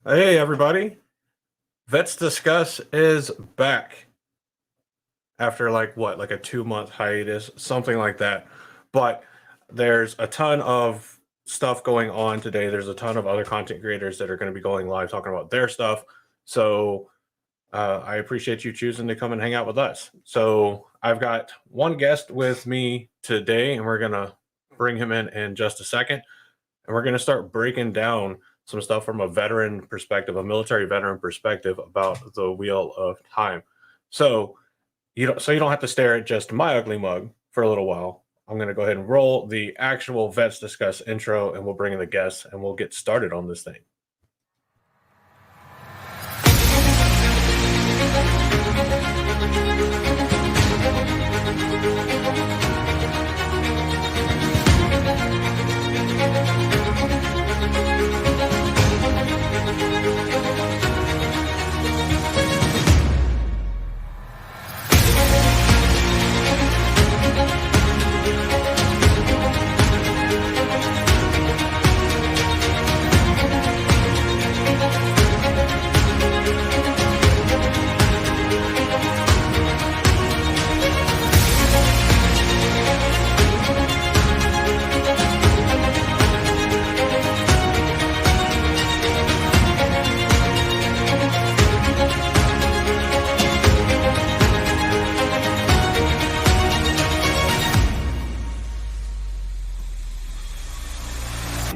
Hey, everybody. Let's Discuss is back after like a 2 month hiatus, something like that. But there's a ton of stuff going on today. There's a ton of other content creators that are going to be going live talking about their stuff. So I appreciate you choosing to come and hang out with us. So I've got one guest with me today, and we're going to bring him in just a second. And we're going to start breaking down some stuff from a veteran perspective, a military veteran perspective about the Wheel of Time. So you don't have to stare at just my ugly mug for a little while. I'm going to go ahead and roll the actual Vets Discuss intro, and we'll bring in the guests, and we'll get started on this thing.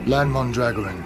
Land Mondragoran.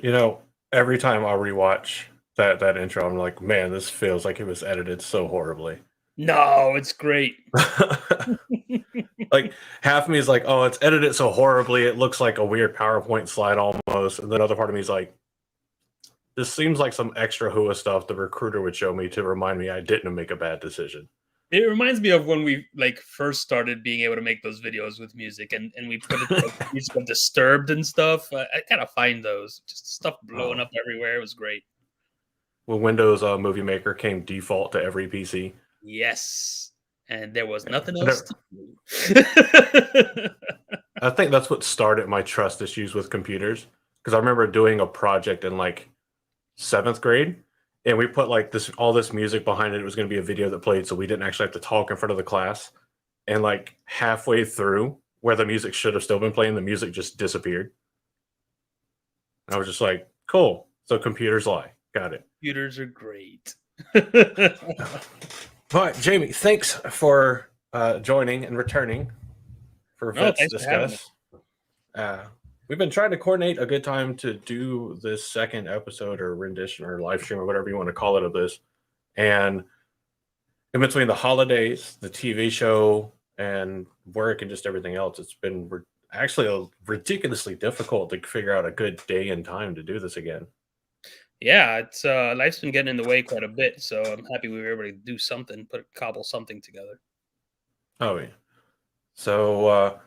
You know, every time I rewatch that intro, I'm like, man, this feels like it was edited so horribly. No, it's great. Like half of me is like, oh, it's edited so horribly, it looks like a weird PowerPoint slide almost. And then another part of me is like, this seems like some extra Hua stuff the recruiter would show me to remind me I didn't make a bad decision. It reminds me of when we first started being able to make those videos with music, and we put it like music of Disturbed and stuff. I kind of find those just stuff blowing up everywhere. It was great. When Windows Movie Maker came default to every PC. Yes, and there was nothing else to do. I think that's what started my trust issues with computers, because I remember doing a project in like 7th grade, and we put like all this music behind it. It was going to be a video that played, so we didn't actually have to talk in front of the class. And like halfway through, where the music should have still been playing, the music just disappeared. I was just like, cool. So computers lie. Got it. Computers are great. But Jamie, thanks for joining and returning for Vets Discuss. We've been trying to coordinate a good time to do this second episode or rendition or live stream or whatever you want to call it of this. And in between the holidays, the TV show, and work and just everything else, it's been actually ridiculously difficult to figure out a good day and time to do this again. Yeah, it's life's been getting in the way quite a bit, so I'm happy we were able to do something, cobble something together. Oh yeah. So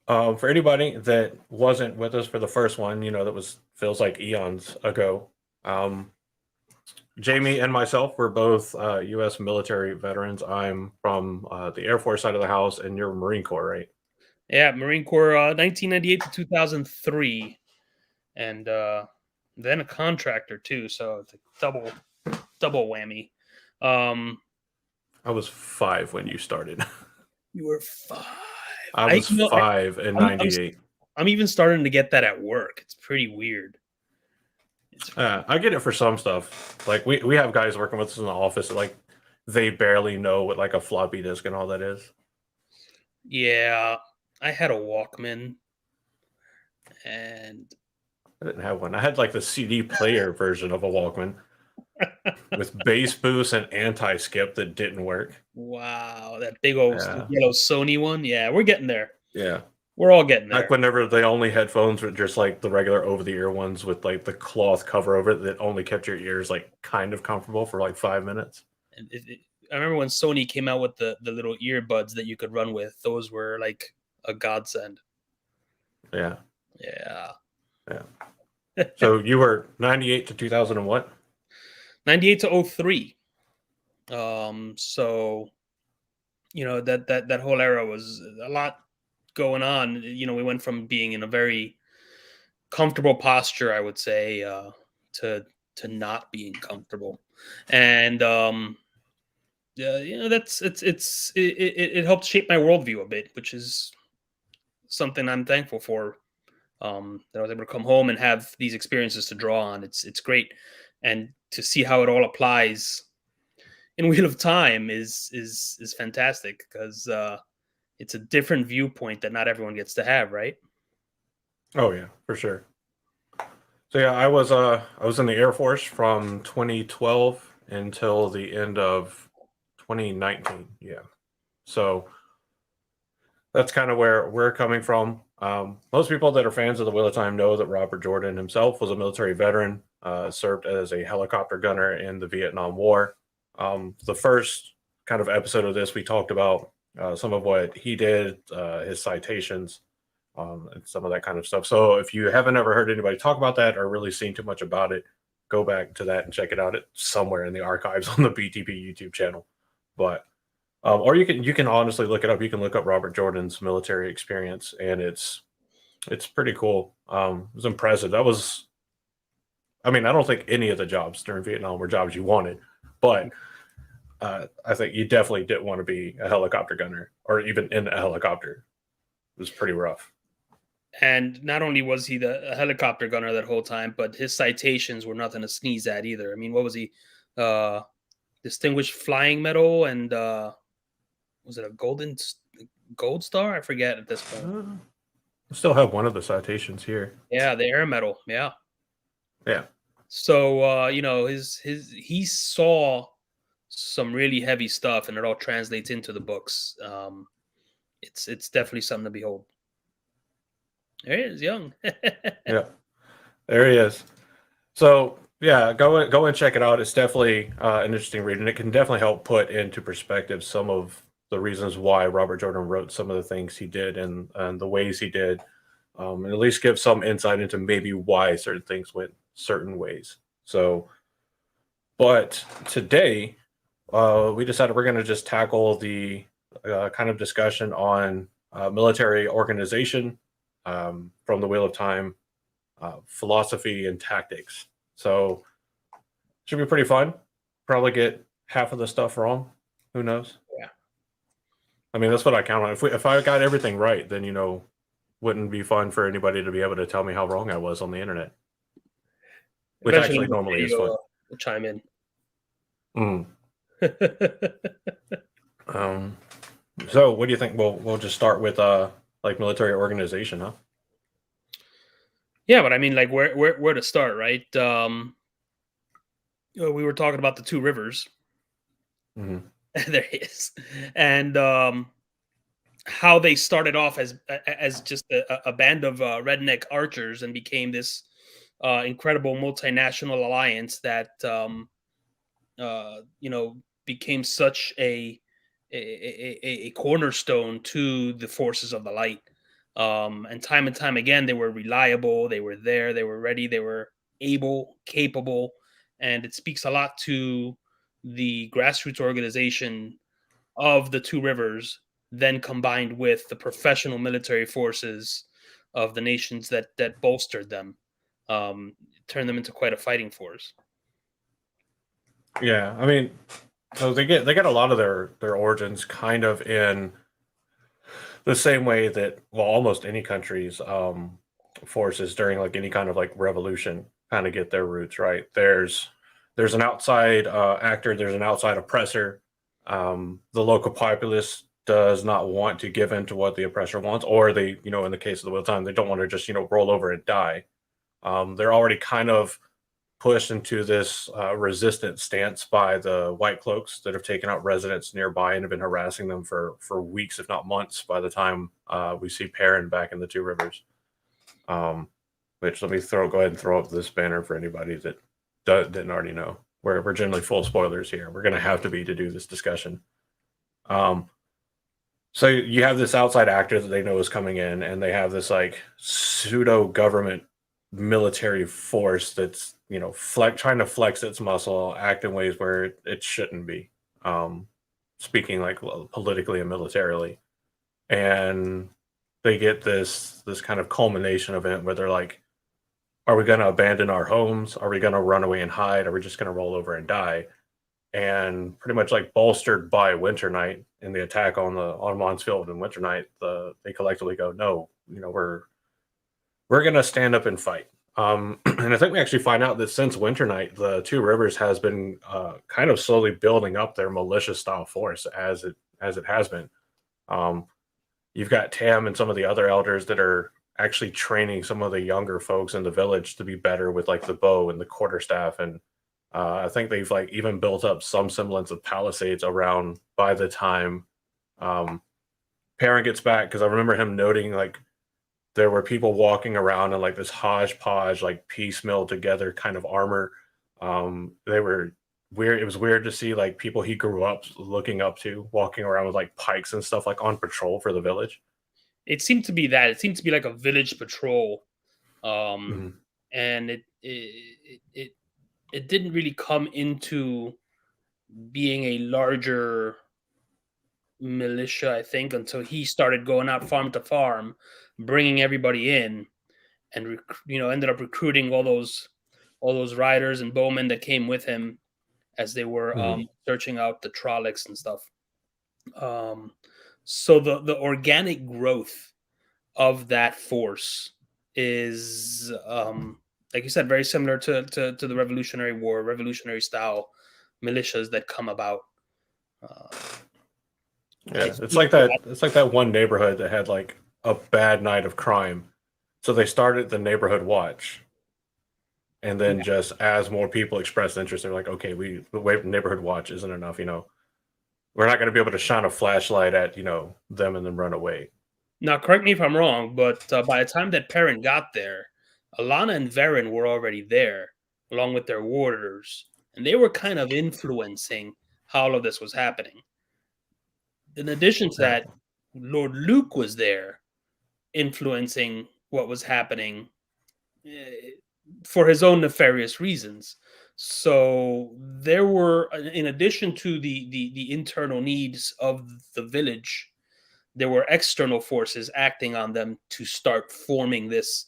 for anybody that wasn't with us for the first one, that feels like eons ago. Jamie and myself were both U.S. military veterans. I'm from the Air Force side of the house, and you're Marine Corps, right? Yeah, Marine Corps, 1998 to 2003, and then a contractor too. So it's a double whammy. I was 5 when you started. You were 5. I was 5 in '98. I'm even starting to get that at work. It's pretty weird. It's I get it for some stuff. Like we have guys working with us in the office that, like, they barely know what like a floppy disk and all that is. yeah. I had a Walkman, and I didn't have one. I had like the CD player version of a Walkman with bass boost and anti skip that didn't work. wow, that big old Yeah, yellow Sony one. Yeah, we're getting there. yeah. We're all getting Back there. whenever the only headphones were just like the regular over the ear ones with like the cloth cover over it that only kept your ears like kind of comfortable for like 5 minutes. And I remember when Sony came out with the little earbuds that you could run with. Those were like a godsend. Yeah, Yeah. yeah. So you were 98 to 2000 and what? 98 to 03. So that whole era was a lot going on. We went from being in a very comfortable posture, I would say, to not being comfortable, and yeah, that's it helped shape my worldview a bit, which is something I'm thankful for. That I was able to come home and have these experiences to draw on. It's great, and to see how it all applies in Wheel of Time is fantastic, because it's a different viewpoint that not everyone gets to have, right? Oh yeah, for sure. So yeah, I was in the Air Force from 2012 until the end of 2019. Yeah. So that's kind of where we're coming from. Most people that are fans of the Wheel of Time know that Robert Jordan himself was a military veteran, served as a helicopter gunner in the Vietnam War. The first kind of episode of this, we talked about some of what he did, his citations, and some of that kind of stuff. So if you haven't ever heard anybody talk about that or really seen too much about it, go back to that and check it out. It's somewhere in the archives on the BTP YouTube channel. But or you can honestly look it up. You can look up Robert Jordan's military experience, and it's pretty cool. It was impressive. That was, I mean, I don't think any of the jobs during Vietnam were jobs you wanted, but I think you definitely didn't want to be a helicopter gunner or even in a helicopter. It was pretty rough. And not only was he the a helicopter gunner that whole time, but his citations were nothing to sneeze at either. I mean, what was he? Uh, Distinguished Flying Medal, and was it a gold star? I forget at this point. I still have one of the citations here. Yeah, the Air Medal. Yeah. Yeah, So his he saw some really heavy stuff, and it all translates into the books. It's definitely something to behold. There he is, young. yeah, there he is. So yeah, go and check it out. It's definitely an interesting read, and it can definitely help put into perspective some of the reasons why Robert Jordan wrote some of the things he did and the ways he did, and at least give some insight into maybe why certain things went certain ways. So, but today we decided we're going to just tackle the kind of discussion on military organization from the Wheel of Time, philosophy and tactics. So should be pretty fun. Probably get half of the stuff wrong. Who knows? Yeah. I mean, that's what I count on. If I got everything right, then wouldn't be fun for anybody to be able to tell me how wrong I was on the internet, which Eventually, actually normally is Diego fun. will chime in. Mm. Um, so what do you think? We'll just start with like military organization, huh? Yeah, but I mean, like, where to start, right? We were talking about the two rivers. Hmm. There he is, and how they started off as just a band of redneck archers and became this incredible multinational alliance that became such a cornerstone to the forces of the light. And time again, they were reliable, they were there, they were ready, they were able, capable, and it speaks a lot to the grassroots organization of the two rivers, then combined with the professional military forces of the nations that bolstered them, turned them into quite a fighting force. Yeah, I mean, so they get a lot of their origins kind of in the same way that, well, almost any country's forces during like any kind of like revolution kind of get their roots, right? There's an outside actor, there's an outside oppressor. The local populace does not want to give in to what the oppressor wants, or they, in the case of the Wheel of Time, they don't want to just roll over and die. They're already kind of pushed into this resistant stance by the white cloaks that have taken out residents nearby and have been harassing them for weeks, if not months, by the time we see Perrin back in the Two Rivers. Which let me go ahead and throw up this banner for anybody that didn't already know. We're generally full spoilers here. We're going to have to be to do this discussion. So you have this outside actor that they know is coming in, and they have this like pseudo government military force that's trying to flex its muscle, act in ways where it shouldn't be. Speaking like politically and militarily, and they get this kind of culmination event where they're like, are we going to abandon our homes? Are we going to run away and hide? Are we just going to roll over and die? And pretty much like bolstered by Winter Night in the attack on Monsfield and Winter Night, they collectively go, no, we're going to stand up and fight. And I think we actually find out that since Winter Night, the Two Rivers has been kind of slowly building up their militia style force as it has been. You've got Tam and some of the other elders that are actually training some of the younger folks in the village to be better with like the bow and the quarterstaff, and I think they've like even built up some semblance of palisades around by the time Perrin gets back, because I remember him noting like there were people walking around in like this hodgepodge, like piecemeal together kind of armor. They were weird. It was weird to see like people he grew up looking up to walking around with like pikes and stuff, like on patrol for the village. It seemed to be that. It seemed to be like a village patrol, Mm-hmm. and it didn't really come into being a larger militia, I think, until he started going out farm to farm, bringing everybody in, and ended up recruiting all those riders and bowmen that came with him as they were Mm-hmm. searching out the Trollocs and stuff. So the organic growth of that force is, like you said, very similar to the Revolutionary War, revolutionary style militias that come about. Yeah, it's like that. It's like that one neighborhood that had like a bad night of crime, so they started the neighborhood watch, and then Yeah. just as more people expressed interest, they're like, okay, the neighborhood watch isn't enough. We're not going to be able to shine a flashlight at them and then run away. Now, correct me if I'm wrong, but by the time that Perrin got there, Alana and Varen were already there, along with their warders, and they were kind of influencing how all of this was happening. In addition to Yeah, that, Lord Luke was there, influencing what was happening for his own nefarious reasons. So there were, in addition to the internal needs of the village, there were external forces acting on them to start forming this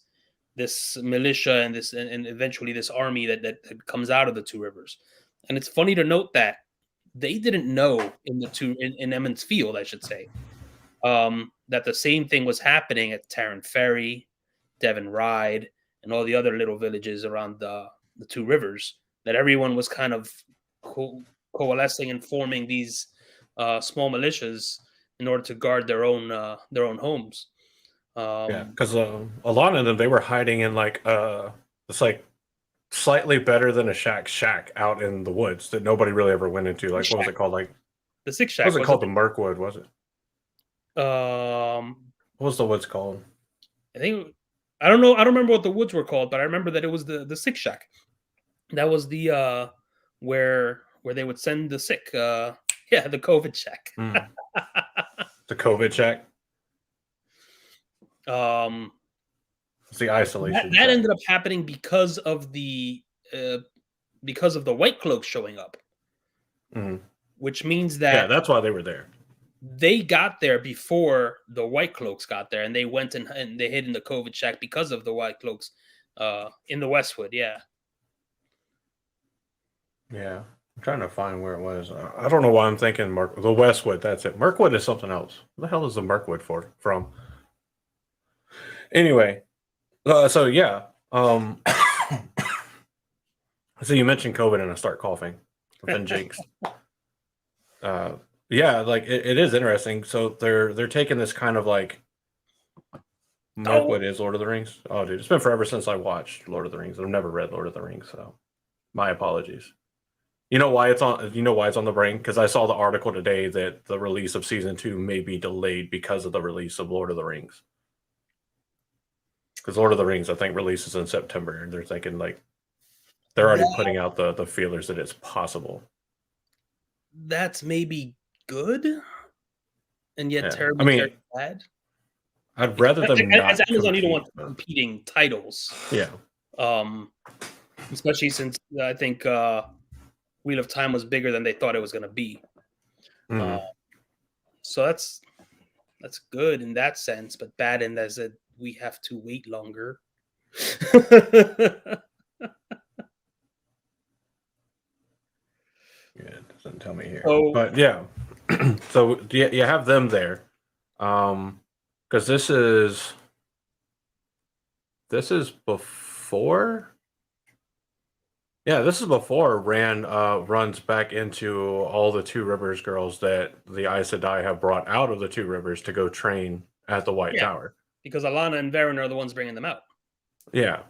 militia and this and eventually this army that comes out of the Two Rivers. And it's funny to note that they didn't know in Emmons Field, I should say, that the same thing was happening at Tarrant Ferry, Devon Ride, and all the other little villages around the Two Rivers. That everyone was kind of coalescing and forming these small militias in order to guard their own homes. yeah, Um, because a lot of them they were hiding in like it's like slightly better than a shack out in the woods that nobody really ever went into. Like what was it called? Like the Six what was Shack it wasn't called? The Mirkwood, was it? it? What was the woods called? I think I don't know. I don't remember what the woods were called, but I remember that it was the Six Shack. That was the where they would send the sick. Yeah, the COVID shack. Mm. The COVID shack. um, It's the that, isolation that shack. ended up happening uh, because of the White Cloaks showing up, Mm. which means Yeah, that that's why they were there. they got there before the White Cloaks got there, and they went and they hid in the COVID shack because of the White Cloaks in the Westwood. Yeah. Yeah, I'm trying to find where it was. I don't know why I'm thinking the Westwood. That's it. Mirkwood is something else. What the hell is the Mirkwood from? Anyway, so yeah, So you mentioned COVID, and I start coughing. I've been jinxed. Yeah, like it is interesting. So they're taking this kind of like Oh, what is Lord of the Rings? Oh, dude, it's been forever since I watched Lord of the Rings. I've never read Lord of the Rings, so my apologies. You know why it's on? You know why it's on the brain? Because I saw the article today that the release of season 2 may be delayed because of the release of Lord of the Rings. Because Lord of the Rings, I think, releases in September, and they're thinking like they're already that putting out the feelers that it's possible. that's maybe good and yet Yeah, I terribly, mean, terribly bad. I'd Because rather them as not Amazon, you don't compete. want But competing titles, yeah, um, especially since I think Wheel of Time was bigger than they thought it was going to be. Uh, mm-hmm. so that's good in that sense, but bad in that we have to wait longer. Yeah, it doesn't tell me here, So but yeah. So you have them there, because this is before. Yeah, this is before Rand runs back into all the Two Rivers girls that the Aes Sedai have brought out of the Two Rivers to go train at the White yeah, Tower. because Alana and Varen are the ones bringing them out. Yeah,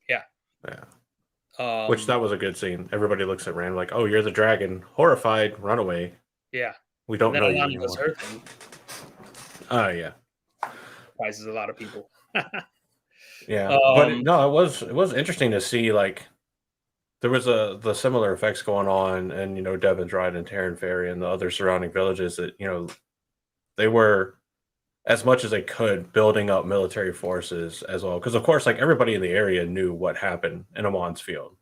Yeah. yeah. Which Um, that was a good scene. Everybody looks at Rand like, "Oh, you're the dragon, horrified, run away. yeah. We And don't then know you Alana does anymore." her thing, Oh yeah, surprises a lot of people. yeah. But um, no, it was interesting to see like there was the similar effects going on, and Devon's Ride and Terran Ferry and the other surrounding villages that they were as much as they could building up military forces as well. Because of course, like everybody in the area knew what happened in Amon's Field.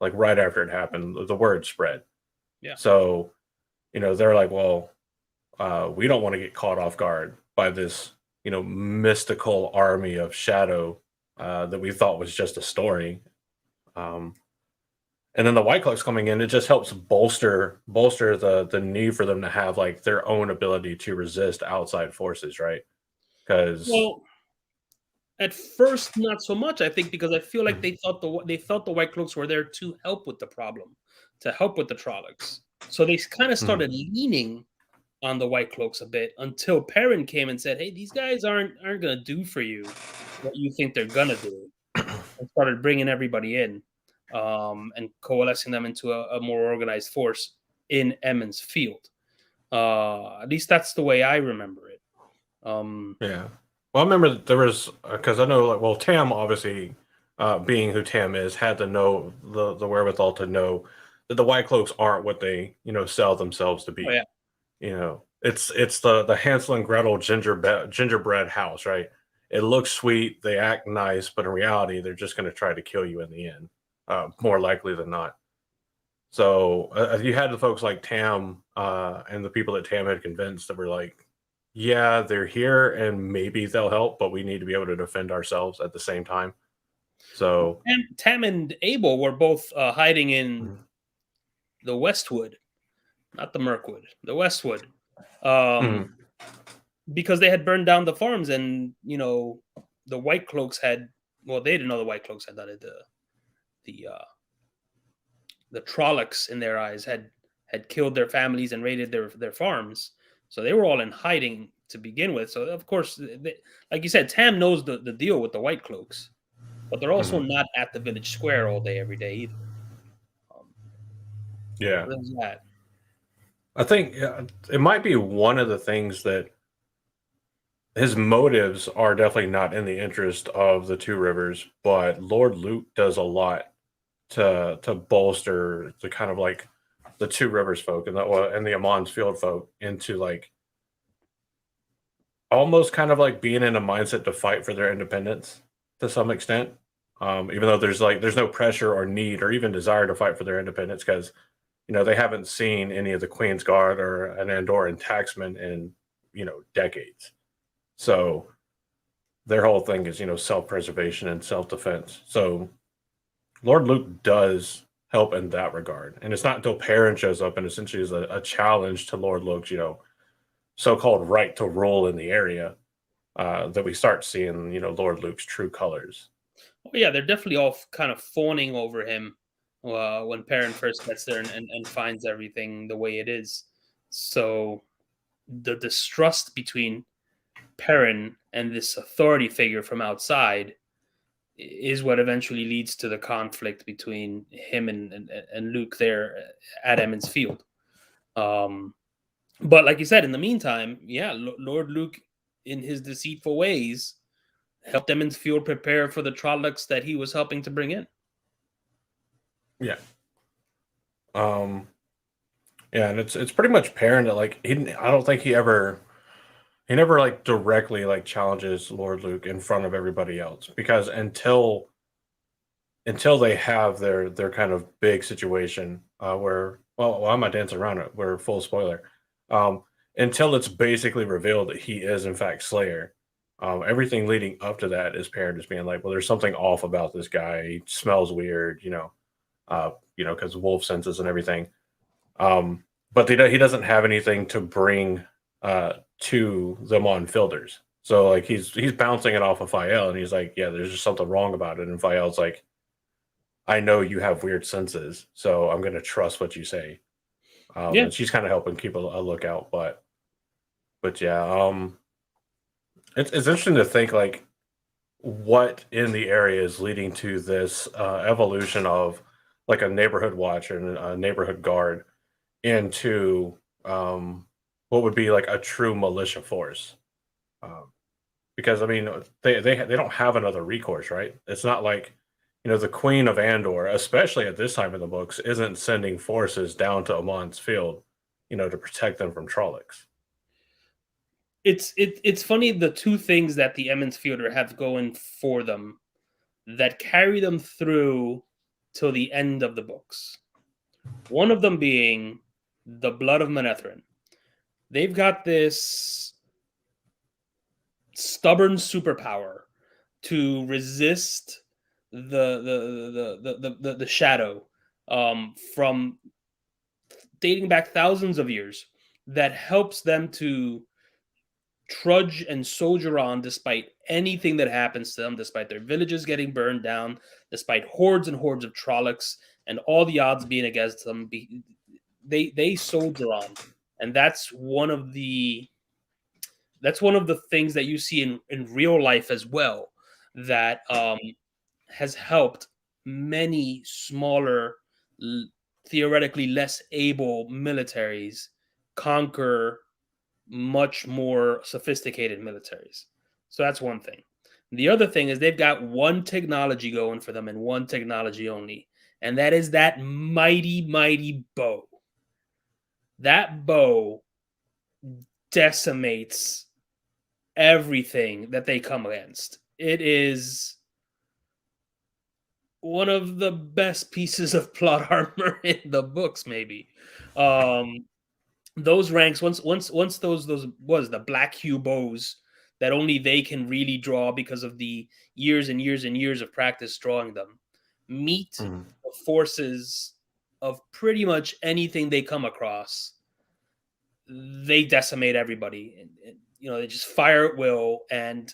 Like right after it happened, the word spread. yeah. So they're like, well, we don't want to get caught off guard by this mystical army of shadow that we thought was just a story. Um, and then the White Cloaks coming in, it just helps bolster the need for them to have like their own ability to resist outside forces, right? Because Well, at first, not so much. I think because I feel like they thought the White Cloaks were there to help with the problem, to help with the Trollocs. So they kind of started leaning on the White Cloaks a bit until Perrin came and said, "Hey, these guys aren't gonna do for you what you think they're gonna do," and started bringing everybody in, and coalescing them into a more organized force in Emmons Field. At least that's the way I remember it. Um, Yeah. Well, I remember that there was because I know, like, well, Tam obviously, being who Tam is, had to know the wherewithal to know that the White Cloaks aren't what they sell themselves to oh be. yeah, It's the Hansel and Gretel gingerbread house, right? It looks sweet, they act nice, but in reality, they're just going to try to kill you in the end, more likely than not. So you had the folks like Tam and the people that Tam had convinced that were like, yeah, they're here and maybe they'll help, but we need to be able to defend ourselves at the same time. So, and Tam and Abel were both hiding in mhm, the Westwood, not the Mirkwood, the Westwood, um, mhm, because they had burned down the farms, and the White Cloaks had. Well, they didn't know the White Cloaks had done it. The Trollocs, in their eyes, had killed their families and raided their farms. So they were all in hiding to begin with. So of course, like you said, Tam knows the deal with the White Cloaks, but they're also mhm. not at the village square all day every day either. Um, Yeah, so there's that. I think it might be one of the things that his motives are definitely not in the interest of the Two Rivers, but Lord Luke does a lot to bolster the kind of like the Two Rivers folk and the Amon's Field folk into like almost kind of like being in a mindset to fight for their independence to some extent. Even though there's no pressure or need or even desire to fight for their independence because they haven't seen any of the Queen's Guard or an Andorran taxman in decades. So their whole thing is self preservation and self defense. So Lord Luke does help in that regard, and it's not until Perrin shows up and essentially is a challenge to Lord Luke's so-called right to rule in the area that we start seeing Lord Luke's true colors. Oh yeah, they're definitely all kind of fawning over him when Perrin first gets there and finds everything the way it is. So the distrust between Perrin and this authority figure from outside is what eventually leads to the conflict between him and Luke there at Emmons Field. Um, but like you said, in the meantime, yeah, Lord Luke, in his deceitful ways, helped Emmons Field prepare for the Trollocs that he was helping to bring in. Yeah. Um, yeah, and it's pretty much apparent that like I don't think he never like directly like challenges Lord Luke in front of everybody else because until they have their kind of big situation where why am I dancing around it? We're full spoiler. Um, until it's basically revealed that he is in fact Slayer. Everything leading up to that is Perrin just being like, well, there's something off about this guy. He smells weird, because wolf senses and everything. But he doesn't have anything to bring to them on filters. So like he's bouncing it off of Fael, and he's like, yeah, there's just something wrong about it. And Fael's like, I know you have weird senses, so I'm going to trust what you say. Yeah, And she's kind of helping keep a lookout, but yeah, it's interesting to think like what in the area is leading to this evolution of like a neighborhood watch and a neighborhood guard into what would be like a true militia force. Um, because I mean, they don't have another recourse, right? It's not like the Queen of Andor, especially at this time in the books, isn't sending forces down to Amon's field, to protect them from Trollocs. it's funny the two things that the Emmons Fielder have going for them that carry them through till the end of the books. One of them being the blood of Manetheren. They've got this stubborn superpower to resist the shadow from dating back thousands of years that helps them to trudge and soldier on despite anything that happens to them, despite their villages getting burned down, despite hordes and hordes of Trollocs and all the odds being against them. They soldier on, and that's one of the things that you see in real life as well that has helped many smaller, theoretically less able militaries conquer much more sophisticated militaries. So that's one thing. The other thing is they've got one technology going for them and one technology only, and that is that mighty, mighty bow. That bow decimates everything that they come against. It is one of the best pieces of plot armor in the books, maybe. Um, those ranks once those was the black hue bows that only they can really draw because of the years and years and years of practice drawing them meet Mhm. the forces of pretty much anything they come across. They decimate everybody, and they just fire at will and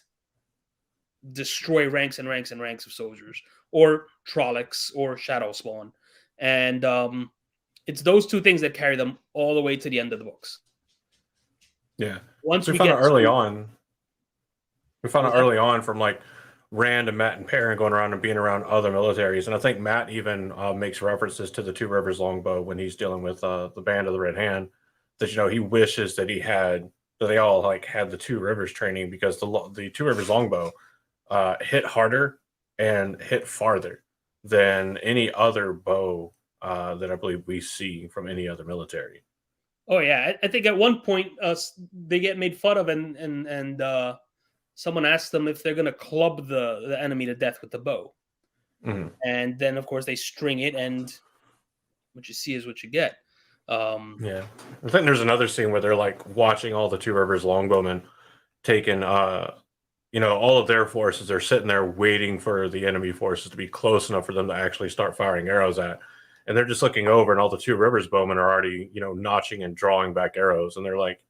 destroy ranks and ranks and ranks of soldiers or Trollocs or Shadow Spawn. And it's those two things that carry them all the way to the end of the books. Yeah, Once we we found out get early to on. We found what out was that? early on from like Rand and Matt and Perrin going around and being around other militaries, and I think Matt even makes references to the Two Rivers longbow when he's dealing with the Band of the Red Hand. That he wishes that they all like had the Two Rivers training because the Two Rivers longbow hit harder and hit farther than any other bow that I believe we see from any other military. Oh yeah, I think at one point they get made fun of, and someone asks them if they're going to club the enemy to death with the bow, Mhm. and then of course they string it, and what you see is what you get. Um, Yeah, I think there's another scene where they're like watching all the Two Rivers longbowmen taking all of their forces are sitting there waiting for the enemy forces to be close enough for them to actually start firing arrows at. And they're just looking over, and all the Two Rivers bowmen are already, notching and drawing back arrows. And they're like,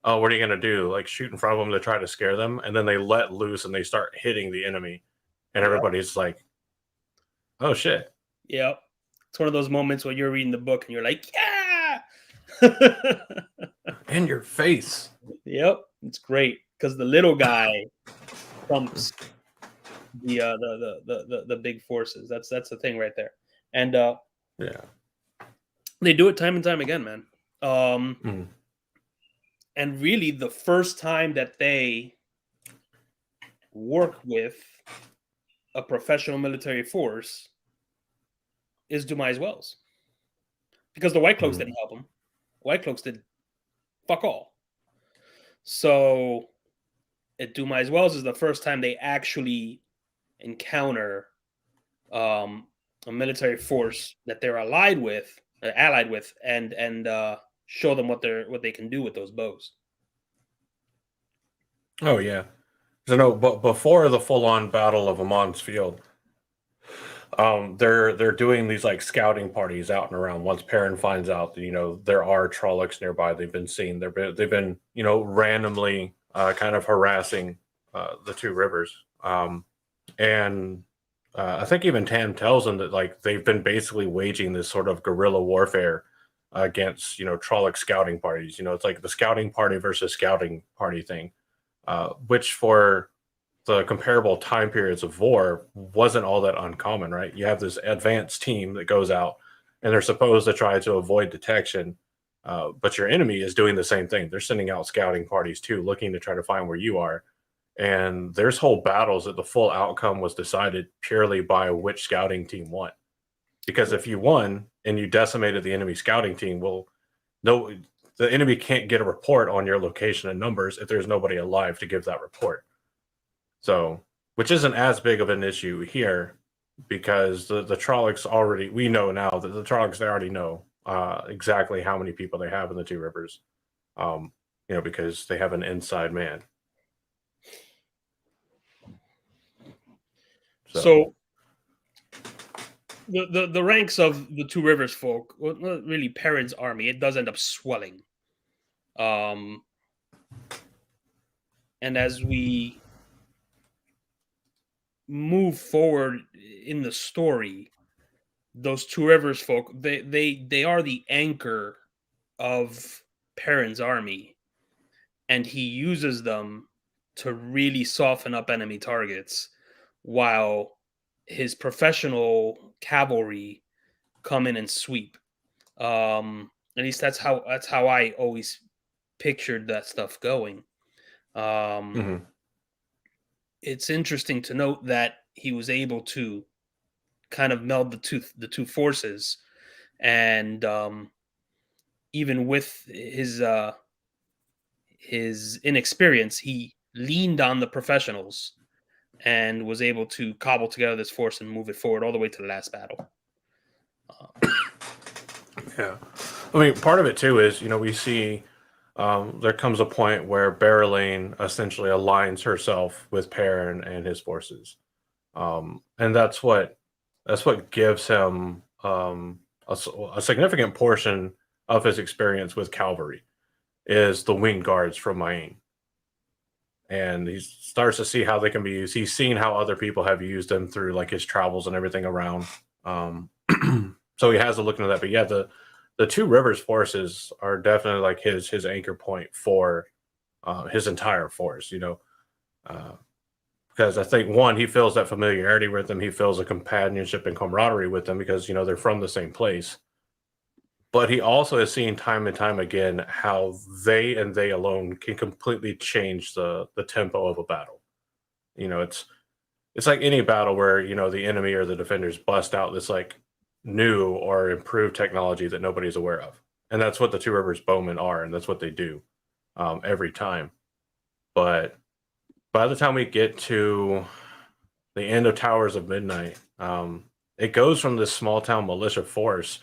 oh, what are you going to do? Like shoot in front of them to try to scare them? And then they let loose and they start hitting the enemy. And yeah, everybody's like, oh, shit. yeah. It's one of those moments when you're reading the book and you're like, yeah. In your face. Yep, it's great because the little guy trumps the big forces. That's the thing right there, and Yeah. they do it time and time again, man. Mm. And really, the first time that they work with a professional military force is Dumais Wells, because the White Cloaks Mm. didn't help him. White Cloaks did fuck all. So at Dumais Wells is the first time they actually encounter a military force that they're allied with, and show them what they can do with those bows. Oh yeah. So no, but before the full-on battle of Amon's Field, they're doing these like scouting parties out and around. Once Perrin finds out that there are Trollocs nearby, they've been seen. They've been randomly kind of harassing the two rivers. And I think even Tam tells them that like they've been basically waging this sort of guerrilla warfare against Trolloc scouting parties. It's like the scouting party versus scouting party thing, which for the comparable time periods of war wasn't all that uncommon, right? You have this advanced team that goes out and they're supposed to try to avoid detection, but your enemy is doing the same thing. They're sending out scouting parties too, looking to try to find where you are. And there's whole battles that the full outcome was decided purely by which scouting team won. Because if you won and you decimated the enemy scouting team, well, no, the enemy can't get a report on your location and numbers if there's nobody alive to give that report. So, which isn't as big of an issue here because the Trollocs already, we know now that the Trollocs, they already know exactly how many people they have in the two rivers, because they have an inside man. So the ranks of the Two Rivers folk, well, not really Perrin's army, it does end up swelling. And as we move forward in the story, those Two Rivers folk, they are the anchor of Perrin's army, and he uses them to really soften up enemy targets, while his professional cavalry come in and sweep. At least that's how I always pictured that stuff going. Mhm. It's interesting to note that he was able to kind of meld the two forces, and even with his inexperience, he leaned on the professionals and was able to cobble together this force and move it forward all the way to the last battle. Yeah. I mean, part of it too is, we see there comes a point where Barrelane essentially aligns herself with Perrin and his forces. And that's what gives him a significant portion of his experience with cavalry is the winged guards from Mayenne. And he starts to see how they can be used. He's seen how other people have used them through like his travels and everything around. So he has a look into that. But yeah, the Two Rivers forces are definitely like his anchor point for his entire force. Because I think one, he feels that familiarity with them. He feels a companionship and camaraderie with them because they're from the same place. But he also has seen time and time again how they and they alone can completely change the tempo of a battle. It's like any battle where the enemy or the defenders bust out this like new or improved technology that nobody's aware of, and that's what the Two Rivers Bowmen are, and that's what they do every time. But by the time we get to the end of Towers of Midnight, it goes from this small town militia force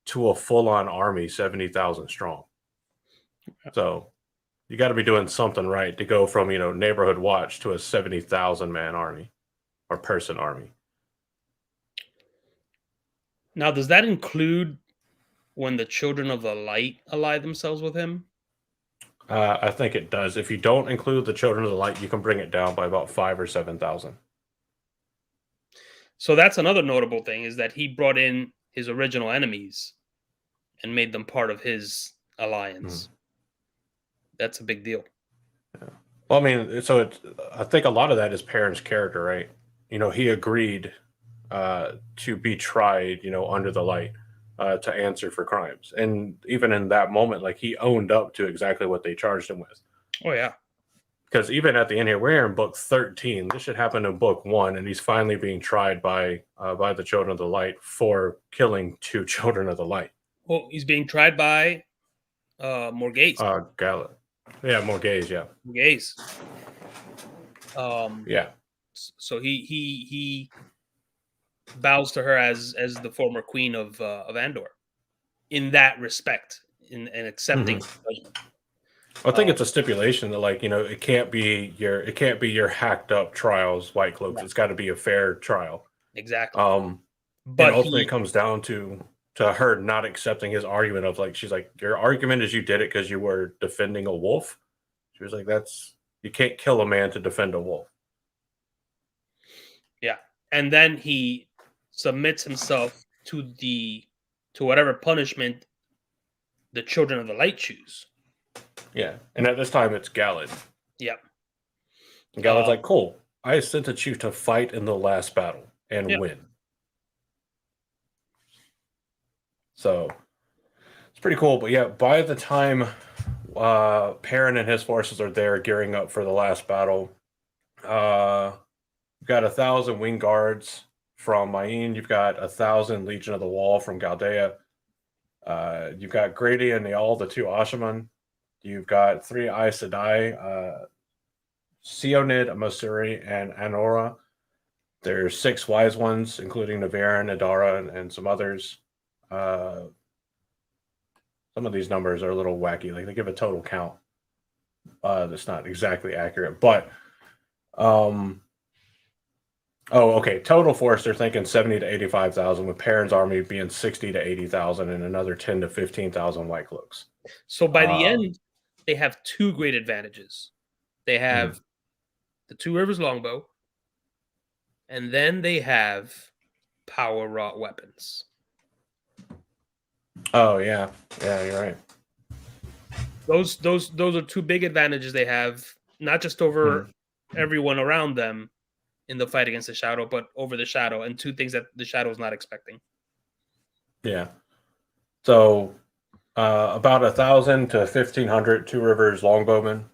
to a full on army, 70,000 strong. So you got to be doing something right to go from neighborhood watch to a 70,000 man army or person army. Now, does that include when the Children of the Light ally themselves with him? I think it does. If you don't include the Children of the Light, you can bring it down by about 5 or 7,000. So that's another notable thing, is that he brought in his original enemies and made them part of his Mhm. alliance. That's a big deal. Well, I mean, so I think a lot of that is Perrin's character, right? He agreed to be tried, under the light, to answer for crimes, and even in that moment, like he owned up to exactly what they charged him with. Oh yeah. Because even at the end here, we're in book 13. This should happen in book 1, and he's finally being tried by the Children of the Light for killing 2 Children of the Light. Well, he's being tried by Morghese. Gala, yeah, Morghese, yeah, Morghese. Um, yeah. so he bows to her as the former queen of Andor in that respect, in accepting Hmm. judgment. I think it's a stipulation that, like, it can't be your hacked up trials, White Cloaks. Yeah, It's got to be a fair trial. exactly. Um, and But ultimately, it he, comes down to her not accepting his argument of, like, she's like, your argument is you did it because you were defending a wolf. She was like, that's you can't kill a man to defend a wolf. yeah, and then he submits himself to whatever punishment the Children of the Light choose. Yeah, and at this time, it's Galad. Yeah. And Galad's like, cool. I sentenced you to fight in the last battle and Yeah. win. So it's pretty cool. But yeah, by the time Perrin and his forces are there gearing up for the last battle, you've got 1,000 wing guards from Mayene. You've got 1,000 Legion of the Wall from Galdea. You've got Grady and all the 2 Ashaman. You've got 3 Aes Sedai, Sionid, Masuri, and Anora. There's 6 wise ones, including Navarin, Adara, and some others. Some of these numbers are a little wacky. Like they give a total count that's not exactly accurate. But okay. Total force they're thinking 70 to 85,000, with Perrin's army being 60 to 80,000, and another 10 to 15,000 White Cloaks. So by the Uh, end, they have 2 great advantages. They mhm. have the 2 Rivers longbow, and then they have power wrought weapons. Oh yeah, yeah, you're right. Those are 2 big advantages they have, not just over Mhm. everyone around them in the fight against the shadow, but over the shadow, and 2 things that the shadow is not expecting. Yeah. So about 1,000 to 1,500 Two Rivers longbowmen,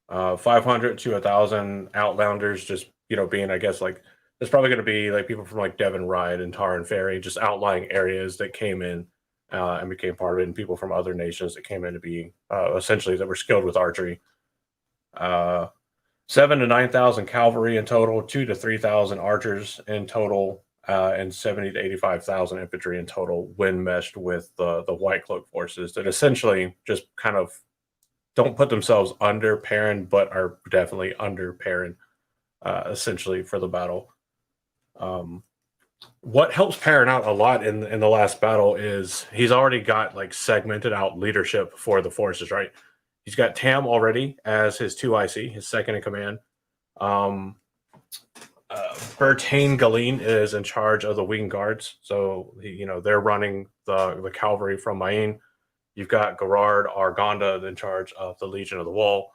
500 to 1,000 Outlanders. Just being, I guess, like there's probably going to be like people from like Devon Ride and Tar and Ferry, just outlying areas that came in and became part of it, and people from other nations that came in to be essentially that were skilled with archery. Uh, 7 to 9,000 cavalry in total, 2 to 3,000 archers in total, and 70 to 85,000 infantry in total when meshed with the White Cloak forces that essentially just kind of don't put themselves under Perrin, but are definitely under Perrin, essentially for the battle. Um, what helps Perrin out a lot in the last battle is he's already got like segmented out leadership for the forces, right? He's got Tam already as his 2 IC, his second in command. Um, Bertane Galeen is in charge of the wing guards, so they're running the cavalry from Mayene. You've got Gerard Argonda in charge of the Legion of the Wall,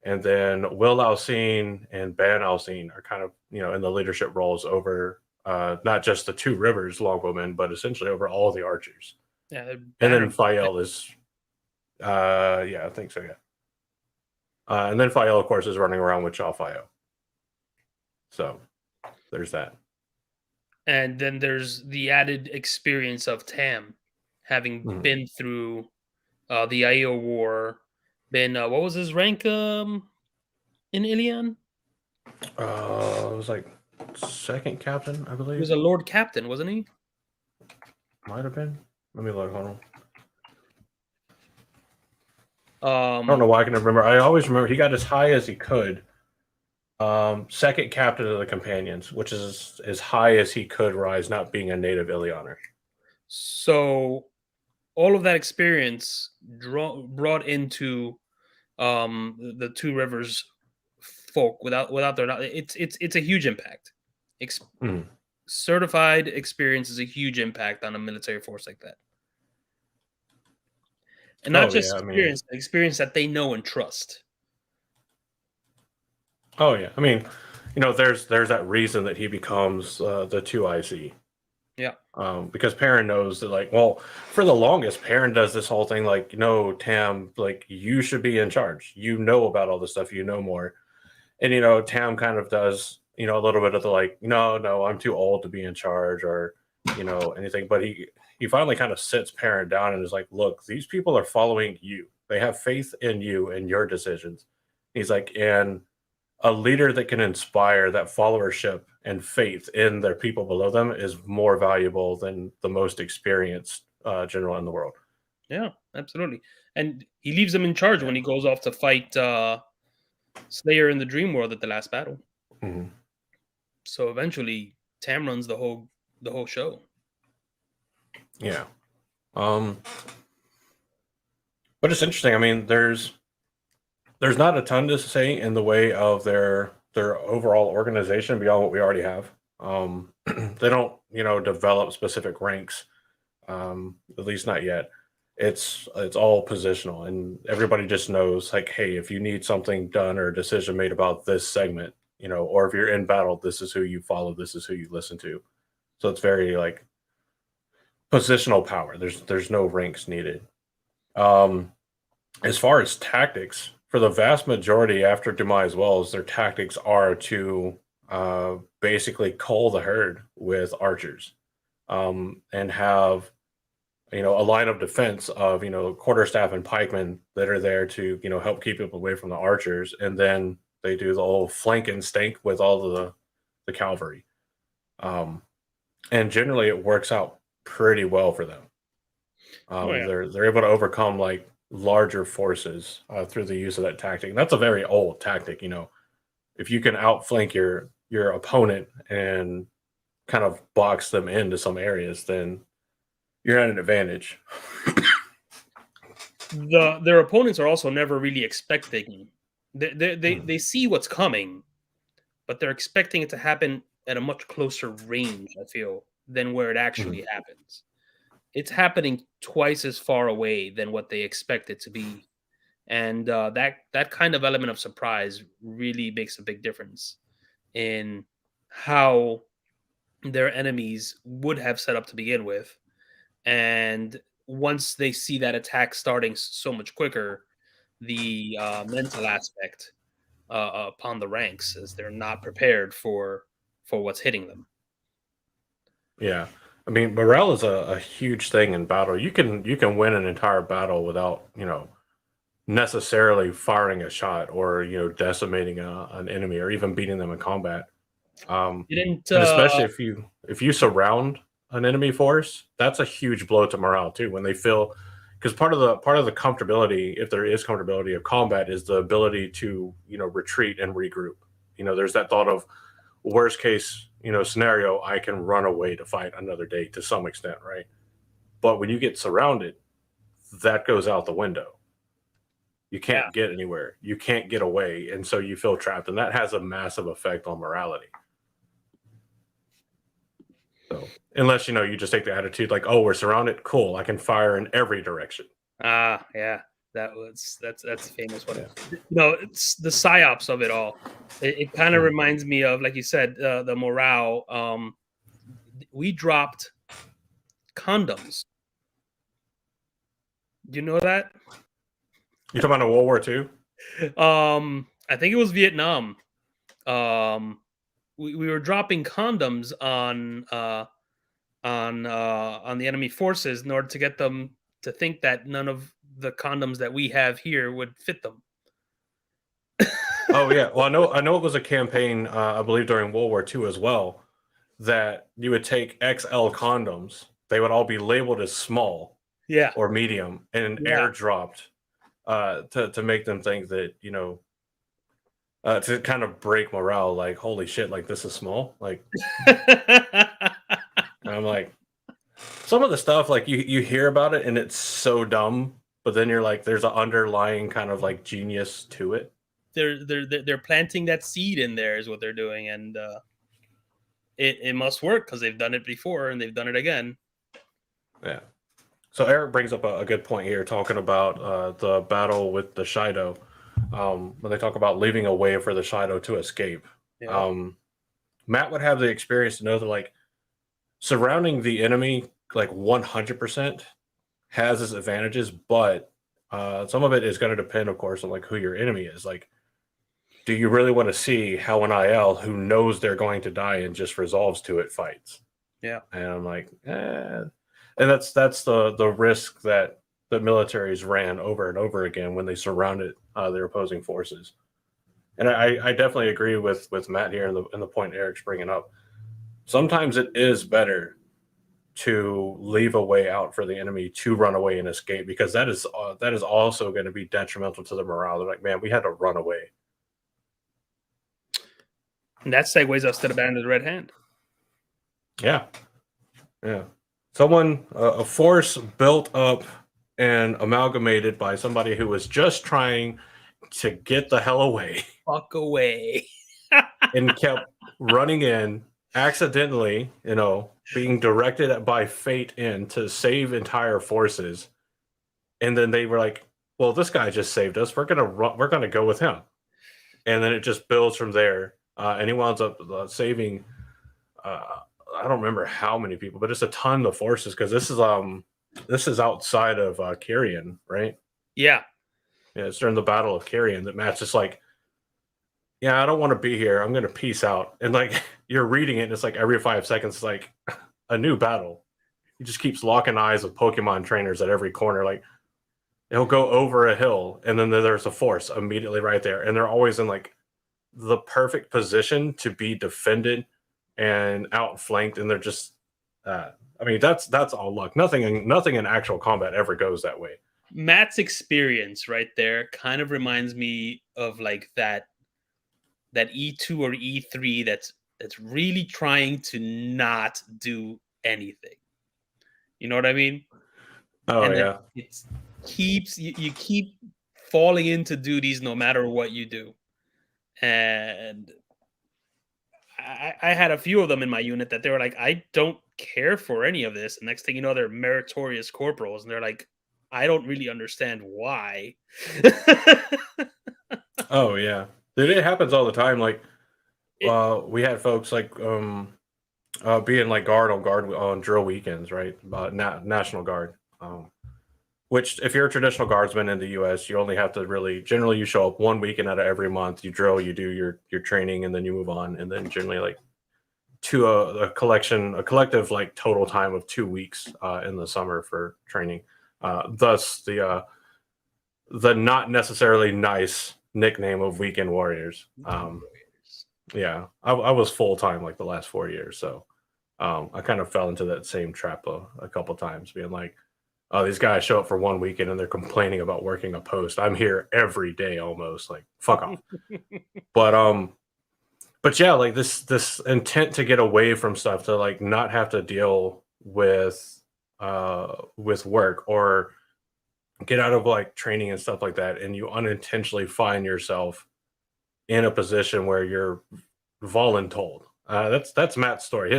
and then Will Alcine and Ban Alcine are kind of in the leadership roles over not just the Two Rivers longbowmen, but essentially over all the archers. Yeah, And then banner. Fael is, yeah, I think so, yeah. And then Fael, of course, is running around with Shaw Fael. So there's that. And then there's the added experience of Tam, having Mhm. been through the Aiel War. Been what was his rank in Ilion? It was like second captain, I He was believe. a Lord Captain, wasn't he? Might have been. Let me look. Hold on. I don't Um, know why I can never remember. I always remember he got as high as he could. Second captain of the companions, which is as high as he could rise, not being a native Illianer. so all of that experience brought into the Two Rivers folk without their it's a huge impact. Ex- Mhm. certified experience is a huge impact on a military force like that. And not Oh just yeah, I mean, experience that they know and trust. oh yeah, I mean, there's that reason that he becomes the two IC. Yeah. Because Perrin knows that, like, well, for the longest, Perrin does this whole thing, like, no, Tam, like, you should be in charge. You know about all this stuff. You know more. And, Tam kind of does, a little bit of the, like, no, no, I'm too old to be in charge or, anything. But he finally kind of sits Perrin down and is like, look, these people are following you. They have faith in you and your decisions. He's like, and a leader that can inspire that followership and faith in their people below them is more valuable than the most experienced general in the world. Yeah, absolutely. And he leaves them in charge Yeah. when he goes off to fight Slayer in the Dream World at the last battle. Mhm. So eventually, Tam runs the whole show. Yeah. Um, but it's interesting. I mean, there's not a ton to say in the way of their overall organization beyond what we already have. They don't, develop specific ranks, at least not yet. It's all positional, and everybody just knows, like, hey, if you need something done or a decision made about this segment, or if you're in battle, this is who you follow, this is who you listen to. So it's very like positional power. There's no ranks needed. Um, as far as tactics, for the vast majority after Demise Wells, their tactics are to basically cull the herd with archers, and have a line of defense of quarterstaff and pikemen that are there to help keep people away from the archers, and then they do the whole flank and stink with all of the cavalry, um, and generally it works out pretty well for them. Oh yeah. They're able to overcome like larger forces through the use of that tactic. And that's a very old tactic. If you can outflank your opponent and kind of box them into some areas, then you're at an advantage. Their opponents are also never really expecting. They Mhm. see what's coming, but they're expecting it to happen at a much closer range, I feel, than where it Mhm. actually happens. It's happening twice as far away than what they expect it to be. And that kind of element of surprise really makes a big difference in how their enemies would have set up to begin with. And once they see that attack starting so much quicker, the mental aspect upon the ranks as they're not prepared for what's hitting them. Yeah. I mean, morale is a huge thing in battle. You can win an entire battle without, necessarily firing a shot or, decimating an enemy or even beating them in combat. Didn't And especially if you surround an enemy force, that's a huge blow to morale too. When they feel, because part of the comfortability, if there is comfortability of combat, is the ability to retreat and regroup. There's that thought of worst case scenario, I can run away to fight another day to some extent, right? But when you get surrounded, that goes out the window. You yeah. can't get anywhere. You can't get away, and so you feel trapped, and that has a massive effect on morality. So unless you just take the attitude like, oh, we're surrounded, cool, I can fire in every direction. Yeah. That's a famous one. Yeah. It's the psyops of it all. It kind of Mhm. reminds me of, like you said, the morale. We dropped condoms. Do you know that? You talking about a World War II? I think it was Vietnam. Um, we were dropping condoms on the enemy forces in order to get them to think that none of the condoms that we have here would fit them. Oh yeah. Well, I know it was a campaign, I believe during World War II as well, that you would take XL condoms. They would all be labeled as small Yeah, or medium and yeah. airdropped to make them think that to kind of break morale. Like, holy shit, like this is small. Like, and I'm like, some of the stuff like you hear about it and it's so dumb, but then you're like, there's an underlying kind of like genius to it. They're planting that seed in there is what they're doing, and it must work because they've done it before and they've done it again. Yeah. So Eric brings up a good point here, talking about the battle with the Shido. When they talk about leaving a way for the Shido to escape, Yeah. um, Matt would have the experience to know that like surrounding the enemy like 100% has its advantages, but some of it is going to depend, of course, on like who your enemy is. Like, do you really want to see how an IL who knows they're going to die and just resolves to it fights? Yeah. And I'm like, and that's the risk that the militaries ran over and over again when they surrounded their opposing forces. And I definitely agree with Matt here and the point Eric's bringing up. Sometimes it is better to leave a way out for the enemy to run away and escape, because that is also going to be detrimental to the morale. They're like, man, we had to run away. And that segues us to the Band of the Red Hand. Yeah, yeah. Someone, a force built up and amalgamated by somebody who was just trying to get the hell away Fuck away. and kept running in accidentally, being directed by fate in to save entire forces. And then they were like, well, this guy just saved us. We're gonna go with him. And then it just builds from there. And he winds up saving I don't remember how many people, but it's a ton of forces, because this is outside of Carrion, right? Yeah. Yeah, it's during the Battle of Carrion that Matt's just like, yeah, I don't want to be here. I'm gonna peace out. And like you're reading it, and it's like every 5 seconds, it's like a new battle. He just keeps locking eyes with Pokemon trainers at every corner. Like he'll go over a hill, and then there's a force immediately right there, and they're always in like the perfect position to be defended and outflanked, and they're just I mean that's all luck. Nothing in actual combat ever goes that way. Matt's experience right there kind of reminds me of like that E2 or E3 that's really trying to not do anything. You know what I mean? Oh And then yeah. it's keeps you keep falling into duties no matter what you do. And I had a few of them in my unit that they were like, I don't care for any of this. And next thing you know, they're meritorious corporals, and they're like, I don't really understand why. Oh yeah. Dude, it happens all the time. Like it, we had folks like being like guard on drill weekends, right? National Guard. Which, if you're a traditional guardsman in the U.S., you only have to really generally you show up one weekend out of every month. You drill, you do your training, and then you move on. And then generally like to a collective like total time of 2 weeks in the summer for training. Thus the not necessarily nice nickname of weekend warriors. Yeah, I was full time like the last 4 years, so I kind of fell into that same trap a couple times, being like, "Oh, these guys show up for one weekend and they're complaining about working a post. I'm here every day almost. Like, fuck off." But yeah, like this intent to get away from stuff, to like not have to deal with work or get out of like training and stuff like that, and you unintentionally find yourself in a position where you're voluntold. That's Matt's story.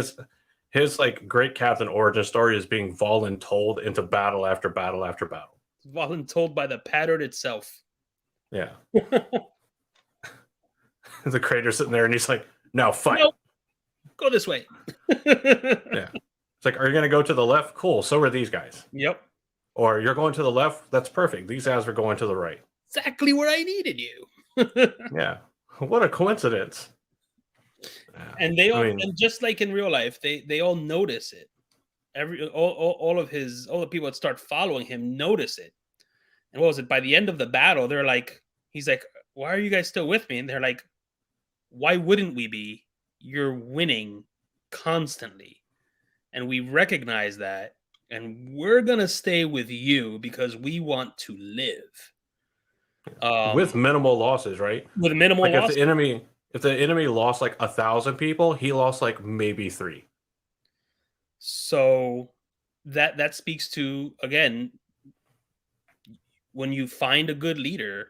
His like great captain origin story is being voluntold into battle after battle after battle. Voluntold by the pattern itself. Yeah. The creator's sitting there and he's like, now fight. Nope. Go this way. Yeah. It's like, are you going to go to the left? Cool. So are these guys. Yep. Or you're going to the left? That's perfect. These guys are going to the right. Exactly where I needed you. Yeah. What a coincidence. Yeah. And they all, I mean, and just like in real life, they all notice it. All the people that start following him notice it. And what was it? By the end of the battle, they're like, he's like, why are you guys still with me? And they're like, why wouldn't we be? You're winning constantly. And we recognize that. And we're going to stay with you because we want to live. with minimal losses, right? With minimal Like loss. if the enemy lost like 1,000 people, he lost like maybe 3. So that speaks to, again, when you find a good leader,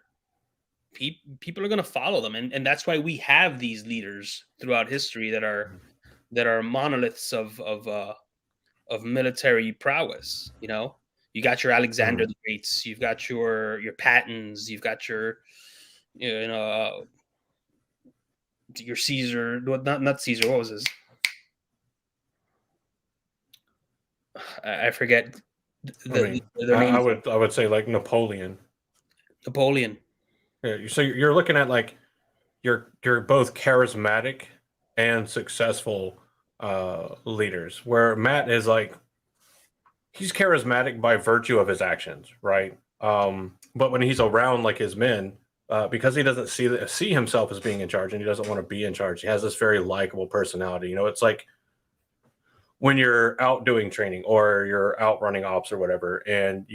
people are going to follow them, and that's why we have these leaders throughout history that are that are monoliths of military prowess. You know, you got your Alexander Mhm. the Greats, you've got your Pattons, you've got you know your Caesar, not Caesar. What was his? I forget I mean, their names. I would say like Napoleon. Napoleon. Yeah, so you're looking at like you're both charismatic and successful leaders. Where Matt is like he's charismatic by virtue of his actions, right? But when he's around like his men, because he doesn't see himself as being in charge and he doesn't want to be in charge, he has this very likable personality. You know, it's like when you're out doing training or you're out running ops or whatever, and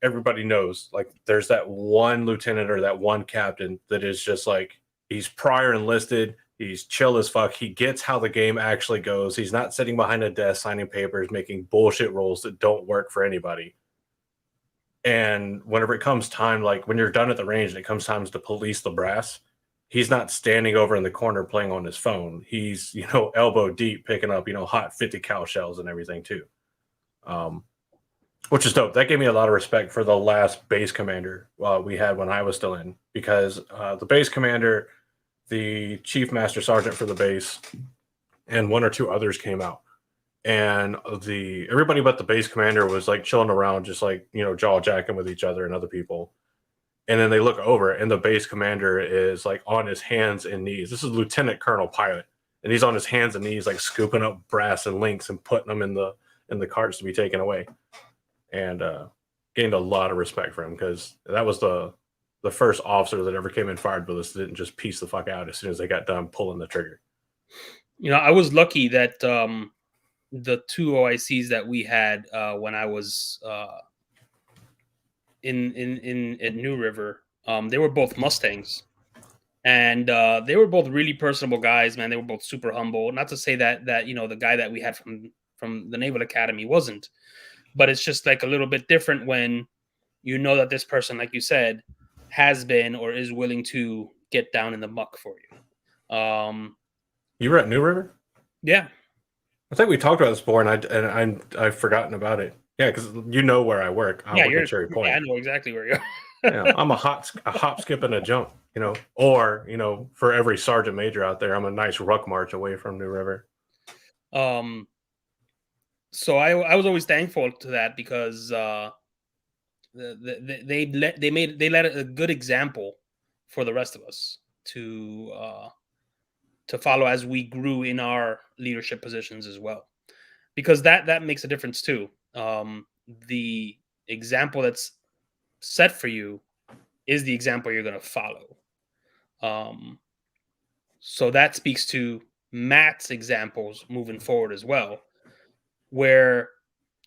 everybody knows like there's that one lieutenant or that one captain that is just like he's prior enlisted, he's chill as fuck, he gets how the game actually goes, he's not sitting behind a desk signing papers making bullshit rules that don't work for anybody. And whenever it comes time, like when you're done at the range and it comes time to police the brass, he's not standing over in the corner playing on his phone. He's, elbow deep picking up, hot 50 cal shells and everything too. Um, which is dope. That gave me a lot of respect for the last base commander we had when I was still in, because the base commander, the chief master sergeant for the base, and one or two others came out, and the everybody but the base commander was like chilling around, just like jaw jacking with each other and other people. And then they look over, and the base commander is like on his hands and knees. This is Lieutenant Colonel Pilot, and he's on his hands and knees, like scooping up brass and links and putting them in the carts to be taken away. And gained a lot of respect for him because that was the first officer that ever came in fired with us that didn't just piece the fuck out as soon as they got done pulling the trigger. You know, I was lucky that the two OICs that we had when I was in at New River, they were both Mustangs, and they were both really personable guys. Man, they were both super humble. Not to say that the guy that we had from the Naval Academy wasn't, but it's just like a little bit different when you know that this person, like you said, has been or is willing to get down in the muck for you. You were at New River? Yeah. I think we talked about this before, I've forgotten about it. Yeah, because you know where I work. I Yeah, work at Cherry yeah, Point. I know exactly where you are. Yeah, I'm a hop, skip, and a jump. Or for every sergeant major out there, I'm a nice ruck march away from New River. um, so I was always thankful to that because they let a good example for the rest of us to follow as we grew in our leadership positions as well, because that makes a difference too. The example that's set for you is the example you're going to follow. Um, so that speaks to Matt's examples moving forward as well, where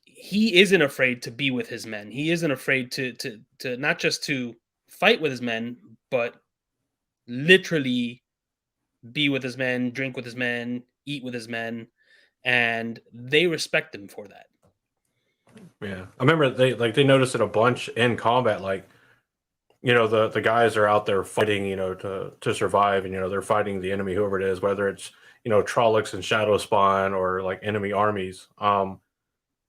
he isn't afraid to be with his men. He isn't afraid to not just to fight with his men, but literally be with his men, drink with his men, eat with his men, and they respect him for that. Yeah, I remember they noticed it a bunch in combat. Like the guys are out there fighting, to survive, and they're fighting the enemy, whoever it is, whether it's Trollocs and Shadow Spawn or like enemy armies.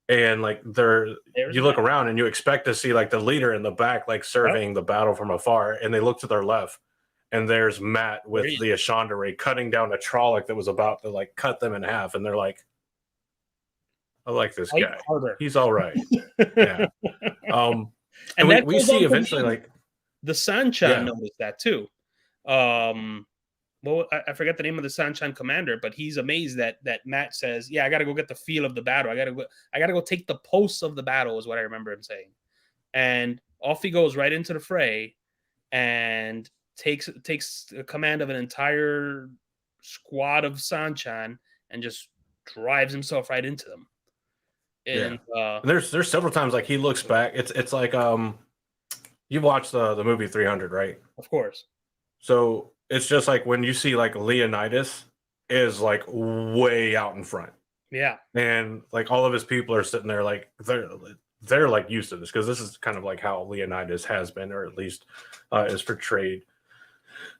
And like There's you look Matt. around and you expect to see like the leader in the back, like Yep, surveying the battle from afar, and they look to their left, and there's Matt there with he is. the Ashandare cutting down a Trolloc that was about to like cut them in half, and they're like, I like this Fight guy. harder. He's all right. Yeah. And And that we goes see on for eventually me. like, The Sanchan yeah, noticed that too. Um, well, I forget the name of the Sanchan commander, but he's amazed that Matt says, "Yeah, I got to go get the feel of the battle. I got to go take the pulse of the battle," is what I remember him saying. And off he goes right into the fray, and takes command of an entire squad of Sanchan and just drives himself right into them. yeah. And And there's several times like he looks back. It's like you watched the movie 300, right? of course, So it's just like when you see like Leonidas is like way out in front, yeah, and like all of his people are sitting there like they're like used to this because this is kind of like how Leonidas has been, or at least is portrayed.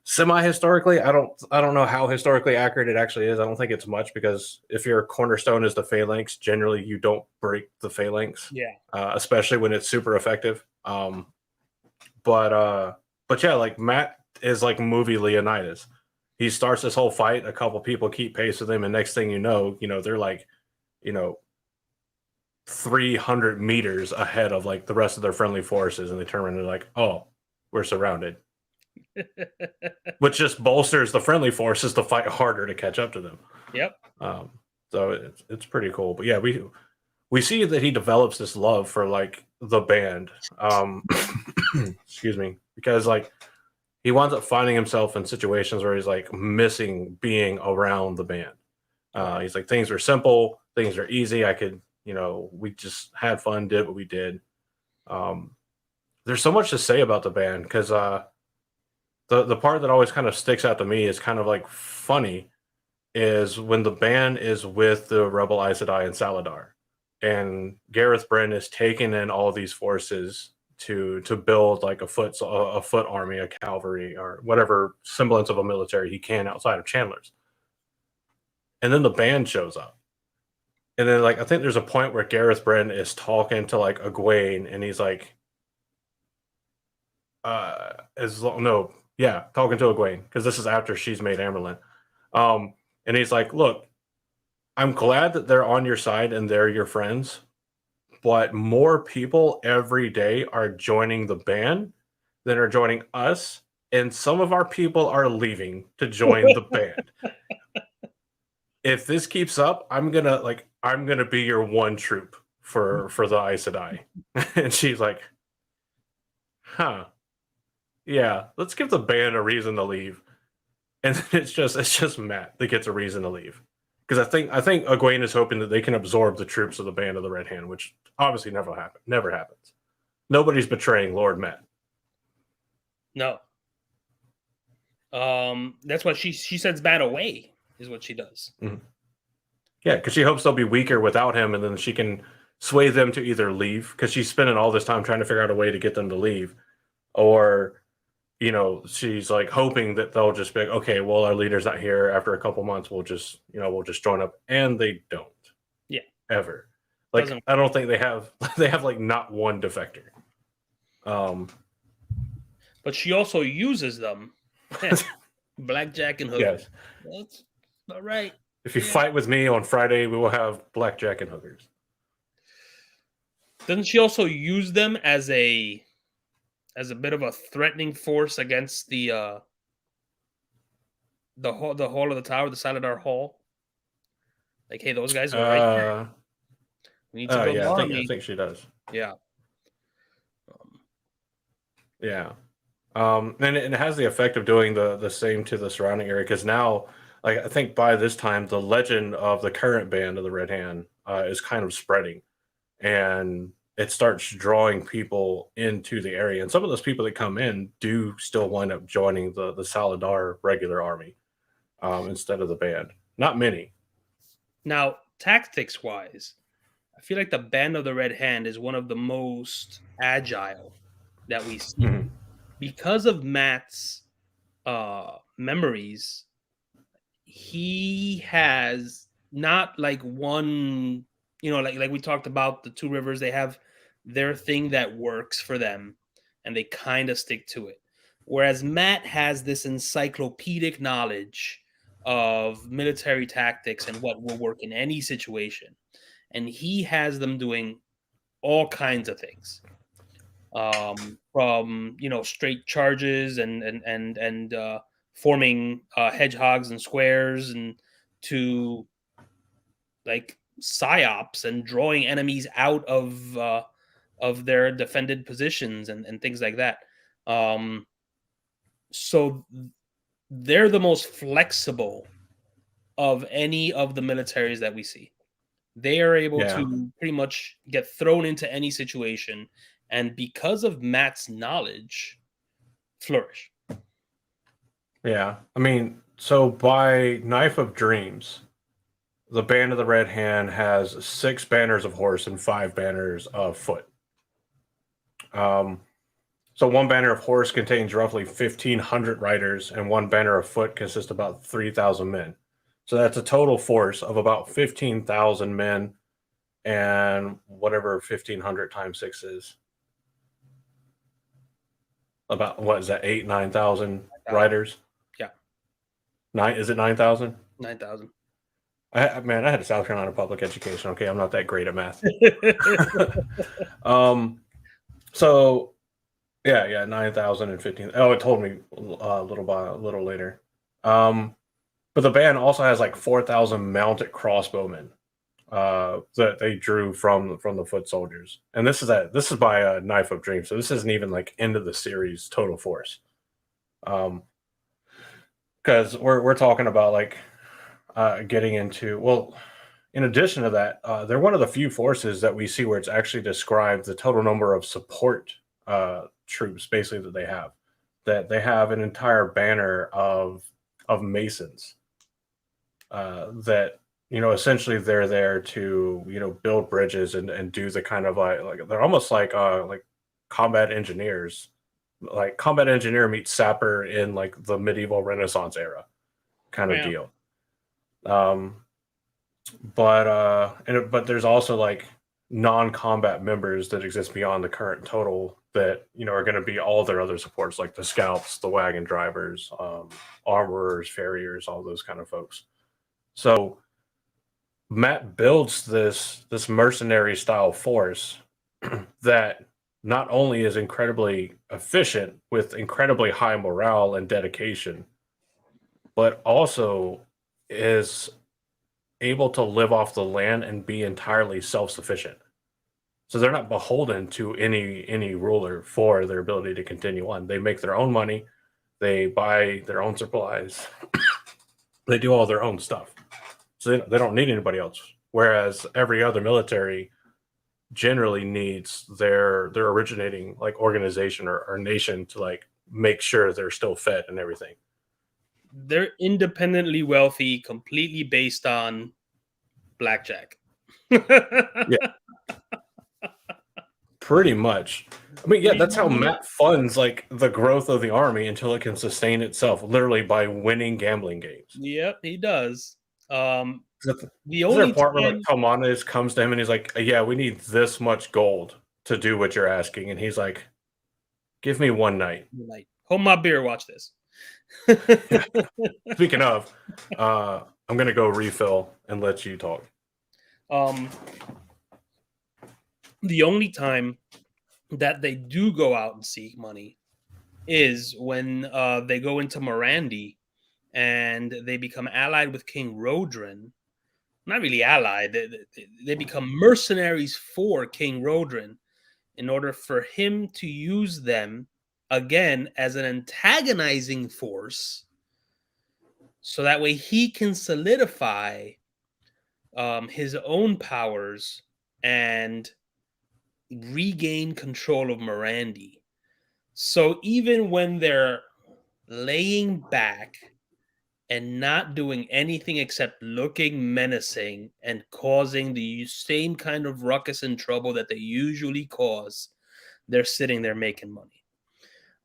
Semi-historically, I don't know how historically accurate it actually is. I don't think it's much because if your cornerstone is the phalanx, generally you don't break the phalanx, Yeah. especially when it's super effective. But but yeah, like Matt is like movie Leonidas. He starts this whole fight, a couple people keep pace with him, and next thing they're like, you know, 300 meters ahead of like the rest of their friendly forces, and they turn around and they're like, oh, we're surrounded. Which just bolsters the friendly forces to fight harder to catch up to them. Yep. Um, so it's pretty cool. But yeah, we see that he develops this love for like the band. Excuse me, because like he winds up finding himself in situations where he's like missing being around the band. Right. He's like, things are simple, things are easy. I could, we just had fun, did what we did. Um, there's so much to say about the band because the part that always kind of sticks out to me is kind of like funny is when the band is with the rebel Aes Sedai and Saladar, and Gareth Bryn is taking in all these forces to build like a foot army, a cavalry, or whatever semblance of a military he can outside of Chandler's. And then the band shows up. And then like I think there's a point where Gareth Bryn is talking to like Egwene and he's like no, yeah, talking to Egwene, because this is after she's made Amerlin. And he's like, look, I'm glad that they're on your side and they're your friends, but more people every day are joining the band than are joining us, and some of our people are leaving to join the band. If this keeps up, I'm gonna be your one troop for the Aes Sedai. And she's like, huh, yeah, let's give the band a reason to leave. And then it's just Matt that gets a reason to leave. Because I think Egwene is hoping that they can absorb the troops of the Band of the Red Hand, which obviously never happens. Nobody's betraying Lord Matt. No. That's what she sends Matt away, is what she does. Mm-hmm. Yeah, because she hopes they'll be weaker without him, and then she can sway them to either leave, because she's spending all this time trying to figure out a way to get them to leave, or she's like hoping that they'll just be like, okay, well, our leader's not here. After a couple months, we'll just join up, and they don't. Yeah, ever. Like doesn't. I don't think they have they have like not one defector. But she also uses them. Blackjack and hookers. Yes. That's all right. If you fight with me on Friday, we will have blackjack and hookers. Doesn't she also use them as a bit of a threatening force against the hall of the tower, the Saladar Hall? Like, hey, those guys are right there. We need to build Yeah, an I army. think she does. Yeah. Yeah. And it has the effect of doing the same to the surrounding area, because now, like I think by this time, the legend of the current Band of the Red Hand is kind of spreading, and it starts drawing people into the area. And some of those people that come in do still wind up joining the Saladar regular army instead of the band. Not many. Now, tactics wise, I feel like the Band of the Red Hand is one of the most agile that we see. Mhm. Because of Matt's memories, he has not like one, like we talked about the Two Rivers, they have their thing that works for them and they kind of stick to it. Whereas Matt has this encyclopedic knowledge of military tactics and what will work in any situation. And he has them doing all kinds of things, from straight charges and forming hedgehogs and squares, and to like psyops and drawing enemies out of their defended positions and things like that. Um, so they're the most flexible of any of the militaries that we see. They are able Yeah. to pretty much get thrown into any situation, and because of Matt's knowledge, flourish. Yeah. I mean, so by Knife of Dreams, the Band of the Red Hand has 6 banners of horse and 5 banners of foot. Um, So one banner of horse contains roughly 1,500 riders, and one banner of foot consists of about 3,000 men. So that's a total force of about 15,000 men, and whatever 1,500 times six is. About what is that? 8, 9,000 9,000. riders. Yeah, Nine? Is it 9,000? 9,000. Man, I had a South Carolina public education. Okay, I'm not that great at math. um, so yeah, 9,000 and 15. Oh, it told me a little later. But the band also has like 4,000 mounted crossbowmen that they drew from the foot soldiers, and this is by Knife of Dreams, so this isn't even like into the series total force. Um, because we're talking about like getting into well. In addition to that, they're one of the few forces that we see where it's actually described the total number of support troops, basically that they have. That they have an entire banner of masons that essentially they're there to build bridges and do the kind of like they're almost like combat engineers, like combat engineer meets sapper in like the medieval Renaissance era kind of Yeah. deal. Um, but there's also like non-combat members that exist beyond the current total that are going to be all their other supports like the scouts, the wagon drivers, armorers, farriers, all those kind of folks. So Matt builds this mercenary style force that not only is incredibly efficient with incredibly high morale and dedication, but also is able to live off the land and be entirely self-sufficient. So they're not beholden to any ruler for their ability to continue on. They make their own money, they buy their own supplies, they do all their own stuff. So they don't need anybody else. Whereas every other military generally needs their originating like organization or nation to like make sure they're still fed and everything. They're independently wealthy, completely based on blackjack. Yeah, pretty much. I mean, yeah, that's how Really? Matt funds like the growth of the army until it can sustain itself, literally by winning gambling games. Yep, he does. Um, Is the there a only part where like time, Talmanes comes to him and he's like, "Yeah, we need this much gold to do what you're asking," and he's like, "Give me one night." like, hold my beer, watch this. Speaking of, I'm gonna go refill and let you talk. um, the only time that they do go out and seek money is when they go into Morandi and they become allied with King Rodrin. Not really allied, they become mercenaries for King Rodrin in order for him to use them again as an antagonizing force so that way he can solidify his own powers and regain control of Morandi. So even when they're laying back and not doing anything except looking menacing and causing the same kind of ruckus and trouble that they usually cause, they're sitting there making money.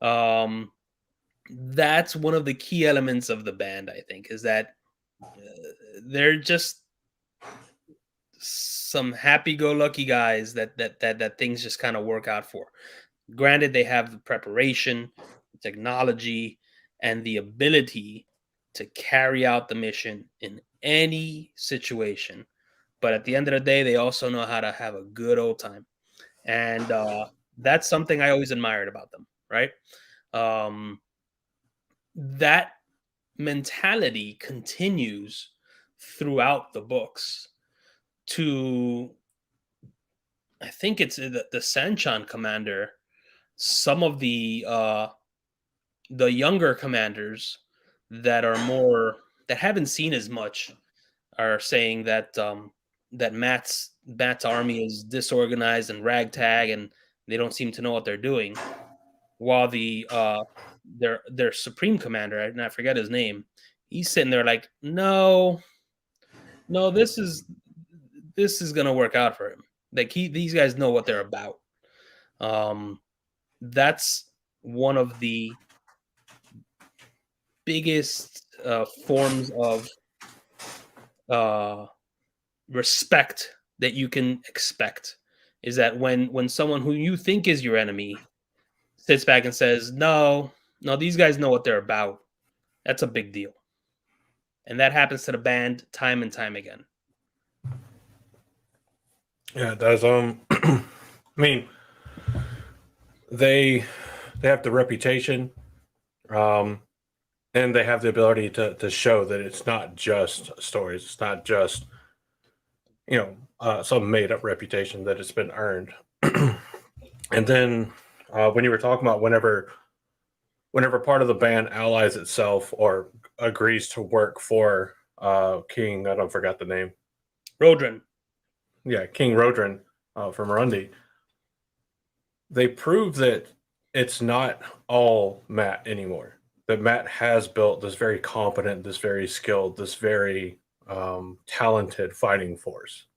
Um, that's one of the key elements of the band, I think, is that they're just some happy-go-lucky guys that things just kind of work out for. Granted, they have the preparation, technology, and the ability to carry out the mission in any situation. But at the end of the day, they also know how to have a good old time, and that's something I always admired about them. Right? That mentality continues throughout the books to I think it's the Sanchan commander. Some of the younger commanders that are more that haven't seen as much are saying that that Matt's army is disorganized and ragtag, and they don't seem to know what they're doing. While their supreme commander, and I forget his name, he's sitting there like, no, no, this is gonna work out for him. Like these guys know what they're about. Um, that's one of the biggest forms of respect that you can expect is that when someone who you think is your enemy sits back and says, "No, no, these guys know what they're about." That's a big deal, and that happens to the band time and time again. Yeah, it does. I mean, they they have the reputation, um, and they have the ability to show that it's not just stories. It's not just some made up reputation, that it's been earned. And then when you were talking about whenever part of the band allies itself or agrees to work for King, I don't forgot the name. Rodrin. Yeah, King Rodrin from Murundi. They prove that it's not all Matt anymore. That Matt has built this very competent, this very skilled, this very talented fighting force.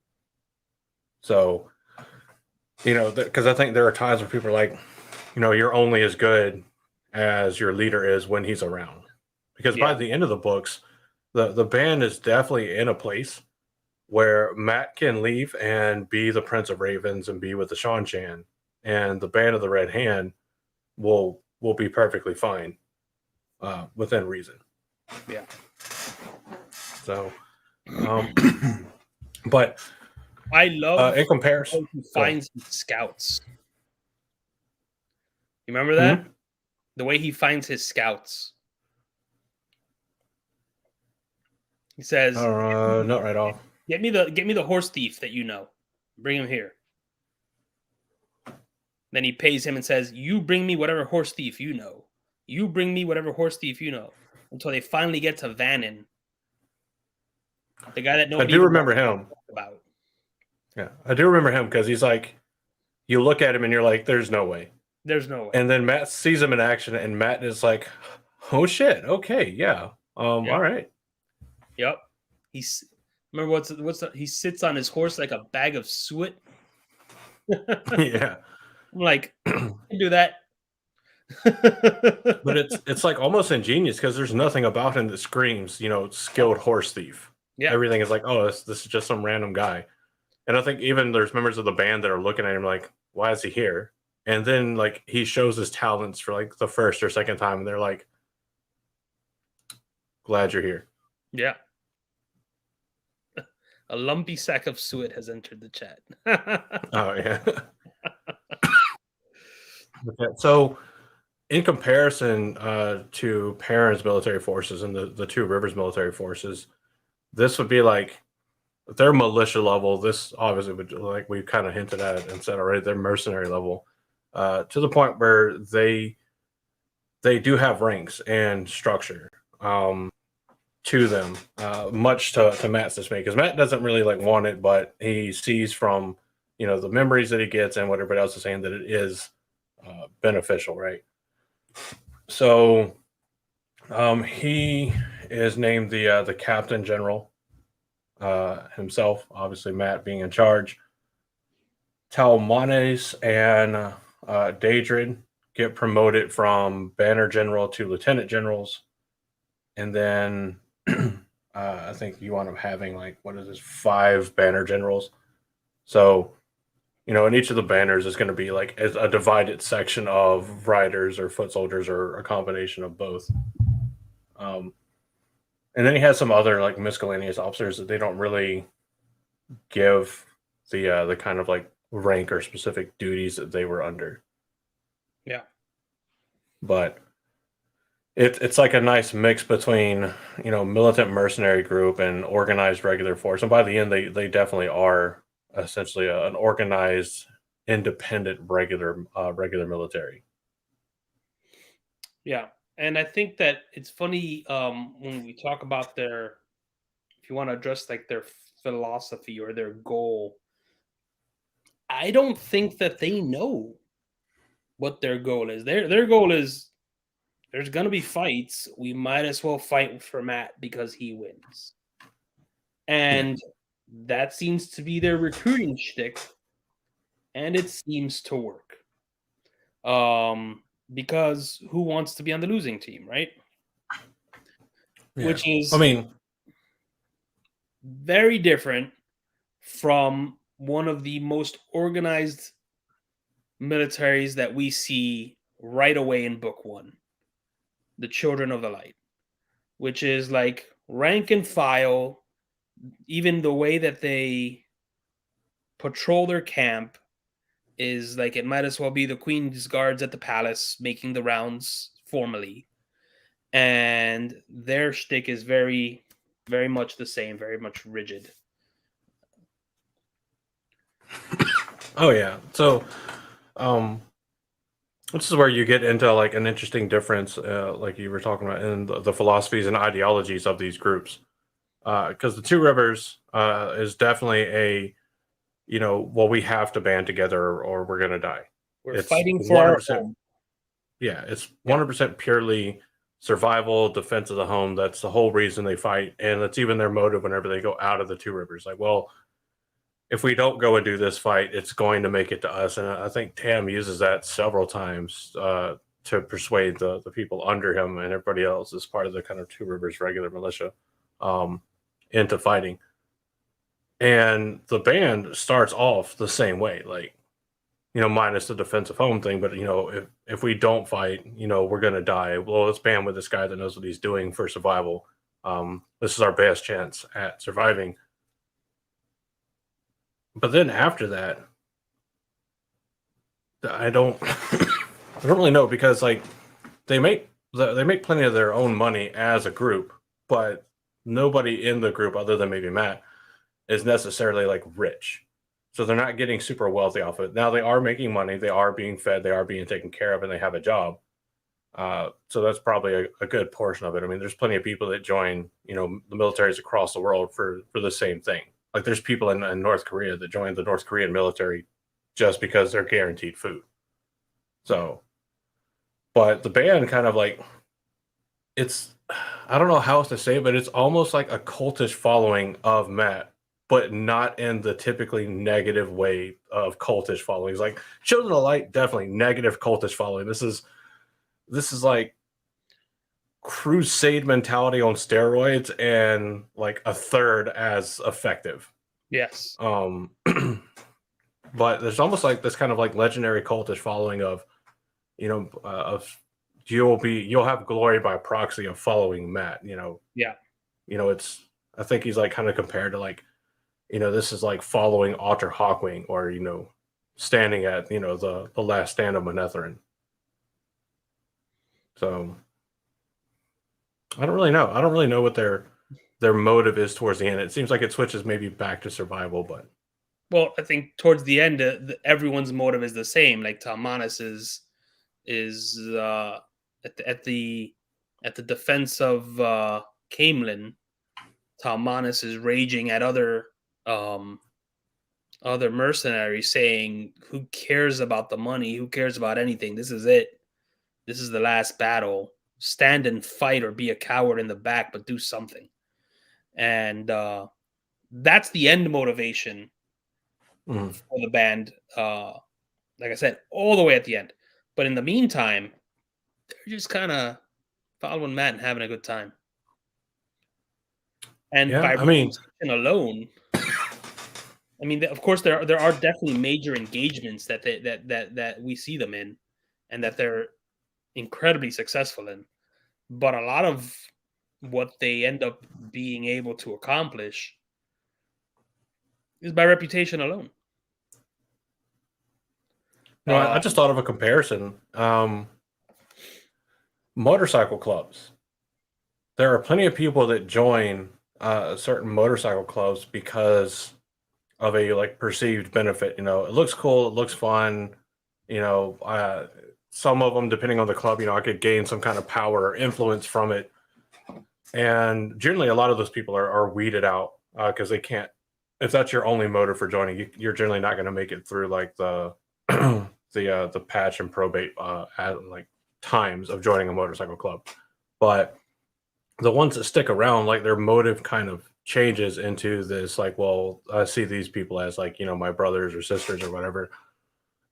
So, because I think there are times where people are like, you're only as good as your leader is when he's around. Because by Yeah, the end of the books, the band is definitely in a place where Matt can leave and be the Prince of Ravens and be with the Shan Chan, and the Band of the Red Hand will be perfectly fine within reason. yeah. So, um, but I love in comparison, how he go ahead. finds his scouts. You remember that? Hmm? The way he finds his scouts. He says, Not right off. get me the horse thief that you know. Bring him here." Then he pays him and says, "You bring me whatever horse thief you know. You bring me whatever horse thief you know." Until they finally get to Vannon, the guy that I nobody do even wants remember to him. talk about. Yeah, I do remember him because he's like, you look at him and you're like, "There's no way." There's no way. And then Matt sees him in action, and Matt is like, "Oh shit, okay, yeah, Yep. all right." Yep. He's remember he sits on his horse like a bag of suet. I'm Yeah. like, I can do that. But it's like almost ingenious because there's nothing about him that screams, skilled horse thief. Yeah. Everything is like, oh, this is just some random guy. And I think even there's members of the band that are looking at him like, why is he here? And then like he shows his talents for like the first or second time, and they're like, glad you're here. Yeah. A lumpy sack of suet has entered the chat. Oh yeah. Okay. So in comparison to Perrin's military forces and the Two Rivers military forces, this would be like their militia level. This obviously would, like we kind of hinted at it and said already, their mercenary level, to the point where they do have ranks and structure to them, much to Matt's dismay, because Matt doesn't really like want it, but he sees from the memories that he gets and what everybody else is saying that it is beneficial, right? So he is named the captain general himself, obviously Matt being in charge. Talmanes and Daedrin get promoted from banner general to lieutenant generals, and then I think you wind up having like, what is this, 5 banner generals. So in each of the banners is going to be like a divided section of riders or foot soldiers or a combination of both. Um, and then he has some other like miscellaneous officers that they don't really give the kind of like rank or specific duties that they were under. Yeah. But it's like a nice mix between militant mercenary group and organized regular force. And by the end, they definitely are essentially an organized, independent, regular military. Yeah. And I think that it's funny when we talk about their, if you want to address like their philosophy or their goal, I don't think that they know what their goal is. Their goal is there's gonna be fights. We might as well fight for Matt because he wins. Yeah. And that seems to be their recruiting shtick, and it seems to work. because who wants to be on the losing team, right? Yeah. Which I is mean, very different from one of the most organized militaries that we see right away in book one, the Children of the Light, which is like rank and file, even the way that they patrol their camp is like it might as well be the Queen's guards at the palace making the rounds formally. And their shtick is very, very much the same, very much rigid. oh yeah. So, um, this is where you get into like an interesting difference, like you were talking about, in the philosophies and ideologies of these groups. Because the Two Rivers is definitely a, well, we have to band together or we're gonna die. We're It's fighting for our 100%. home. Yeah, it's Yeah, 100% purely survival, defense of the home. That's the whole reason they fight, and that's even their motive whenever they go out of the Two Rivers. Like, well, if we don't go and do this fight, it's going to make it to us. And I think Tam uses that several times to persuade the people under him and everybody else as part of the kind of Two Rivers regular militia um, into fighting. And the band starts off the same way, like, minus the defensive home thing. But if we don't fight, we're gonna die. Well, let's band with this guy that knows what he's doing for survival. This is our best chance at surviving. But then after that, I don't, I don't really know because like they make they make plenty of their own money as a group, but nobody in the group other than maybe Matt is necessarily like rich. So they're not getting super wealthy off of it. Now they are making money, they are being fed, they are being taken care of, and they have a job. So that's probably a good portion of it. I mean, there's plenty of people that join, the militaries across the world for the same thing. Like there's people in North Korea that join the North Korean military just because they're guaranteed food. So, but the band kind of like it's I don't know how else to say it, but it's almost like a cultish following of Matt, but not in the typically negative way of cultish followings. Like Children of Light, definitely negative cultish following. This is like crusade mentality on steroids and like a third as effective. yes, Um but there's almost like this kind of like legendary cultish following of of you'll have glory by proxy of following Matt. yeah. It's I think he's like kind of compared to like this is like following Otter Hawkwing or standing at the last stand of Manetheren. So I don't really know. I don't really know what their motive is towards the end. It seems like it switches maybe back to survival, but Well, I think towards the end, everyone's motive is the same. Like Talmanis is at the defense of Camelin. Talmanis is raging at um, other mercenaries, saying, "Who cares about the money? Who cares about anything? This is it. This is the last battle. Stand and fight, or be a coward in the back, but do something." And that's the end motivation mm, for the band. Like I said, all the way at the end. But in the meantime, they're just kind of following Matt and having a good time. And yeah. by I mean, reputation alone, I mean, of course, there are definitely major engagements that we see them in, and that they're incredibly successful in. But a lot of what they end up being able to accomplish is by reputation alone. I just thought of a comparison. Motorcycle clubs. There are plenty of people that join certain motorcycle clubs because of a like perceived benefit. It looks cool, it looks fun. You know, uh, some of them, depending on the club, I could gain some kind of power or influence from it. And generally, a lot of those people are weeded out because they can't. If that's your only motive for joining, you're generally not going to make it through like the the patch and probate like times of joining a motorcycle club. But the ones that stick around, like their motive kind of changes into this, like, well, I see these people as like, my brothers or sisters or whatever.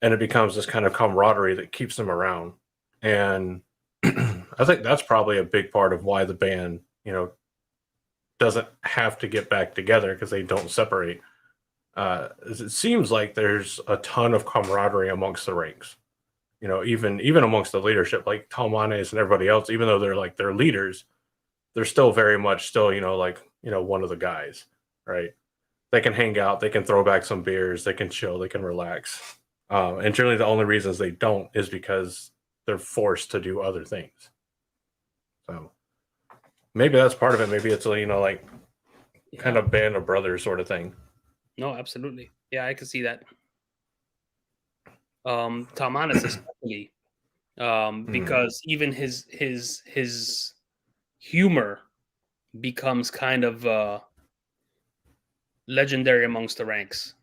And it becomes this kind of camaraderie that keeps them around. And I think that's probably a big part of why the band, doesn't have to get back together because they don't separate. It seems like there's a ton of camaraderie amongst the ranks. Even amongst the leadership, like Talmanes and everybody else, even though they're like their leaders, they're still very much still, one of the guys, right? They can hang out, they can throw back some beers, they can chill, they can relax. And generally, the only reasons they don't is because they're forced to do other things. So maybe that's part of it. Maybe it's like kind Yeah. of band of brothers sort of thing. No, absolutely. Yeah, I can see that. Talmanis especially, Mm. because even his humor becomes kind of legendary amongst the ranks,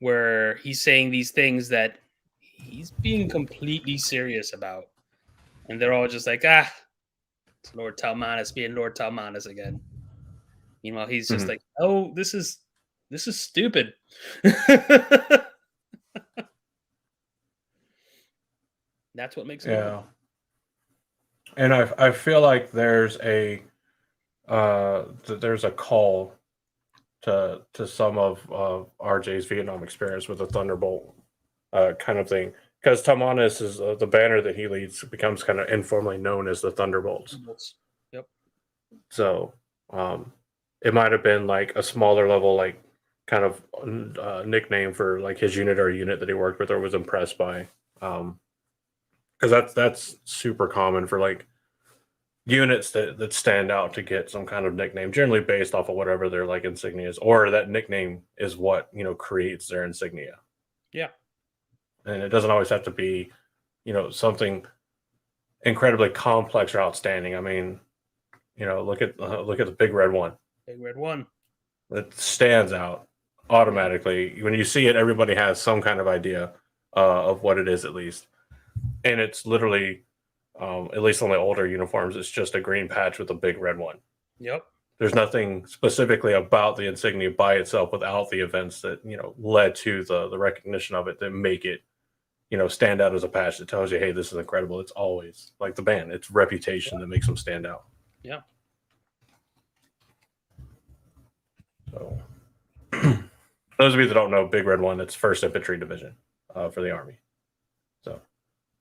where he's saying these things that he's being completely serious about, and they're all just like, it's Lord Talmanis being Lord Talmanis again. Meanwhile, he's just Mhm. like, oh, this is stupid. That's what makes him good. Yeah, and I feel like there's a call to some of RJ's Vietnam experience with the Thunderbolt kind of thing, because Tamanis is the banner that he leads becomes kind of informally known as the Thunderbolts. Yep. So um, it might have been like a smaller level, like kind of nickname for like his unit or unit that he worked with or was impressed by. Because that's super common for like units that stand out to get some kind of nickname, generally based off of whatever their like insignias, or that nickname is what creates their insignia. Yeah. And it doesn't always have to be something incredibly complex or outstanding. I mean, look at the big red one. Big Red One. It stands out Yeah. automatically. When you see it, everybody has some kind of idea of what it is, at least. And it's literally, at least on the older uniforms, it's just a green patch with a big red one. Yep. There's nothing specifically about the insignia by itself without the events that led to the recognition of it that make it stand out as a patch that tells you, hey, this is incredible. It's always like the band. It's reputation that makes them stand out. Yeah. So those of you that don't know, Big Red One, it's First Infantry Division for the Army. So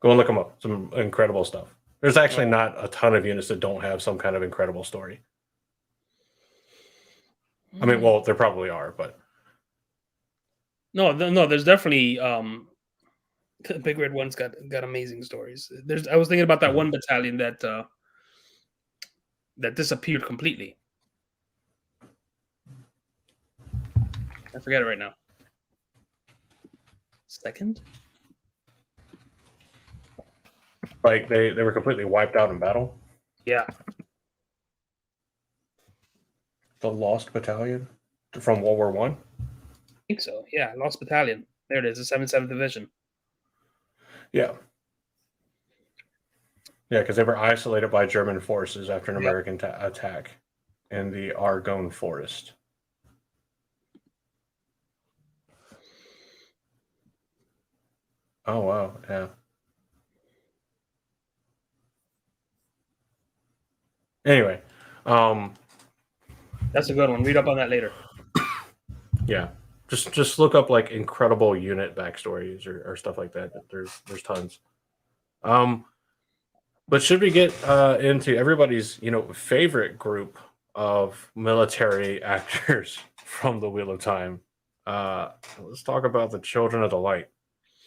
go and look them up. Some incredible stuff. There's actually Oh, not a ton of units that don't have some kind of incredible story. I mean, mm. well, there probably are, but No. There's definitely the Big Red One's got amazing stories. I was thinking about that mhm. one battalion that disappeared completely. I forget it right now. Second? Like they were completely wiped out in battle. Yeah, The Lost Battalion from World War One. I think so. Yeah, Lost Battalion. There it is, the 77th Division. Yeah, yeah, because they were isolated by German forces after an Yep. American attack in the Argonne Forest. Oh wow, yeah. Anyway, um, That's a good one. Read up on that later. yeah, just look up like incredible unit backstories or stuff like that. There's tons. Um, but should we get into everybody's favorite group of military actors from the Wheel of Time? Let's talk about the Children of the Light.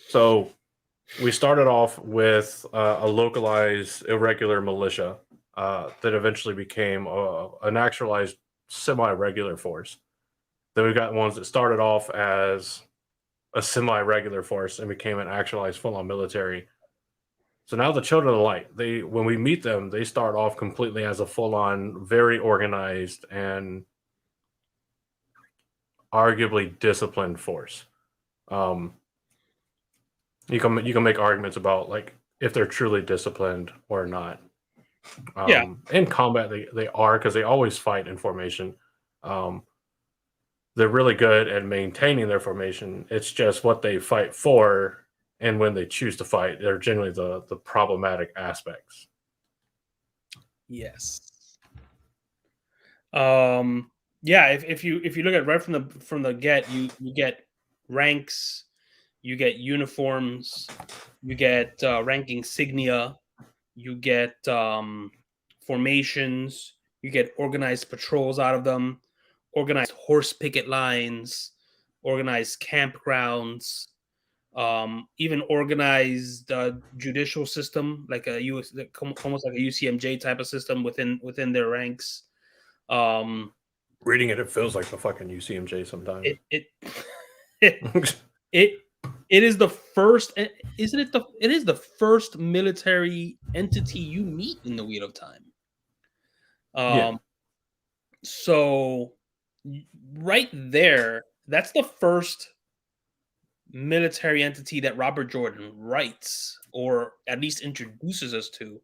So we started off with a localized irregular militia that eventually became an actualized semi-regular force. Then we got ones that started off as a semi-regular force and became an actualized full-on military. So now the Children of the Light, they when we meet them, they start off completely as a full-on, very organized and arguably disciplined force. Um, you can make arguments about like if they're truly disciplined or not. Yeah. In combat, they are because they always fight in formation. Um, they're really good at maintaining their formation. It's just what they fight for. and when they choose to fight, they're generally the problematic aspects. Yes. Yeah, if you look at right from the get, you get ranks, you get uniforms, you get rank insignia, you get formations, you get organized patrols out of them, organized horse picket lines, organized campgrounds, even organized judicial system, like a US, almost like a UCMJ type of system within their ranks. Um, Reading it, it feels like the fucking UCMJ sometimes. it it it it is the first, isn't it? It is the first military entity you meet in the Wheel of Time. Yeah, Um, so right there, that's the first military entity that Robert Jordan writes, or at least introduces us to,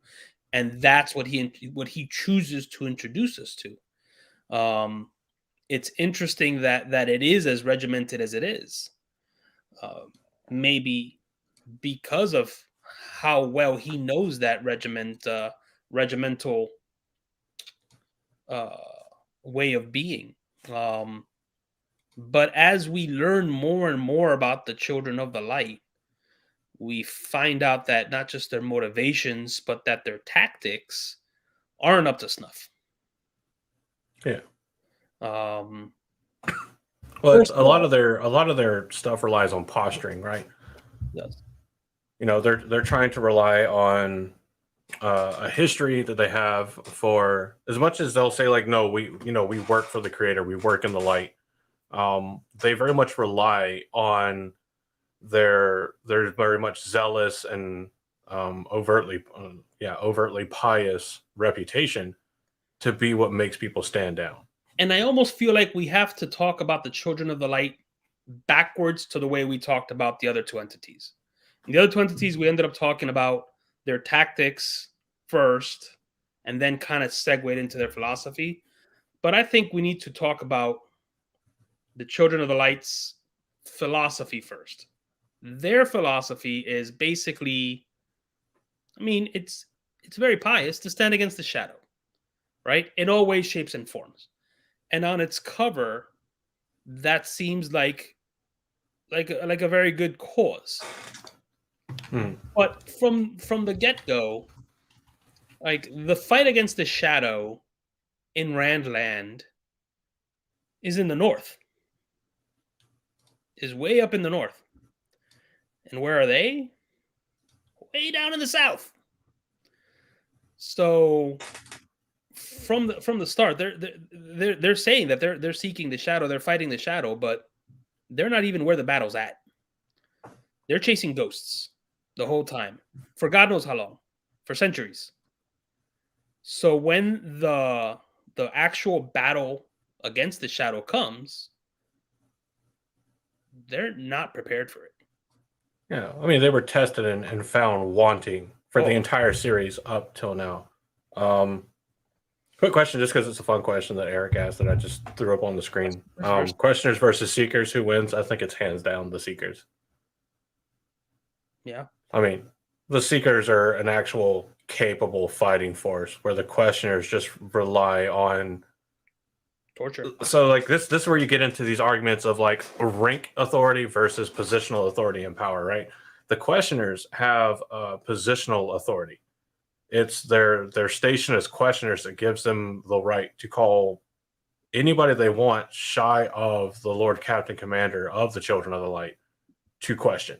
and that's what he chooses to introduce us to. It's interesting that it is as regimented as it is. Um, Maybe because of how well he knows that regimental uh, way of being. Um, but as we learn more and more about the Children of the Light, we find out that not just their motivations, but that their tactics aren't up to snuff. yeah. Um, Well, it's First of all, a lot of their stuff relies on posturing, right? yes, You know, they're trying to rely on a history that they have for as much as they'll say like, no, we work for the creator, we work in the light. They very much rely on their very much zealous and overtly pious reputation to be what makes people stand down. and I almost feel like we have to talk about the Children of the Light backwards to the way we talked about the other two entities. And the other two entities, we ended up talking about their tactics first, and then kind of segued into their philosophy. But I think we need to talk about the Children of the Light's philosophy first. Their philosophy is basically, I mean, it's very pious, to stand against the shadow, right? In all ways, shapes, and forms. And on its cover, that seems like a very good cause. Hmm. But from the get go, like the fight against the shadow in Randland is in the north, is way up in the north. And where are they? Way down in the south. So from the start, they're saying that they're seeking the shadow, they're fighting the shadow, but they're not even where the battle's at. They're chasing ghosts the whole time for God knows how long, for centuries. So when the actual battle against the shadow comes, they're not prepared for it. Yeah, I mean they were tested and found wanting for the Oh, entire series up till now. Um, Quick question, just because it's a fun question that Eric asked that I just threw up on the screen. first, Questioners versus Seekers, who wins? I think it's hands down the Seekers. yeah, I mean, the Seekers are an actual capable fighting force, where the Questioners just rely on. torture. So, like this is where you get into these arguments of like rank authority versus positional authority and power, right? The Questioners have positional authority. It's their station as Questioners that gives them the right to call anybody they want shy of the Lord Captain Commander of the Children of the Light to question.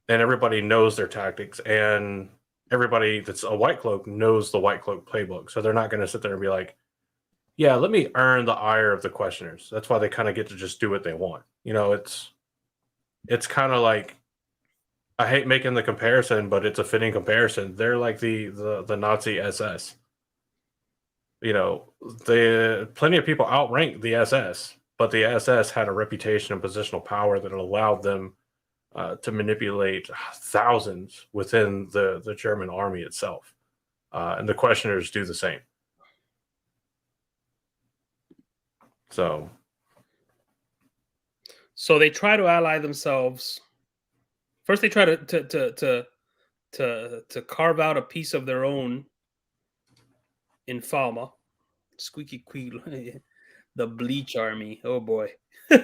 And everybody knows their tactics, and everybody that's a White Cloak knows the White Cloak playbook. So they're not going to sit there and be like, yeah, let me earn the ire of the questioners. That's why they kind of get to just do what they want. You know, it's kind of like, I hate making the comparison, but it's a fitting comparison. They're like the Nazi SS. You know, the plenty of people outrank the SS, but the SS had a reputation and positional power that allowed them to manipulate thousands within the German army itself, and the questioners do the same. So, So they try to ally themselves First, they try to carve out a piece of their own in Falma. Squeaky squeak. The Bleach Army. Oh boy. They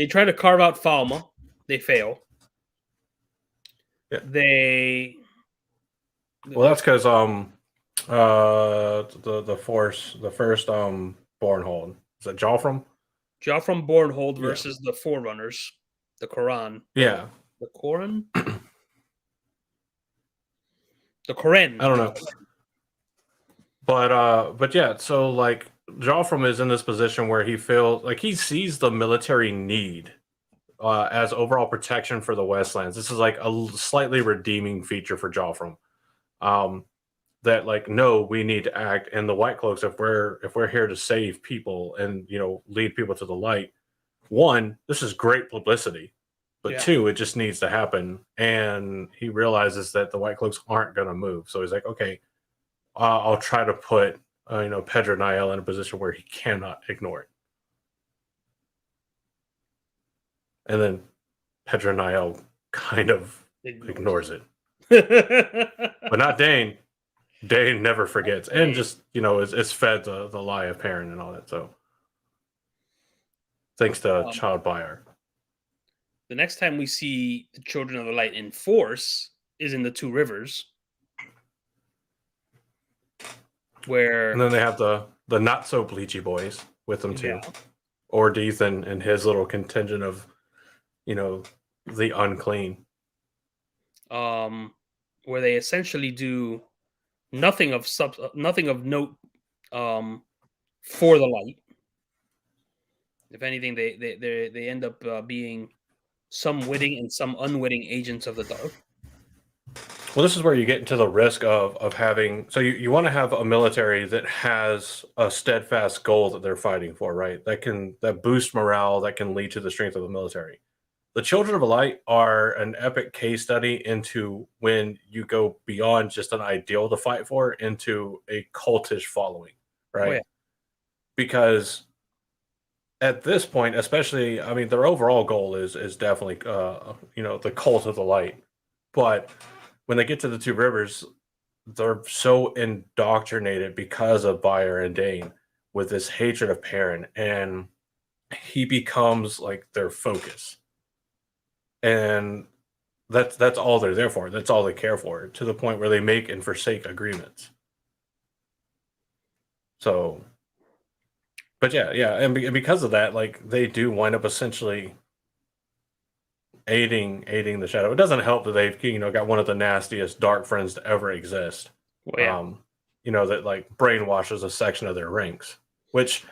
try to carve out Falma. They fail. Yeah. They Well, that's because the force the first Bornhold is it Joffrem? Joffrey Bornhold Yeah. versus the Forerunners, the Quran. Yeah. The Koran? The Koran. I don't know. But yeah, so like Joffrem is in this position where he feels like he sees the military need as overall protection for the Westlands. This is like a slightly redeeming feature for Joffrem. Um, that like no, we need to act, and the White Cloaks, if we're here to save people and lead people to the light. One, this is great publicity, but Yeah. two, it just needs to happen. And he realizes that the White Cloaks aren't going to move, so he's like, okay, I'll try to put Pedro Niel in a position where he cannot ignore it. And then Pedro Niel kind of ignores it. But not Dane. Dane never forgets. And just, is fed the lie of Perrin and all that. So thanks to Child Buyer. The next time we see the Children of the Light in force is in the Two Rivers. And then they have the not so bleachy boys with them too. Yeah. Ordeath and his little contingent of, the unclean. Where they essentially do nothing of note for the light. If anything, they end up being some witting and some unwitting agents of the dark. Well, this is where you get into the risk of having. So you want to have a military that has a steadfast goal that they're fighting for, right? That boosts morale, that can lead to the strength of the military. The Children of the Light are an epic case study into when you go beyond just an ideal to fight for into a cultish following, right? Oh, yeah. Because at this point, especially, I mean, their overall goal is definitely, the cult of the light. But when they get to the Two Rivers, they're so indoctrinated because of Bayer and Dane with this hatred of Perrin, and he becomes like their focus. And that's all they're there for. That's all they care for, to the point where they make and forsake agreements. So, but yeah, and because of that, like they do wind up essentially aiding the Shadow. It doesn't help that they've got one of the nastiest dark friends to ever exist. Well, yeah. That like brainwashes a section of their ranks. Which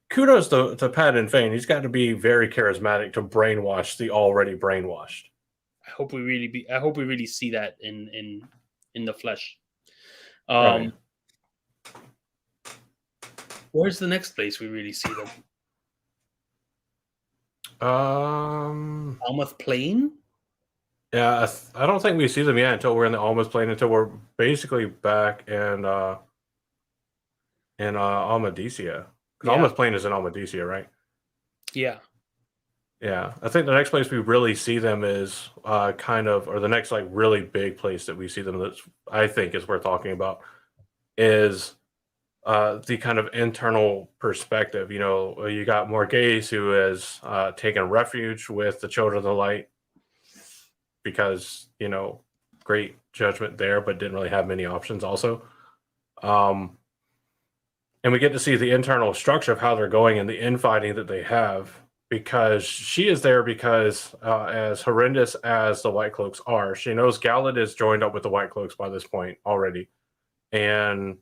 kudos to Pat Fane. He's got to be very charismatic to brainwash the already brainwashed. I hope we really see that in the flesh. Right. Where's the next place we really see them? Almouth Plain? Yeah, I don't think we see them yet until we're in the Almouth Plain, until we're basically back in Almadesia. Because Almouth Plain is in Almadesia, right? Yeah. Yeah. I think the next place we really see them is or the next like really big place that we see them that I think is worth talking about is the kind of internal perspective. You got Morghese, who has taken refuge with the Children of the Light because, great judgment there, but didn't really have many options also. And we get to see the internal structure of how they're going and the infighting that they have, because she is there because as horrendous as the White Cloaks are, she knows Galad is joined up with the White Cloaks by this point already. And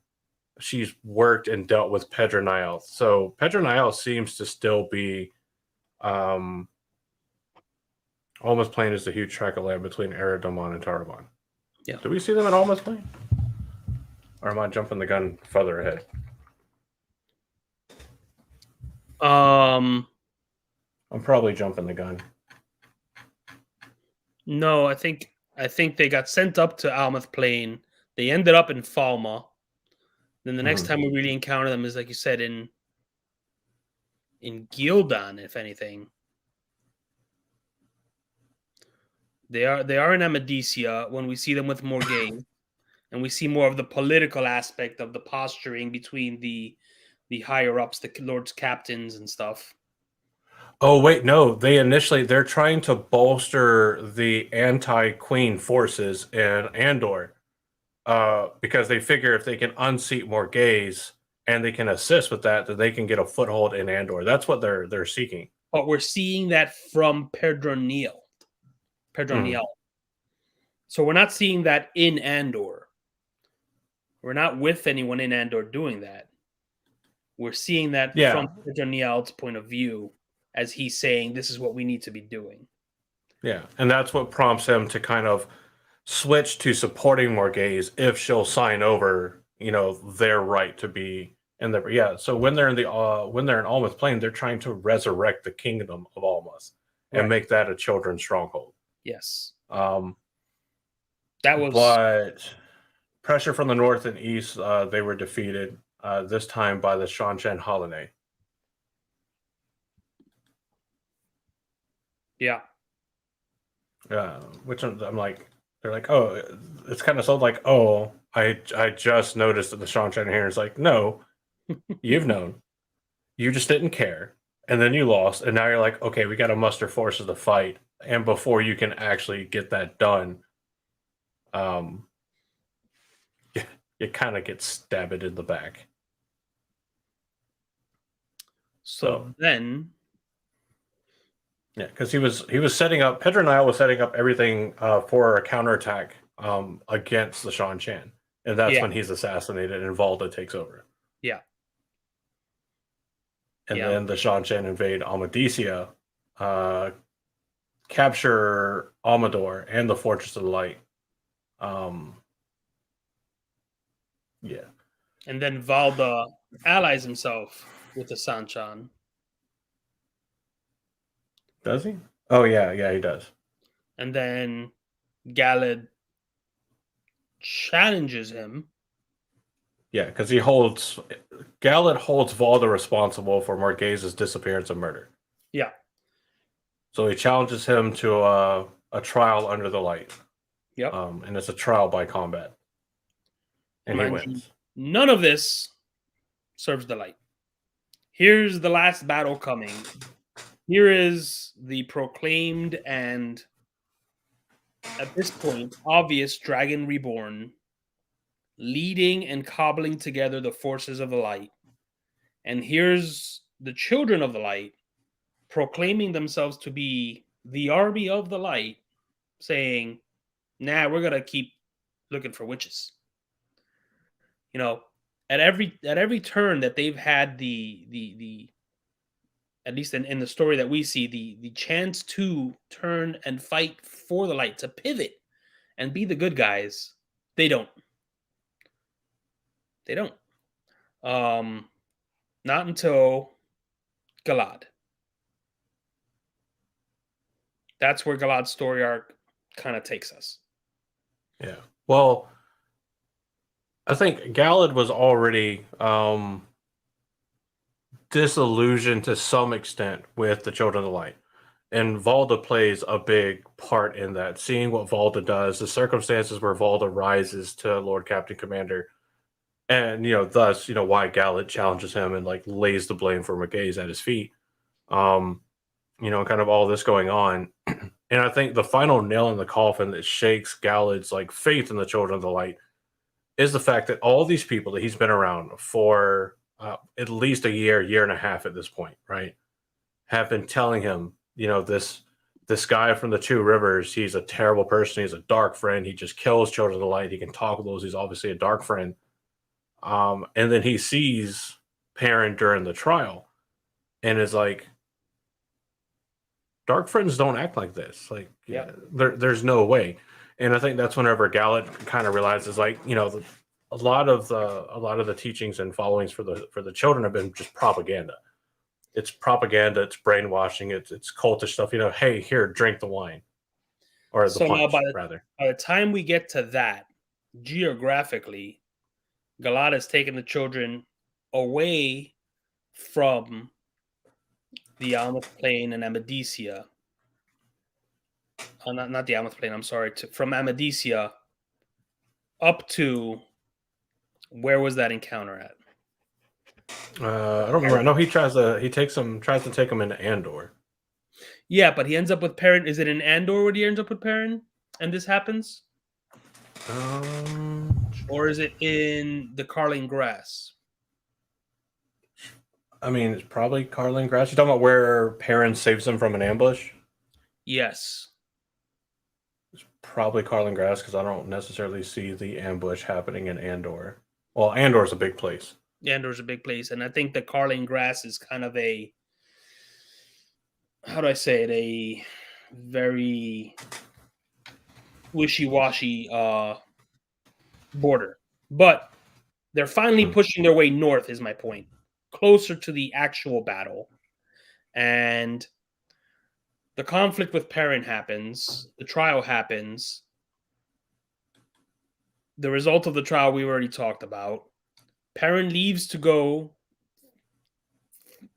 she's worked and dealt with Pedro Niel. So Pedro Niel seems to still be almost Plain is the huge tract of land between Eredamon and Tarabon. Yeah. Do we see them at Almost Plain? Or am I jumping the gun further ahead? I'm probably jumping the gun. No, I think they got sent up to Almouth Plain. They ended up in Falma. Then the next time we really encounter them is, like you said, in Gildan, if anything. They are in Amadecia when we see them with Morgay, and we see more of the political aspect of the posturing between the higher ups, the lords captains and stuff. Oh wait, no. They're trying to bolster the anti-Queen forces in Andor, because they figure if they can unseat more gays and they can assist with that, that they can get a foothold in Andor. That's what they're seeking. But we're seeing that from Pedro Neal. Pedro Mhm. Neal. So we're not seeing that in Andor. We're not with anyone in Andor doing that. We're seeing that from Yeah, Pedro Neal's point of view as he's saying this is what we need to be doing. yeah, and that's what prompts him to kind of switch to supporting more gays if she'll sign over, their right to be in the yeah. So when they're in Alma's plane, they're trying to resurrect the kingdom of Almas and Right. make that a children's stronghold. Yes. Um, That was but pressure from the north and east, they were defeated this time by the Shan Holiday. yeah. Which I'm like, they're like, oh, it's kind of so like, oh, I just noticed that the Shan here is like, no, you've known. You just didn't care, and then you lost, and now you're like, okay, we got to muster forces to fight, and before you can actually get that done, um, you kind of get stabbed in the back. So So then yeah, because he was setting up. Pedro Nile was setting up everything for a counterattack against the Shan Chan, and that's yeah, when he's assassinated and Valda takes over, yeah, and yeah. then the Shan Chan invade Almadecia, uh, capture Almador and the Fortress of the Light. Um, yeah. And then Valda allies himself with the Sanchan. Does he? Oh yeah, he does. And then Galad challenges him. Yeah, because Galad holds Valda responsible for Marquez's disappearance and murder. Yeah. So he challenges him to a trial under the light. Yep. And it's a trial by combat, and he Mind you, wins. none of this serves the light. Here's the last battle coming. Here is the proclaimed and at this point obvious Dragon Reborn leading and cobbling together the forces of the light. And here's the children of the light proclaiming themselves to be the army of the light, saying, nah, we're gonna keep looking for witches. You know, at every turn that they've had the at least in the story that we see, the chance to turn and fight for the light, to pivot and be the good guys, they don't. They don't. Um, not until Galad. That's where Galad's story arc kind of takes us. Yeah. Well, I think Galad was already disillusioned to some extent with the Children of the Light. And Valda plays a big part in that. Seeing what Valda does, the circumstances where Valda rises to Lord Captain Commander, and thus, why Galad challenges him and like lays the blame for McGay's at his feet. Um, kind of all this going on. And I think the final nail in the coffin that shakes Galad's like faith in the Children of the Light is the fact that all these people that he's been around for at least a year and a half at this point, right, have been telling him, this guy from the Two Rivers, he's a terrible person. He's a dark friend. He just kills Children of the Light. He can talk with those. He's obviously a dark friend. And then he sees Perrin during the trial and is like, dark friends don't act like this. Like, Yeah. there's no way. And I think that's whenever Galad kind of realizes, like, a lot of the teachings and followings for the children have been just propaganda. It's propaganda. It's brainwashing. It's cultish stuff. Hey, here, drink the wine or the So now, punch, rather. by the time we get to that, geographically, Galad has taken the children away from the Almas Plain and Amadecia, not the Amleth Plain. I'm sorry. From Amadesia up to where was that encounter at? I don't remember. I know he tries to take him into Andor. Yeah, but he ends up with Perrin. Is it in Andor where he ends up with Perrin, and this happens, Um, or is it in the Carling Grass? I mean, it's probably Carling Grass. You talking about where Perrin saves him from an ambush? Yes. Probably Carling Grass because I don't necessarily see the ambush happening in Andor. Well, Andor's a big place. Andor's a big place, and I think the Carling Grass is kind of a, how do I say it, a very wishy-washy border. But they're finally pushing their way north, is my point, closer to the actual battle. And the conflict with Perrin happens, the trial happens. The result of the trial we already talked about. Perrin leaves to go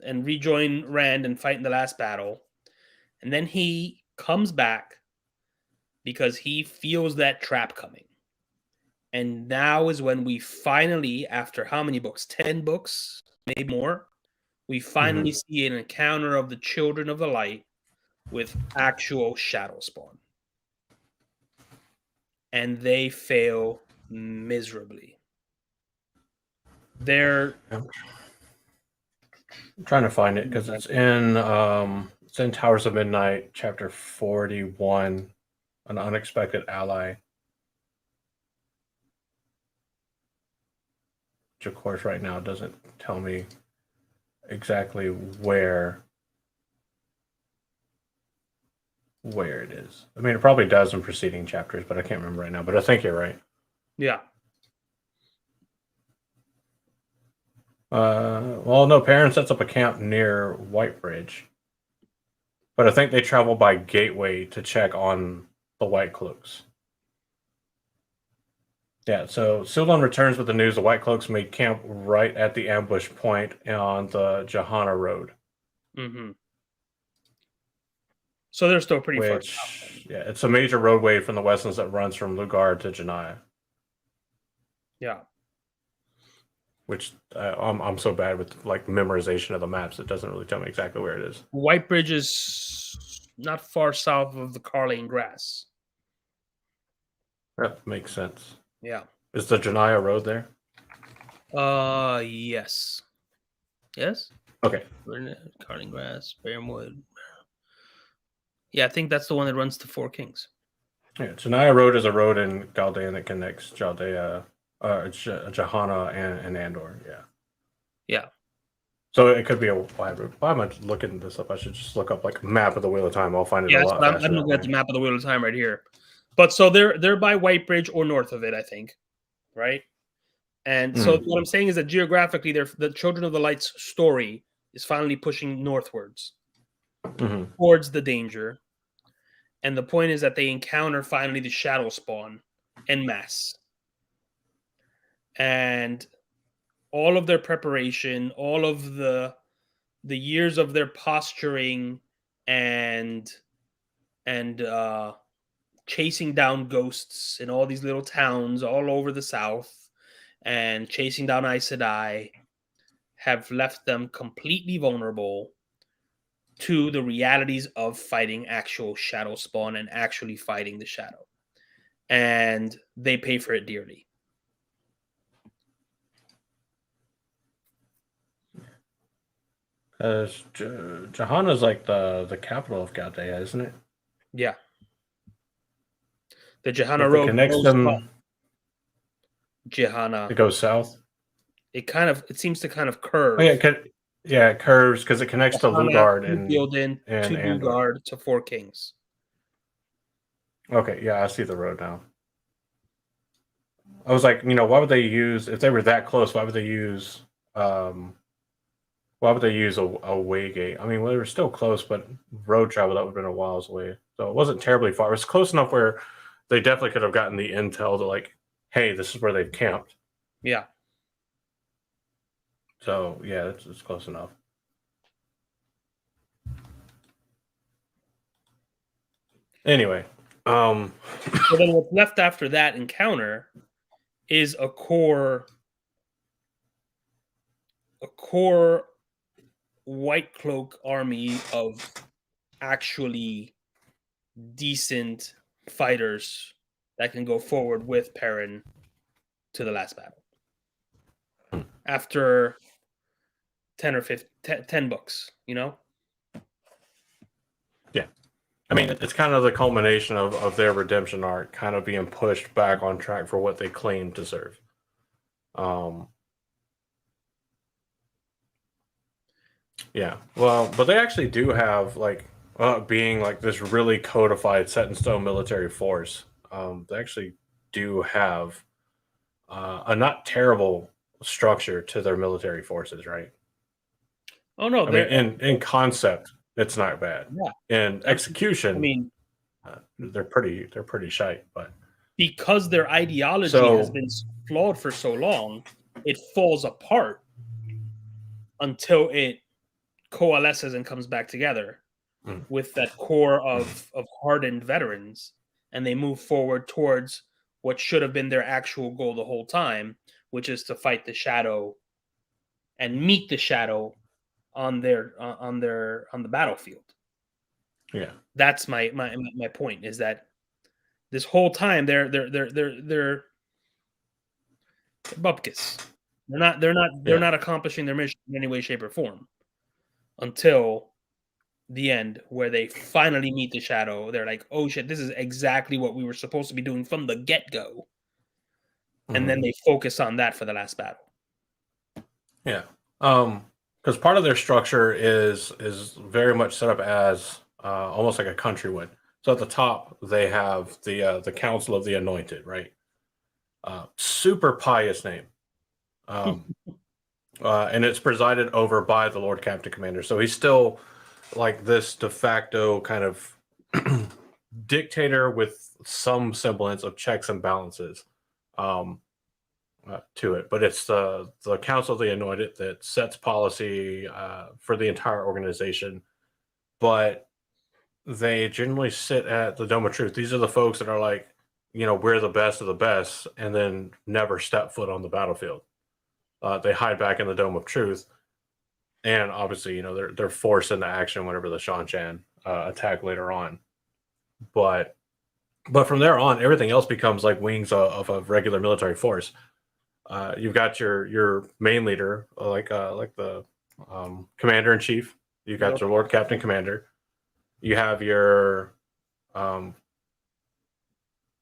and rejoin Rand and fight in the last battle. And then he comes back because he feels that trap coming. And now is when we finally, after how many books? 10 books, maybe more. We finally see an encounter of the Children of the Light with actual shadow spawn. And they fail miserably. I'm trying to find it because it's in Towers of Midnight, chapter 41, An Unexpected Ally. Which of course right now doesn't tell me exactly where it is. I mean, it probably does in preceding chapters, but I can't remember right now. But I think you're right. Yeah. Well, no, Perrin sets up a camp near Whitebridge. But I think they travel by Gateway to check on the White Cloaks. Yeah, so Sildon returns with the news the White Cloaks made camp right at the ambush point on the Johanna Road. Mm-hmm. So they're still pretty far Which, south. yeah, it's a major roadway from the Westlands that runs from Lugard to Janaya. Yeah. Which I'm so bad with like memorization of the maps, it doesn't really tell me exactly where it is. Whitebridge is not far south of the Carling Grass. That makes sense. Yeah. Is the Janaya Road there? Yes. Yes? Okay. Carling Grass, Bearwood. Yeah, I think that's the one that runs to Four Kings. Yeah, Janaya Road is a road in Galdean that connects Jaldea, Johanna, and Andor. Yeah. Yeah. So it could be a wide route. Why am I looking this up? I should just look up like a map of the Wheel of Time. I'll find it a lot faster. I'm looking at the map of the Wheel of Time right here. But so they're by Whitebridge or north of it, I think. Right? And so what I'm saying is that geographically, the Children of the Light's story is finally pushing northwards towards the danger. And the point is that they encounter finally the shadow spawn en masse. And all of their preparation, all of the years of their posturing and chasing down ghosts in all these little towns all over the south and chasing down Aes Sedai have left them completely vulnerable to the realities of fighting actual shadow spawn and actually fighting the shadow. And they pay for it dearly. Johanna's like the capital of Galdea, isn't it? Yeah. The Johanna If it Road connects goes them, up Johanna. it goes south. It seems to kind of curve. Oh, yeah, it curves because it connects to Johanna, Lugard Gildan, and to Andor. Lugard, to Four Kings. Okay, yeah, I see the road now. I was like, why would they use if they were that close? Why would they use a waygate? I mean, well, they were still close, but road travel that would have been a whiles away. So it wasn't terribly far. It was close enough where they definitely could have gotten the intel to like, hey, this is where they've camped. Yeah. So yeah, it's close enough. Anyway, Um, So then what's left after that encounter is a core white cloak army of actually decent fighters that can go forward with Perrin to the last battle. After 10 or 15, 10 books, you know? yeah. I mean, it's kind of the culmination of their redemption arc, kind of being pushed back on track for what they claim to serve. Yeah, well, but they actually do have like being like this really codified, set in stone military force. They actually do have a not terrible structure to their military forces, right? Oh no, I mean, they're in concept, it's not bad. yeah, In absolutely. I execution, mean, they're pretty shite. But because their ideology has so been flawed for so long, it falls apart until it coalesces and comes back together mm, with that core mm, of hardened veterans, and they move forward towards what should have been their actual goal the whole time, which is to fight the shadow and meet the shadow on the battlefield. yeah, That's my point, is that this whole time they're bupkis. They're yeah. not accomplishing their mission in any way, shape, or form until the end, where they finally meet the shadow. They're like, oh shit, this is exactly what we were supposed to be doing from the get-go. And Mhm. then they focus on that for the last battle. Yeah. Because part of their structure is very much set up as almost like a country would. So at the top they have the Council of the Anointed, right? Super pious name, um, and it's presided over by the Lord Captain Commander. So he's still like this de facto kind of dictator with some semblance of checks and balances. Um, to it, but it's the Council of the Anointed that sets policy for the entire organization. But they generally sit at the Dome of Truth. These are the folks that are like, we're the best of the best, and then never step foot on the battlefield. They hide back in the Dome of Truth, and obviously, they're forced into action whenever the Shan Chan attack later on. But from there on, everything else becomes like wings of a regular military force. You've got your main leader, like the commander in chief. You've got Yep. your Lord Captain Commander. You have your um,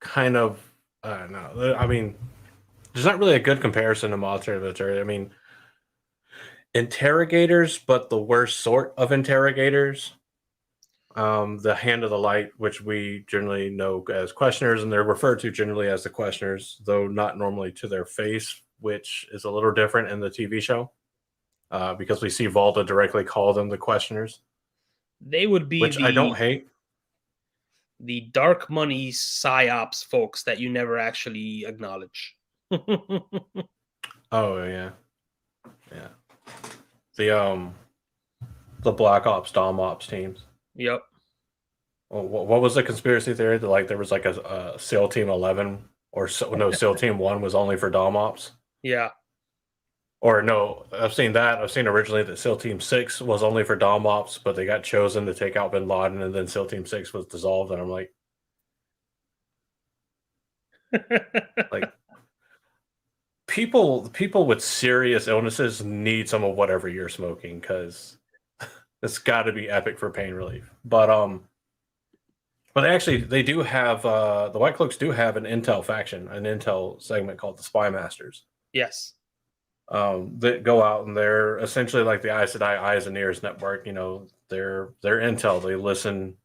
kind of I don't know. I mean, there's not really a good comparison to military. I mean, interrogators, but the worst sort of interrogators. The hand of the light, which we generally know as questioners, and they're referred to generally as the questioners, though not normally to their face, which is a little different in the TV show. Because we see Volta directly call them the questioners, They would be which I don't hate. the dark money psyops folks that you never actually acknowledge. Oh yeah, yeah. The Black Ops, Dom Ops teams. Yep. Well, what was the conspiracy theory that like there was like a SEAL Team 11 or so, no SEAL Team 1 was only for Dom Ops? Yeah. Or no, I've seen that. I've seen originally that SEAL Team 6 was only for Dom Ops, but they got chosen to take out Bin Laden, and then SEAL Team 6 was dissolved. And I'm like people with serious illnesses need some of whatever you're smoking because it's got to be epic for pain relief. But they do have the White Cloaks do have an Intel faction, an Intel segment called the Spy Masters. Yes. That go out and they're essentially like the Aes Sedai Eyes and Ears network. They're Intel. They listen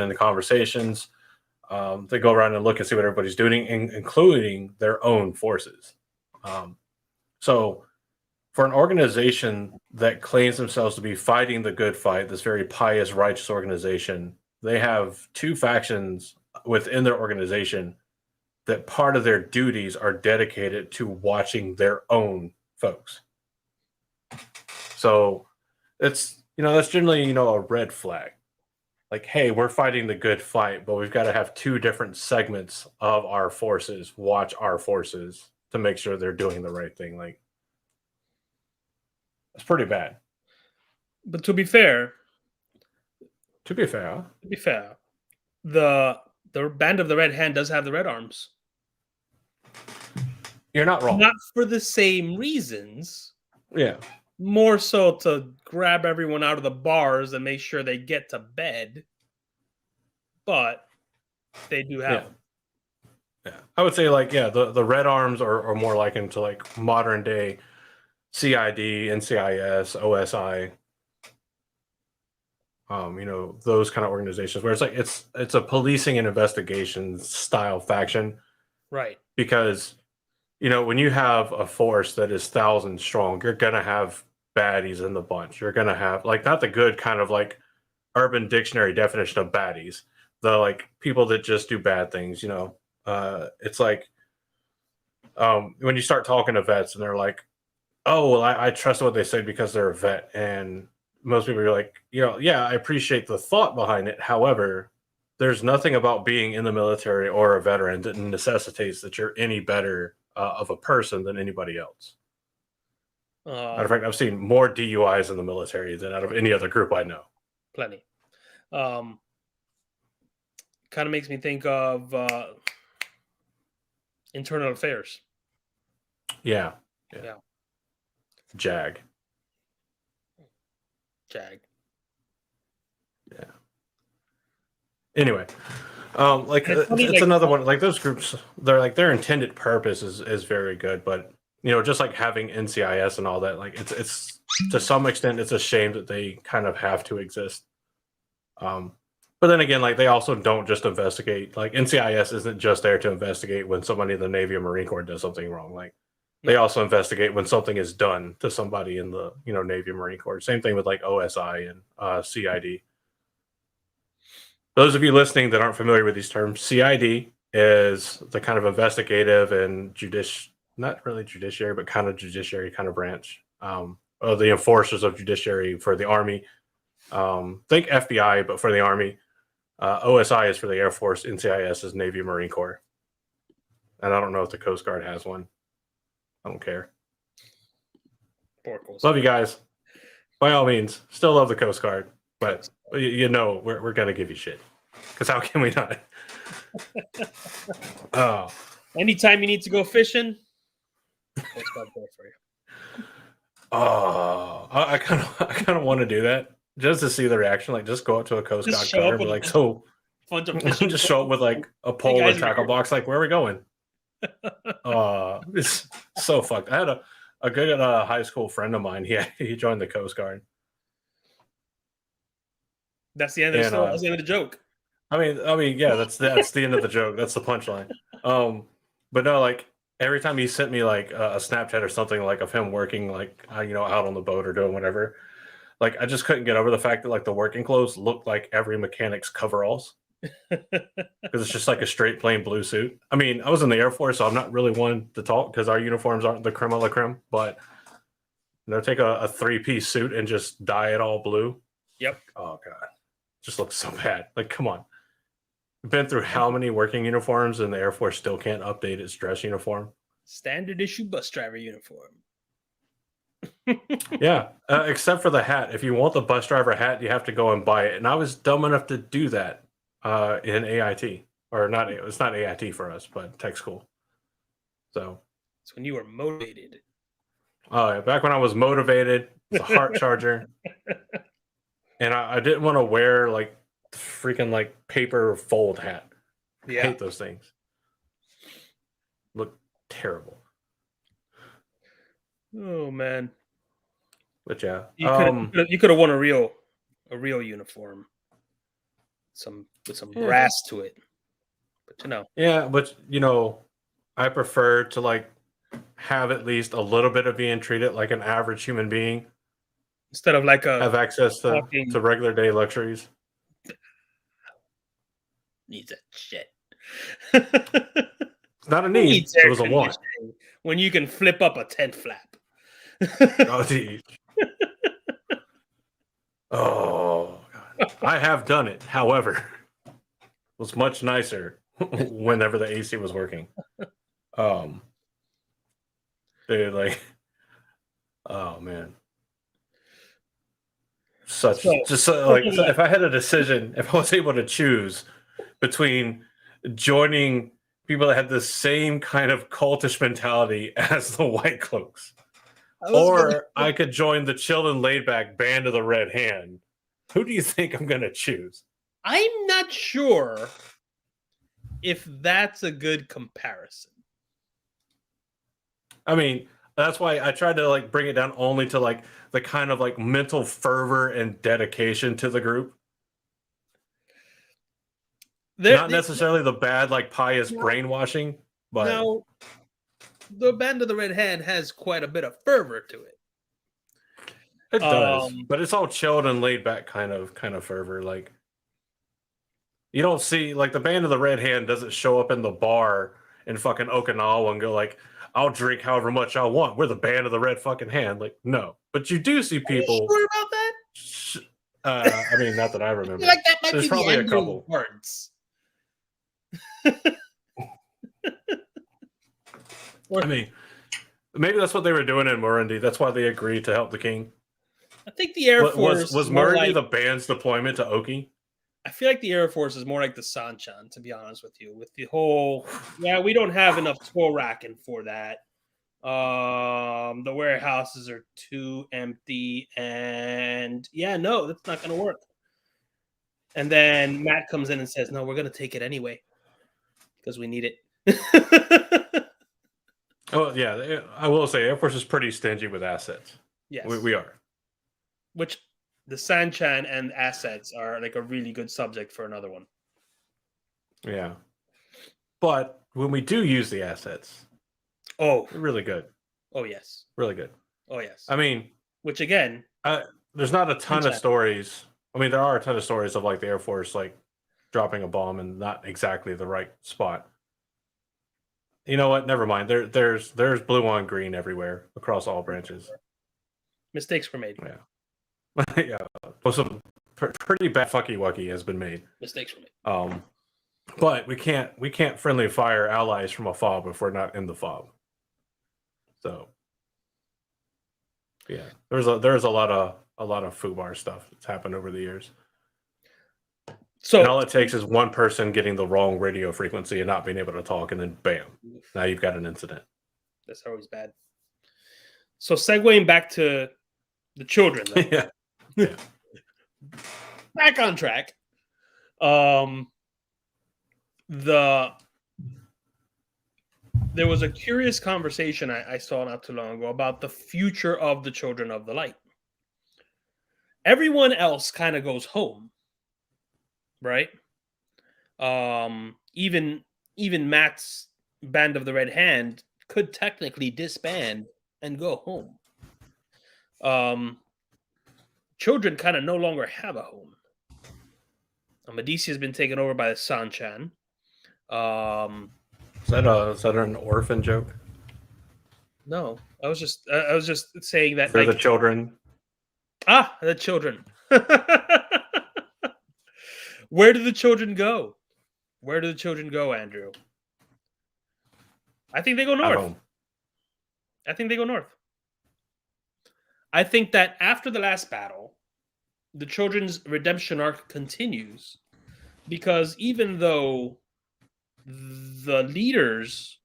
in the conversations. They go around and look and see what everybody's doing, including their own forces. So, for an organization that claims themselves to be fighting the good fight, this very pious, righteous organization, they have two factions within their organization that part of their duties are dedicated to watching their own folks. So, that's generally a red flag. like, hey, we're fighting the good fight, but we've got to have two different segments of our forces watch our forces to make sure they're doing the right thing. Like, it's pretty bad. But to be fair, To be fair, to be fair, the Band of the Red Hand does have the red arms. you're not wrong. Not for the same reasons. Yeah. More so to grab everyone out of the bars and make sure they get to bed. But they do have them. Yeah. I would say like, yeah, the red arms are more likened to like modern day CID, NCIS, OSI. Those kind of organizations where it's like it's a policing and investigation style faction. Right. Because when you have a force that is thousands strong, you're gonna have baddies in the bunch. You're gonna have like not the good kind of like Urban Dictionary definition of baddies, the like people that just do bad things. It's like when you start talking to vets and they're like, "Oh, well, I trust what they say because they're a vet," and most people are like, yeah, I appreciate the thought behind it. However, there's nothing about being in the military or a veteran that necessitates that you're any better of a person than anybody else. Matter of fact, I've seen more DUIs in the military than out of any other group I know. Plenty. Kind of makes me think of internal affairs. Yeah. Yeah. Jag. Yeah. Anyway, it's another one. Like those groups, they're like their intended purpose is very good, but just like having NCIS and all that, like it's to some extent it's a shame that they kind of have to exist. But then again, like they also don't just investigate. Like NCIS isn't just there to investigate when somebody in the Navy or Marine Corps does something wrong. Like they also investigate when something is done to somebody in the Navy or Marine Corps. Same thing with like OSI and CID. Those of you listening that aren't familiar with these terms, CID is the kind of investigative and not really judiciary, but kind of judiciary kind of branch. The enforcers of judiciary for the Army. Think FBI, but for the Army. OSI is for the Air Force. NCIS is Navy Marine Corps. And I don't know if the Coast Guard has one. I don't care. Love you guys. By all means, still love the Coast Guard. But we're gonna give you shit. Because how can we not? Oh. Anytime you need to go fishing, Coast Guard there for you. Oh, I kind of want to do that just to see the reaction. Like, just go up to a Coast Guard cutter and be like, "So, just show up with like a pole and tackle box. Like, where are we going?" It's so fucked. I had a good high school friend of mine. He joined the Coast Guard. That's the end of the story. That's the end of the joke. I mean, yeah, that's the end of the joke. That's the punchline. But no, like every time he sent me like a Snapchat or something like of him working like out on the boat or doing whatever, like I just couldn't get over the fact that like the working clothes looked like every mechanic's coveralls because it's just like a straight plain blue suit. I mean, I was in the Air Force, so I'm not really one to talk because our uniforms aren't the creme de la creme. But take a 3-piece suit and just dye it all blue. Yep. Oh god, just looks so bad. Like, come on. Been through how many working uniforms and the Air Force still can't update its dress uniform? Standard issue bus driver uniform. Yeah, except for the hat. If you want the bus driver hat, you have to go and buy it. And I was dumb enough to do that in AIT. Or not, it's not AIT for us, but tech school. So. It's when you were motivated. Oh, yeah, back when I was motivated, it's a heart charger. And I didn't want to wear like freaking like paper fold hat. Yeah. I hate those things. Look terrible. Oh man. But yeah. You could have worn a real uniform. With some brass to it. But Yeah, but I prefer to like have at least a little bit of being treated like an average human being. Instead of like have access to regular day luxuries. Needs that shit. It's not a need. It was a want. When you can flip up a tent flap. Oh, geez. Oh, God. I have done it. However, it was much nicer whenever the AC was working. Dude, like, oh man, So, like so if I had a decision, if I was able to choose between joining people that had the same kind of cultish mentality as the White Cloaks, I was or gonna, I could join the chill and laid back band of the Red Hand, who do you think I'm gonna choose? I'm not sure if that's a good comparison. I mean, that's why I tried to like bring it down only to like the kind of like mental fervor and dedication to the group. There, Not necessarily the bad, like pious now, brainwashing, but now, the Band of the Red Hand has quite a bit of fervor to it. it does. Um, But it's all chilled and laid back kind of fervor. Like you don't see like the band of the Red Hand doesn't show up in the bar in fucking Okinawa and go like, I'll drink however much I want. We're the band of the Red fucking Hand. Like, no. But you do see are you people. sure about that? I mean, not that I I feel remember. like that might There's be the probably a Andrew couple. words. I mean, maybe that's what they were doing in Burundi. That's why they agreed to help the king. I think the Air Force Was is more Burundi like. the band's deployment to Oki? I feel like the Air Force is more like the Sanchan, to be honest with you. With the whole, yeah, we don't have enough toll racking for that. The warehouses are too empty, and yeah, no, that's not going to work. And then Matt comes in and says, "No, we're going to take it anyway because we need it." Oh yeah, I will say Air Force is pretty stingy with assets. Yes, We are. which the Sanchan and assets are like a really good subject for another one. Yeah. But when we do use the assets, Oh, they're really good. oh yes, Really good. oh yes. I mean, Which again, there's not a ton of Sanchan. stories. I mean, there are a ton of stories of like the Air Force like dropping a bomb in not exactly the right spot. You know what? Never mind. There's blue on green everywhere across all branches. Mistakes were made. Yeah. Yeah. Well, some pretty bad fucky wucky has been made. Mistakes were made. But we can't friendly fire allies from a fob if we're not in the fob. So yeah, there's a lot of FUBAR stuff that's happened over the years. So And all it takes is one person getting the wrong radio frequency and not being able to talk, and then bam, now you've got an incident. that's always bad. So segueing back to the children, though. Yeah. Yeah. Back on track. There was a curious conversation I saw not too long ago about the future of the Children of the Light. Everyone else kind of goes home, right? Even Matt's Band of the Red Hand could technically disband and go home. Children kind of no longer have a home. Medici has been taken over by the Sanchan. Is that an orphan joke? No, I was just saying that For like the children. the children. Where do the children go? Where do the children go, Andrew? I think they go At north. home. I think they go north. I think that after the last battle, the children's redemption arc continues because even though the leaders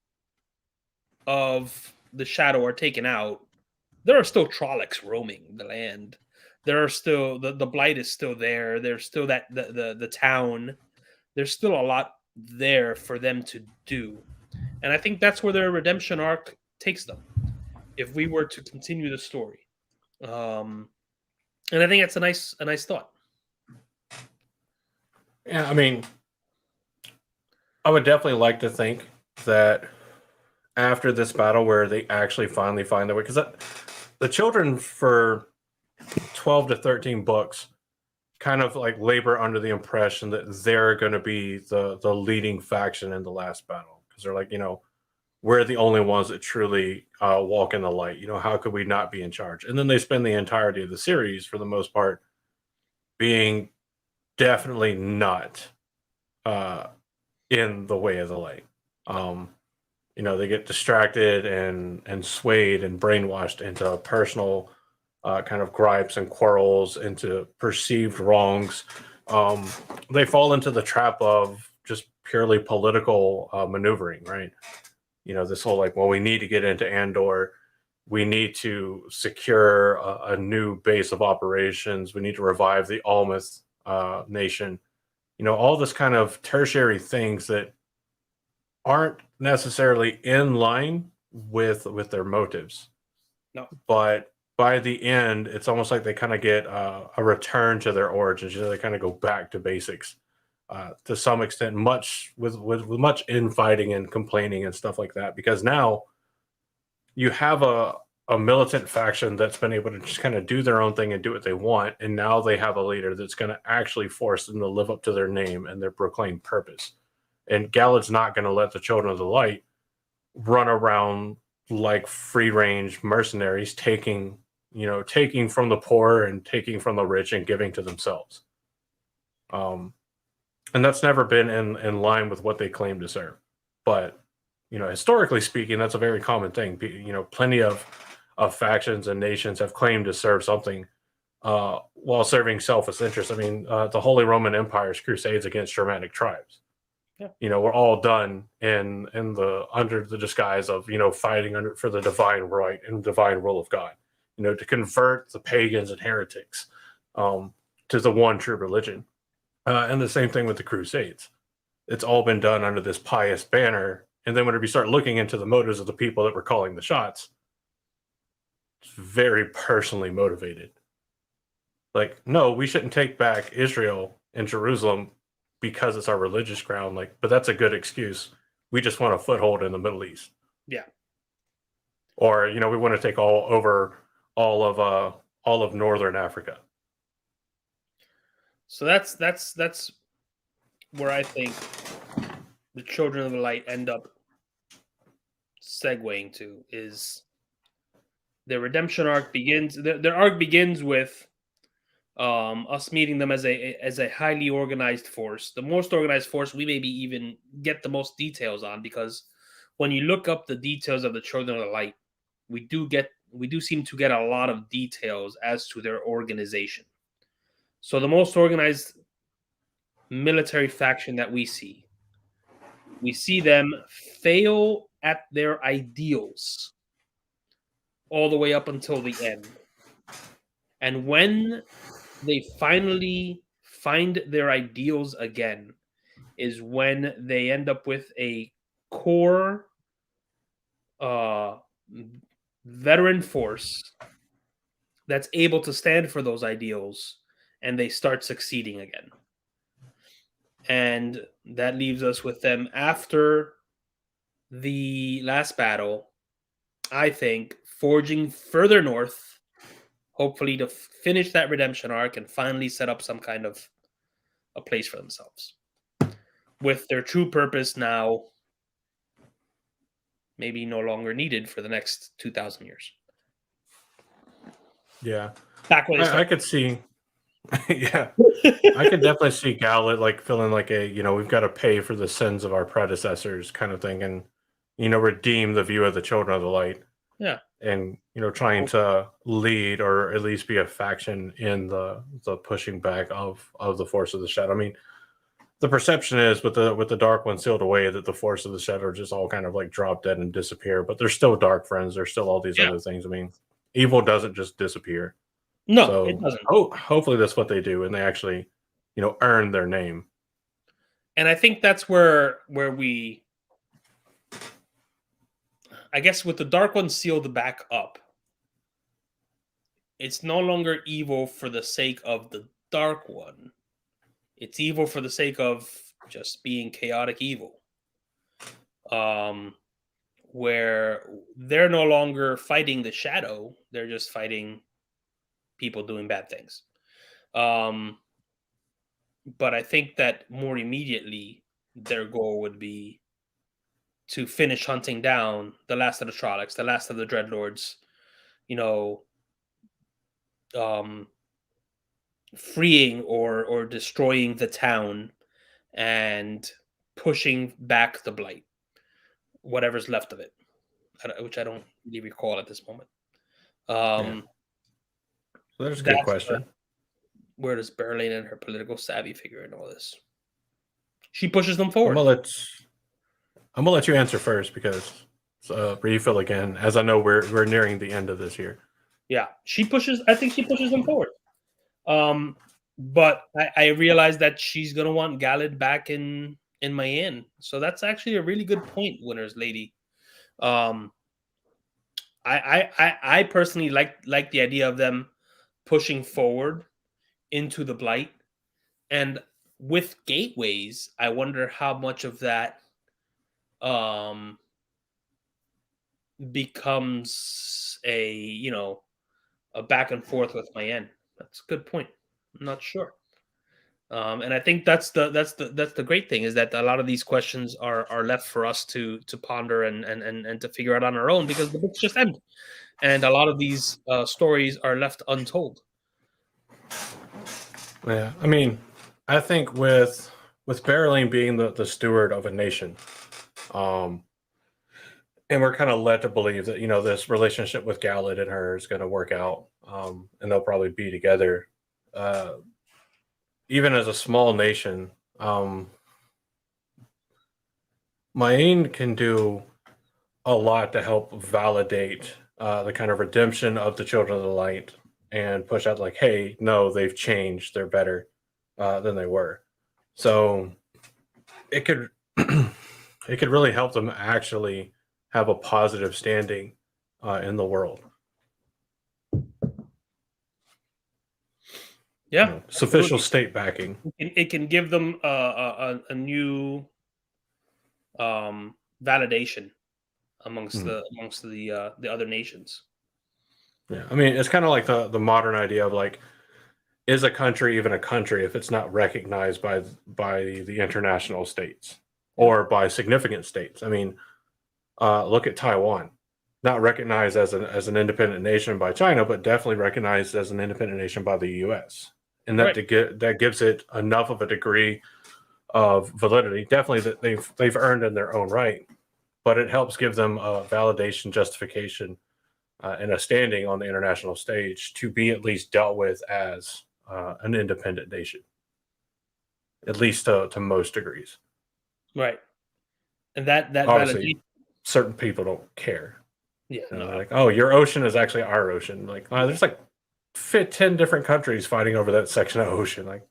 of the shadow are taken out, there are still Trollocs roaming the land. There are still the blight is still there. There's still that the town. There's still a lot there for them to do, and I think that's where their redemption arc takes them. If we were to continue the story, and I think that's a nice thought. Yeah, I mean, I would definitely like to think that after this battle where they actually finally find their way, because the children for 12 to 13 books kind of like labor under the impression that they're going to be the leading faction in the last battle, because they're like, we're the only ones that truly walk in the light. How could we not be in charge? And then they spend the entirety of the series, for the most part, being definitely not uh, in the way of the light. No. Um, they get distracted and swayed and brainwashed into personal kind of gripes and quarrels, into perceived wrongs. Um, they fall into the trap of just purely political maneuvering, right? This whole like, well, we need to get into Andor. We need to secure a new base of operations. We need to revive the Almith nation. All this kind of tertiary things that aren't necessarily in line with their motives. No. But by the end, it's almost like they kind of get a return to their origins. They kind of go back to basics to some extent, much with much infighting and complaining and stuff like that. Because now you have a militant faction that's been able to just kind of do their own thing and do what they want, and now they have a leader that's going to actually force them to live up to their name and their proclaimed purpose. And Galad's not going to let the Children of the Light run around like free range mercenaries, taking from the poor and taking from the rich and giving to themselves. And that's never been in line with what they claim to serve. But historically speaking, that's a very common thing. Plenty of factions and nations have claimed to serve something while serving selfish interests. I mean, the Holy Roman Empire's crusades against Germanic tribes. Yeah. Were all done in the under the disguise of fighting for the divine right and divine rule of God. To convert the pagans and heretics to the one true religion. And the same thing with the Crusades. It's all been done under this pious banner. And then whenever you start looking into the motives of the people that were calling the shots, it's very personally motivated. Like, no, we shouldn't take back Israel and Jerusalem because it's our religious ground. Like, but that's a good excuse. We just want a foothold in the Middle East. Yeah. Or, we want to take all of northern Africa. So that's where I think the Children of the Light end up segueing to, is their redemption arc begins. Their arc begins with us meeting them as a highly organized force, the most organized force we maybe even get the most details on, because when you look up the details of the Children of the Light, we do seem to get a lot of details as to their organization. So the most organized military faction that we see them fail at their ideals all the way up until the end. And when they finally find their ideals again is when they end up with a core uh, veteran force that's able to stand for those ideals, and they start succeeding again. And that leaves us with them after the last battle, I think, forging further north, hopefully to finish that redemption arc and finally set up some kind of a place for themselves, with their true purpose now maybe no longer needed for the next 2,000 years. Yeah. Back when I could see, yeah, I could definitely see Gallet like feeling like we've got to pay for the sins of our predecessors kind of thing, and redeem the view of the Children of the Light. Yeah. And trying to lead or at least be a faction in the pushing back of the Force of the Shadow. I mean, the perception is with the Dark One sealed away that the Force of the Shadow just all kind of like drop dead and disappear. But there's still Dark Friends. There's still all these Yeah. other things. I mean, evil doesn't just disappear. No, So it doesn't. Hopefully that's what they do, and they actually earn their name. And I think that's where we, I guess, with the Dark One sealed back up, it's no longer evil for the sake of the Dark One. It's evil for the sake of just being chaotic evil. Where they're no longer fighting the shadow, they're just fighting people doing bad things. But I think that more immediately their goal would be to finish hunting down the last of the Trollocs, the last of the Dreadlords, um, freeing or destroying the town and pushing back the blight, whatever's left of it, which I don't really recall at this moment. Yeah, Um, so that's a good that's question. where does Berlin and her political savvy figure in all this? She pushes them I'm forward. gonna let I'm gonna let you answer first because refill again, as I know we're nearing the end of this year. Yeah, she pushes. I think she pushes them forward. But I realize that she's gonna want Galad back in my inn. So that's actually a really good point, winners lady. Um, I personally like the idea of them pushing forward into the blight, and with gateways, I wonder how much of that um becomes a back and forth with my inn. That's a good point. I'm not sure. And I think that's the great thing is that a lot of these questions are left for us to ponder and to figure out on our own because the books just end, and a lot of these stories are left untold. Yeah, I mean, I think with Berylene being the steward of a nation, um, and we're kind of led to believe that this relationship with Galad and her is going to work out, and they'll probably be together. Uh, Even as a small nation, Maine can do a lot to help validate the kind of redemption of the children of the light and push out like, hey, no, they've changed, they're better than they were. So it could it could really help them actually have a positive standing in the world. Yeah, Sufficient absolutely. state backing. It can give them a new validation Mm. amongst the other nations. Yeah, I mean, it's kind of like the modern idea of like, is a country even a country if it's not recognized by the international states Yeah. or by significant states? I mean, look at Taiwan, not recognized as an independent nation by China, but definitely recognized as an independent nation by the U.S. And Right. that gives it enough of a degree of validity, definitely that they've earned in their own right, but it helps give them a validation, justification, and a standing on the international stage to be at least dealt with as an independent nation, at least to most degrees. Right. And that Obviously, validation. certain people don't care. Yeah. They're No. like, "Oh, your ocean is actually our ocean." Like, there's like 10 different countries fighting over that section of ocean. Like,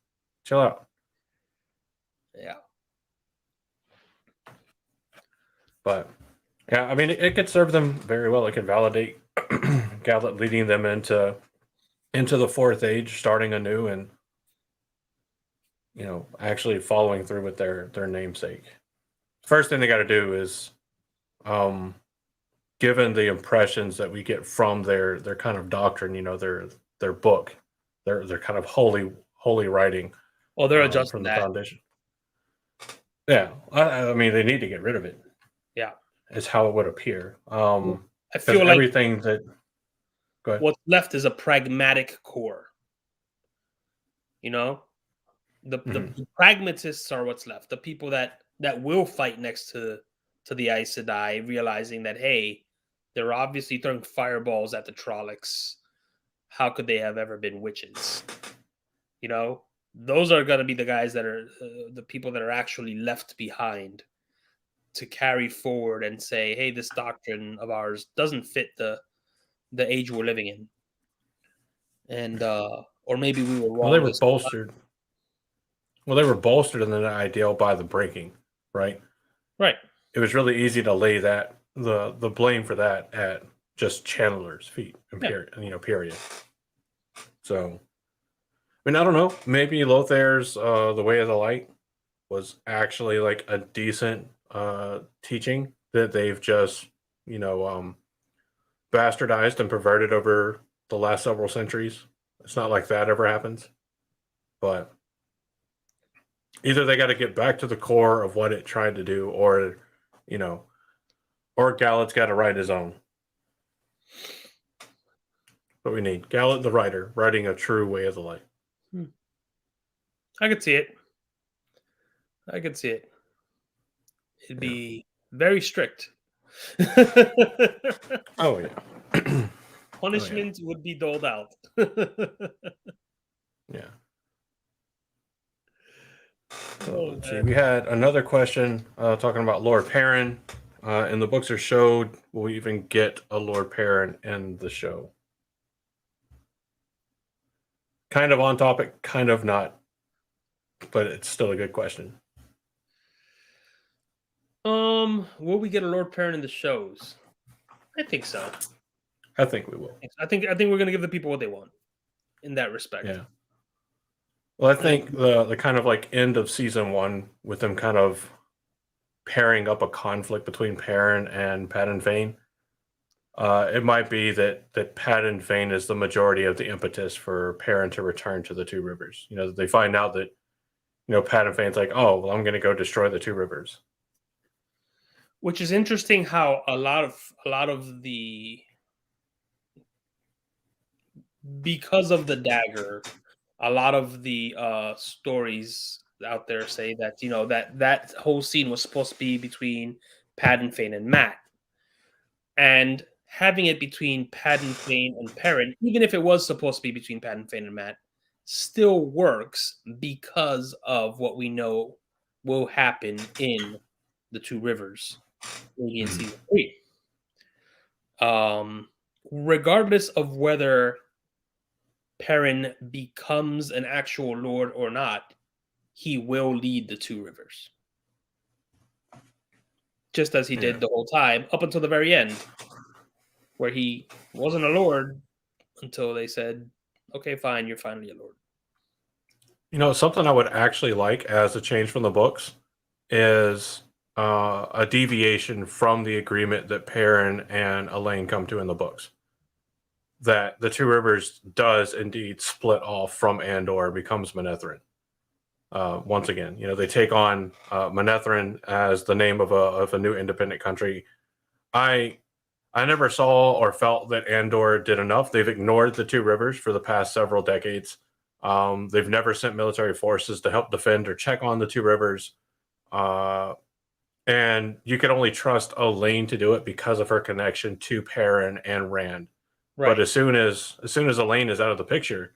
chill out. Yeah. But yeah, I mean, it could serve them very well. It could validate Gallet leading them into the fourth age, starting anew, and actually following through with their namesake. First thing they got to do is, um, given the impressions that we get from their kind of doctrine, their book, their kind of holy writing Oh, they're from adjusting the that. foundation. Yeah, I mean they need to get rid of it. Yeah. Is how it would appear. I Because feel like everything that go ahead. what's left is a pragmatic core. You know, Hmm. the pragmatists are what's left. The people that will fight next to the Aes Sedai, realizing that hey, they're obviously throwing fireballs at the Trollocs. How could they have ever been witches? You know, those are going to be the guys that are the people that are actually left behind to carry forward and say, hey, this doctrine of ours doesn't fit the age we're living in, and or maybe we were Well, they wrong were this. bolstered. Well, they were bolstered in the ideal by the breaking, right? Right. It was really easy to lay the blame for that at just Chandler's feet, and Yeah. period. So, I mean, I don't know. Maybe Lothair's The Way of the Light was actually like a decent teaching that they've just, you know, um, bastardized and perverted over the last several centuries. It's not like that ever happens, but either they got to get back to the core of what it tried to do, or, you know, or Gallet's got to write his own. What we need, Gallet the writer, writing a true Way of the Light. Hmm. I could see it. I could see it. It'd Yeah. be very strict. Oh yeah. Oh yeah. Punishment would be doled out. Yeah. So Oh let's see. man. We had another question talking about Lord Perrin. In the books are showed. Will we even get a Lord Perrin in the show? Kind of on topic, kind of not, but it's still a good question. Will we get a Lord Perrin in the shows? I think so. I think we will. I think we're gonna give the people what they want in that respect. Yeah. Well, I think And the kind of like end of season one with them kind of pairing up a conflict between Perrin and Padan Vane. It might be that Padan Vane is the majority of the impetus for Perrin to return to the Two Rivers. You know, they find out that Padan Vane's like, oh, well, I'm going to go destroy the Two Rivers. which is interesting how a lot of the because of the dagger, a lot of the stories out there say that that whole scene was supposed to be between Padan Fane and Matt, and having it between Padan Fane and Perrin, even if it was supposed to be between Padan Fane and Matt, still works because of what we know will happen in the Two Rivers, maybe in Mhm. season three. Um, Regardless of whether Perrin becomes an actual lord or not, he will lead the Two Rivers, just as he Yeah. did the whole time up until the very end, where he wasn't a lord until they said, "Okay, fine, you're finally a lord." Something I would actually like as a change from the books is a deviation from the agreement that Perrin and Elaine come to in the books. That the Two Rivers does indeed split off from Andor, becomes Manetheren. Once again, they take on Manetheren as the name of a new independent country. I I never saw or felt that Andor did enough. They've ignored the Two Rivers for the past several decades. They've never sent military forces to help defend or check on the Two Rivers. Uh, and you can only trust Elaine to do it because of her connection to Perrin and Rand. But Right, as soon as Elaine is out of the picture,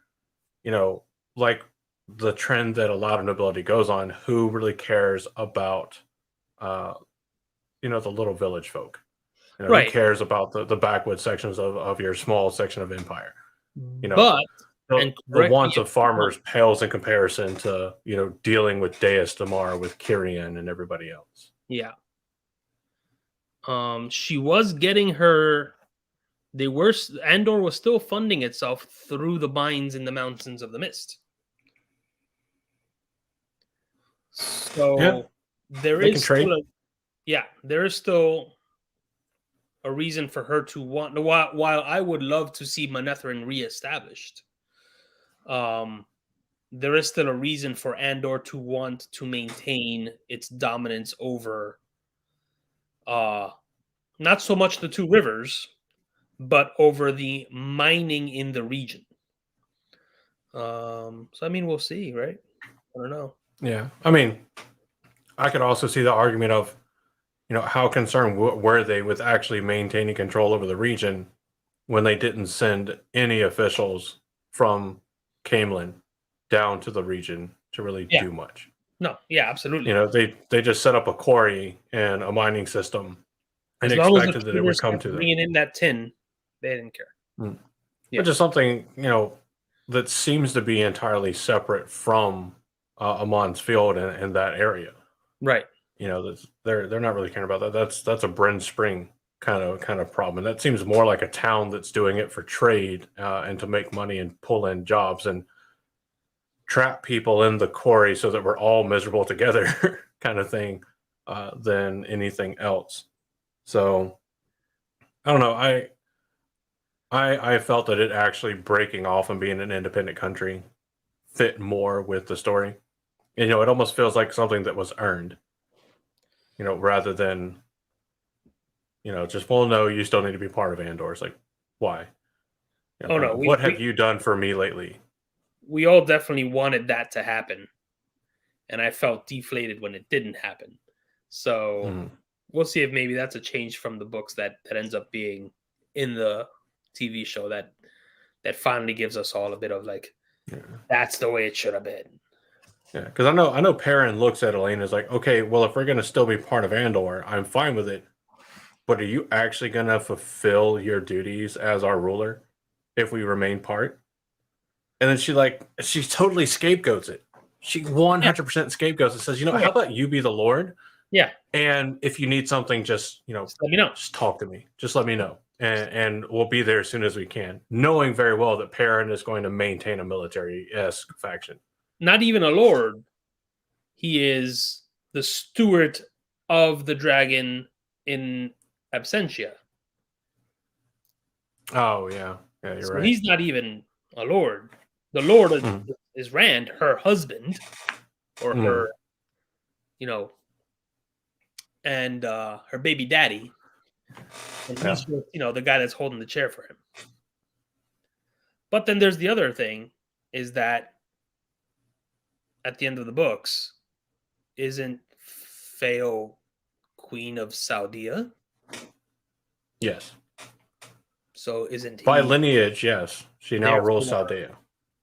you know, like the trend that a lot of nobility goes on, who really cares about uh, the little village folk? Who right. cares about the backwoods sections of your small section of empire? You know, But the and the correct me wants if of I'm wrong. farmers pales in comparison to dealing with Deus Damar, with Kyrian and everybody else. Yeah, she was getting her. They were Andor was still funding itself through the mines in the Mountains of the Mist. Yeah, So there they can is still trade. a yeah, there is still a reason for her to want. While I would love to see Manetheren reestablished, um, there is still a reason for Andor to want to maintain its dominance over uh not so much the Two Rivers, but over the mining in the region. So I mean, we'll see, right? I don't know. Yeah, I mean, I could also see the argument of how concerned were they with actually maintaining control over the region when they didn't send any officials from Camelin down to the region to really Yeah, do much. no, yeah, absolutely. They just set up a quarry and a mining system and As long as the expected that it would traders come kept to them. bringing in that tin, they didn't care. Mm. Yeah, Which is something, that seems to be entirely separate from Amon's field and that area. right, They're not really caring about that. That's a Bryn Spring kind of problem. And that seems more like a town that's doing it for trade and to make money and pull in jobs and trap people in the quarry so that we're all miserable together, kind of thing, than anything else. So I don't know. I felt that it actually breaking off and being an independent country fit more with the story. And, it almost feels like something that was earned, rather than just, well, no, you still need to be part of Andor. It's like, why? oh no, we What have we you done for me lately? we all definitely wanted that to happen, and I felt deflated when it didn't happen. So Mhm. we'll see if maybe that's a change from the books that ends up being in the TV show that finally gives us all a bit of like, Yeah. that's the way it should have been. Yeah, because I know Perrin looks at Elaine as like, okay, well, if we're gonna still be part of Andor, I'm fine with it. But are you actually gonna fulfill your duties as our ruler if we remain part? And then she totally scapegoats it. She Yeah. 100% scapegoats it. Says, Oh yeah. how about you be the Lord? Yeah. And if you need something, just Just let me know. just talk to me. Just let me know, and we'll be there as soon as we can. Knowing very well that Perrin is going to maintain a military-esque faction. Not even a lord. He is the steward of the dragon in absentia. Oh yeah, yeah, you're So right. he's not even a lord. The lord Mm, is Rand, her husband, or mm, her, you know, and her baby daddy, and yeah, he's just, the guy that's holding the chair for him. But then there's the other thing, is that at the end of the books, isn't Feo Queen of Saudia? yes. So isn't By he lineage, yes. She now rules therefore Saldea.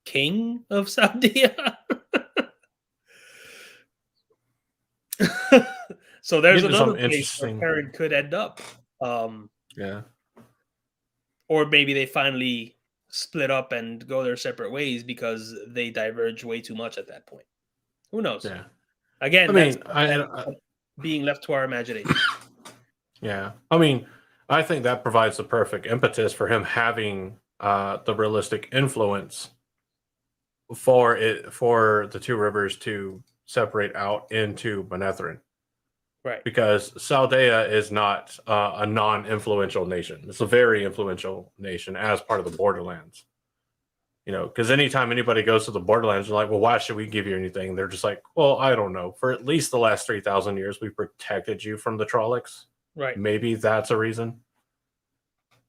king of Saudia? So You there's get into another some place where interesting, Perrin could end up. Um, yeah, or maybe they finally split up and go their separate ways because they diverge way too much at that point. Who knows? yeah. I Again, mean, that's being left to our imagination. yeah. I mean, I think that provides the perfect impetus for him having the realistic influence for the two rivers to separate out into Manetheren. Right. Because Saldea is not a non-influential nation. It's a very influential nation as part of the Borderlands. Because anytime anybody goes to the Borderlands, they're like, well, why should we give you anything? They're just like, well, I don't know. For at least the last 3,000 years, we protected you from the Trollocs. Right. Maybe that's a reason.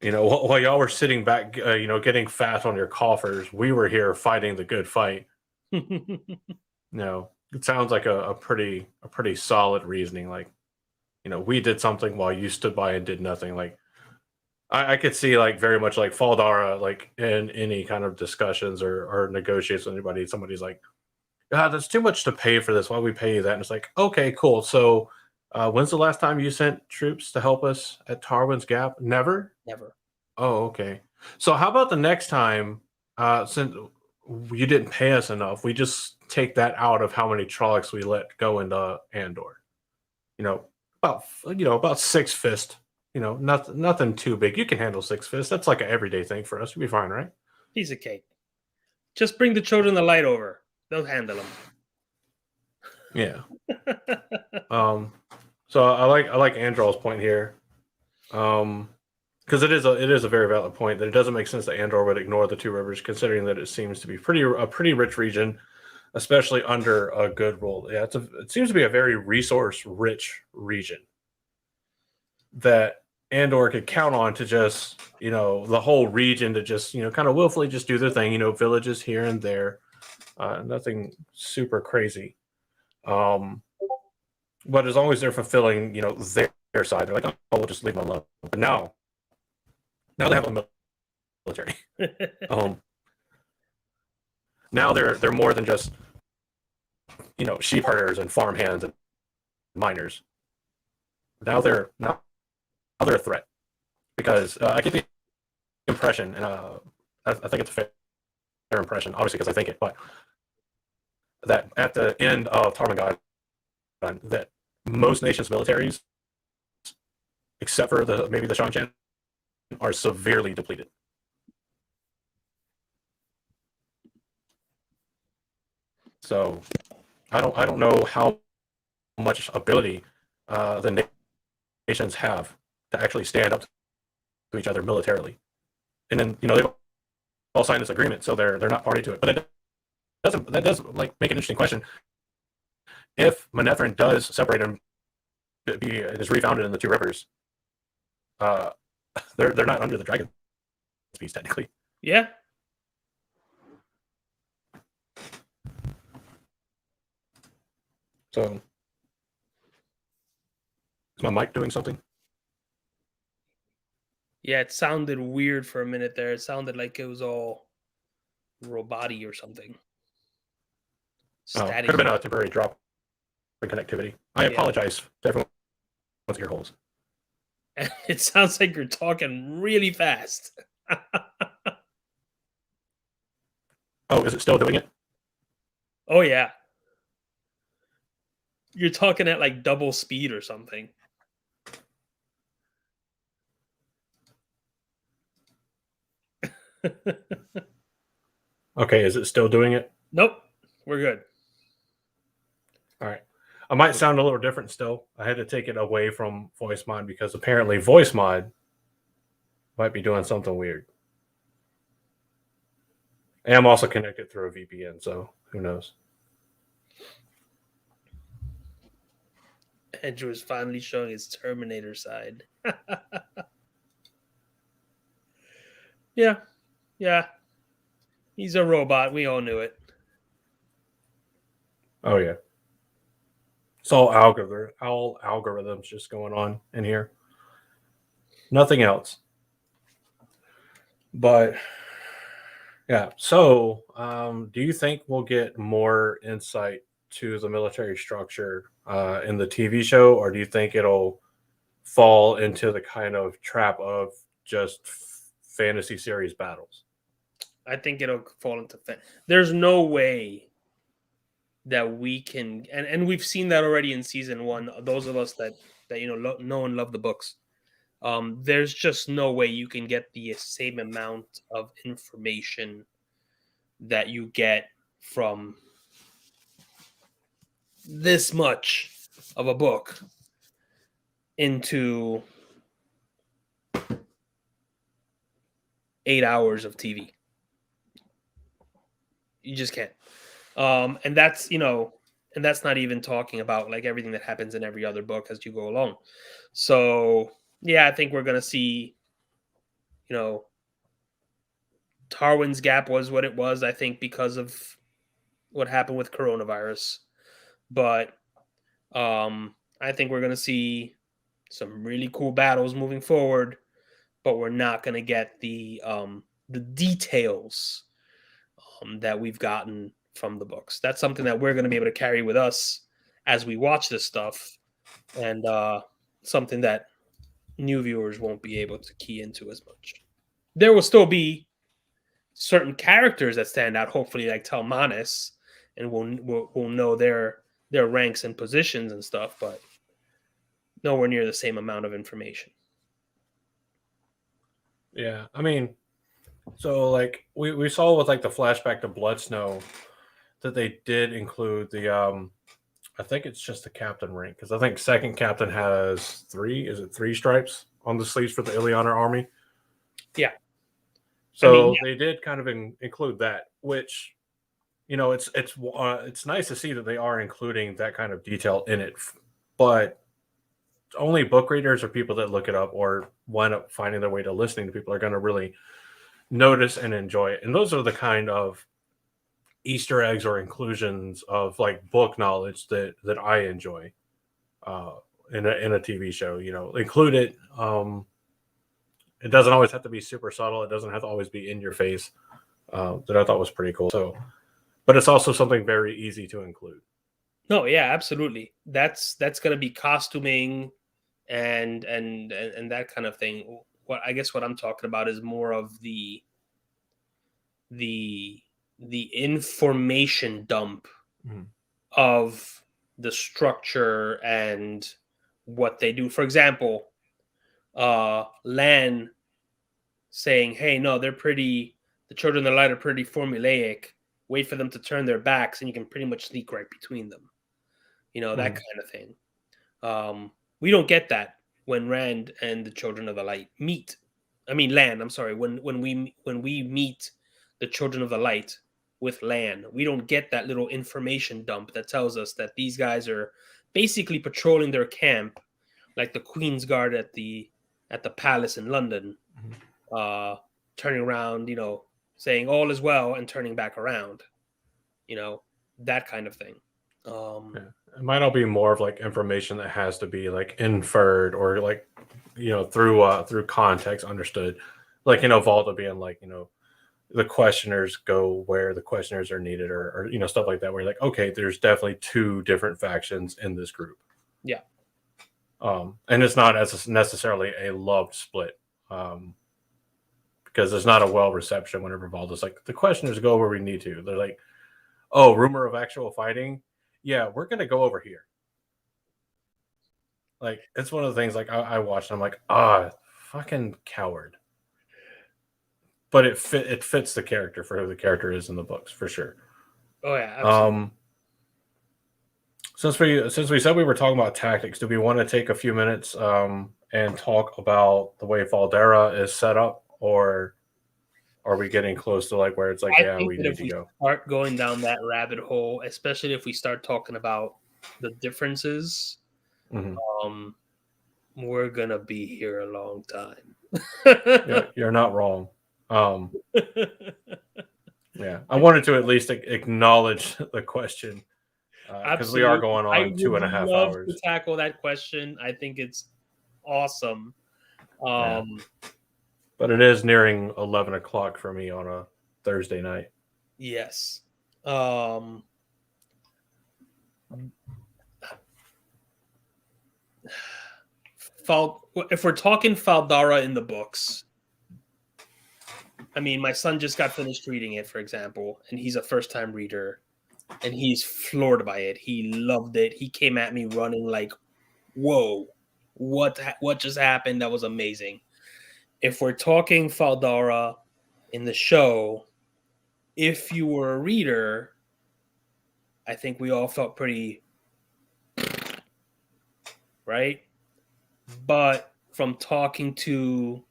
While y'all were sitting back, getting fat on your coffers, we were here fighting the good fight. It sounds like a pretty solid reasoning. Like, we did something while you stood by and did nothing. Like, I could see like very much like Faldara, like in any kind of discussions or negotiations with anybody. Somebody's like, "God, that's too much to pay for this. Why we pay you that?" And it's like, okay, cool. So, when's the last time you sent troops to help us at Tarwin's Gap? Never. Never. Oh, okay. So how about the next time? Since you didn't pay us enough, we just take that out of how many Trollocs we let go into Andor. You know, about six fist. Nothing too big. You can handle six fist. That's like an everyday thing for us. You'll be fine, right? Piece of cake. Just bring the children the light over. They'll handle Yeah. them. So I like Androl's point here. Because it is a very valid point that it doesn't make sense that Andor would ignore the two rivers, considering that it seems to be a pretty rich region, especially under a good rule. Yeah, it seems to be a very resource rich region that Andor could count on to just the whole region to just kind of willfully just do their thing. Villages here and there, nothing super crazy. Um, but as long as they're fulfilling their side, they're like, oh, we'll just leave them alone. But now they have a military. Um, now they're more than just sheep herders and farm hands and miners. Now they're a threat because I get the impression, and I think it's a fair impression, obviously because I think it, but that at the end of Tarmagod, that most nations' militaries, except for maybe the Shan-Chan, are severely depleted. So I don't know how much ability the nations have to actually stand up to each other militarily. And then they've all signed this agreement, so they're not party to it. But that does like make an interesting question. If Manetheren does separate and is refounded in the two rivers, uh, they're not under the dragon species technically. Yeah. So, is my mic doing something? Yeah, it sounded weird for a minute there. It sounded like it was all robot-y or something. Oh, could have been Staticky. a temporary drop in connectivity. I Yeah. apologize to everyone's ear holes. And it sounds like you're talking really fast. Oh, is it still doing it? Oh yeah. You're talking at like double speed or something. Okay, is it still doing it? Nope. We're good. All right. I might sound a little different still. I had to take it away from voice mod because apparently voice mod might be doing something weird. And I'm also connected through a VPN, so who knows? Andrew is finally showing his Terminator side. Yeah. Yeah. He's a robot. We all knew it. Oh yeah. It's all algorithms just going on in here. Nothing else. But yeah. So, do you think we'll get more insight to the military structure in the TV show, or do you think it'll fall into the kind of trap of just fantasy series battles? I think it'll fall into there's no way that we can, and we've seen that already in season one. Those of us that know and love the books, there's just no way you can get the same amount of information that you get from this much of a book into 8 hours of TV. You just can't. And that's and that's not even talking about like everything that happens in every other book as you go along. So yeah, I think we're gonna see, you know, Tarwin's Gap was what it was, I think, because of what happened with coronavirus. But I think we're gonna see some really cool battles moving forward, but we're not gonna get the details that we've gotten from the books. That's something that we're gonna be able to carry with us as we watch this stuff, and something that new viewers won't be able to key into as much. There will still be certain characters that stand out, hopefully like Telmanis, and we'll know their ranks and positions and stuff, but nowhere near the same amount of information. Yeah, I mean, so like we saw with like the flashback to Blood Snow that they did include the I think it's just the captain rank because I think second captain has three. Is it three stripes on the sleeves for the Ileana army? Yeah, I mean, So they did kind of include that, which it's nice to see that they are including that kind of detail in it, but only book readers or people that look it up or wind up finding their way to listening to people are going to really notice and enjoy it. And those are the kind of Easter eggs or inclusions of like book knowledge that I enjoy uh, in a TV show. You know, include it. It doesn't always have to be super subtle. It doesn't have to always be in your face. That I thought was pretty cool. So, but it's also something very easy to include. no, yeah, absolutely. That's gonna be costuming and that kind of thing. What I guess what I'm talking about is more of the the information dump Mhm. of the structure and what they do. For example, Lan saying, "Hey, no, they're pretty. The children of the light are pretty formulaic. Wait for them to turn their backs, and you can pretty much sneak right between them. That Mhm. kind of thing. We don't get that when Rand and the children of the light meet. I mean, Lan. I'm sorry. When we meet the children of the light with Lan, we don't get that little information dump that tells us that these guys are basically patrolling their camp, like the Queen's Guard at the palace in London, Mhm. uh, turning around, saying all is well and turning back around, you know, that kind of thing. Um, Yeah. It might all be more of like information that has to be like inferred or like through context understood. Like Volta being like, the questioners go where the questioners are needed or stuff like that where you're like, okay, there's definitely two different factions in this group. yeah. And it's not as necessarily a loved split. Because there's not a well reception whenever Volta's like, the questioners go where we need to. They're like, oh, rumor of actual fighting? Yeah, we're gonna go over here. Like, it's one of the things like I watched and I'm like, fucking coward. But it fits the character for who the character is in the books for sure. Oh yeah, absolutely. Since we said we were talking about tactics, do we want to take a few minutes and talk about the way Valdera is set up, or are we getting close to like where it's like, I yeah, think we that need if to we go? start going down that rabbit hole, especially if we start talking about the differences, Mm-hmm. um, we're gonna be here a long Yeah, time. you're not wrong. Yeah, I wanted to at least acknowledge the question because we are Absolutely. going I on would 2.5 love to hours. tackle that question. I think it's awesome. Yeah, Um, but it is nearing 11 o'clock for me on a Thursday night. yes. Um, if we're talking Faldara in the books, I mean, my son just got finished reading it, for example, and he's a first time reader and he's floored by it. He loved it. He came at me running like, whoa, what just happened? That was amazing. If we're talking Faldara in the show, if you were a reader, I think we all felt pretty right. But from talking to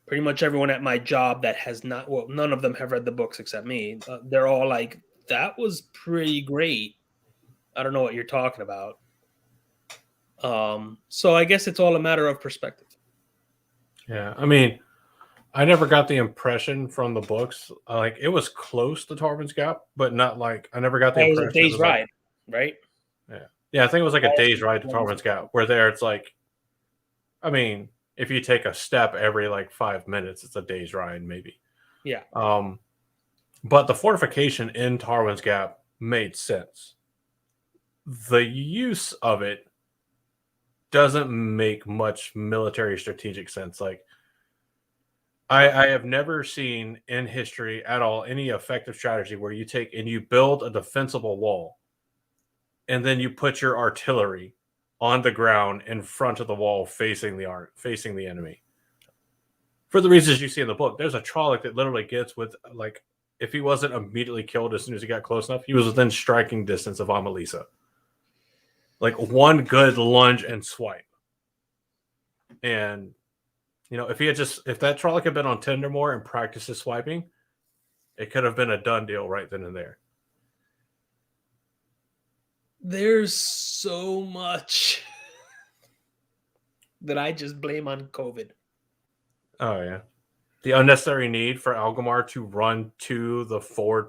pretty much everyone at my job that has not, well, none of them have read the books except me. They're all like, that was pretty great. I don't know what you're talking about. So I guess it's all a matter of perspective. Yeah, I mean, I never got the impression from the books like it was close to Tarvin's Gap, but not like I never got the It was a impression it day's was like ride, right? yeah, I think it was like a day's ride to Tarvin's Gap. Where there it's like, I mean, if you take a step every like 5 minutes, it's a day's ride maybe. Yeah. But the fortification in Tarwin's Gap made sense. The use of it doesn't make much military strategic sense. Like I have never seen in history at all any effective strategy where you take and you build a defensible wall and then you put your artillery on the ground in front of the wall facing the enemy. For the reasons you see in the book, there's a Trolloc that literally gets with like if he wasn't immediately killed as soon as he got close enough, he was within striking distance of Amalisa. Like one good lunge and swipe. And if that Trolloc had been on Tinder more and practiced his swiping, it could have been a done deal right then and there. There's so much that I just blame on COVID. Oh yeah. The unnecessary need for Algamar to run to the forward.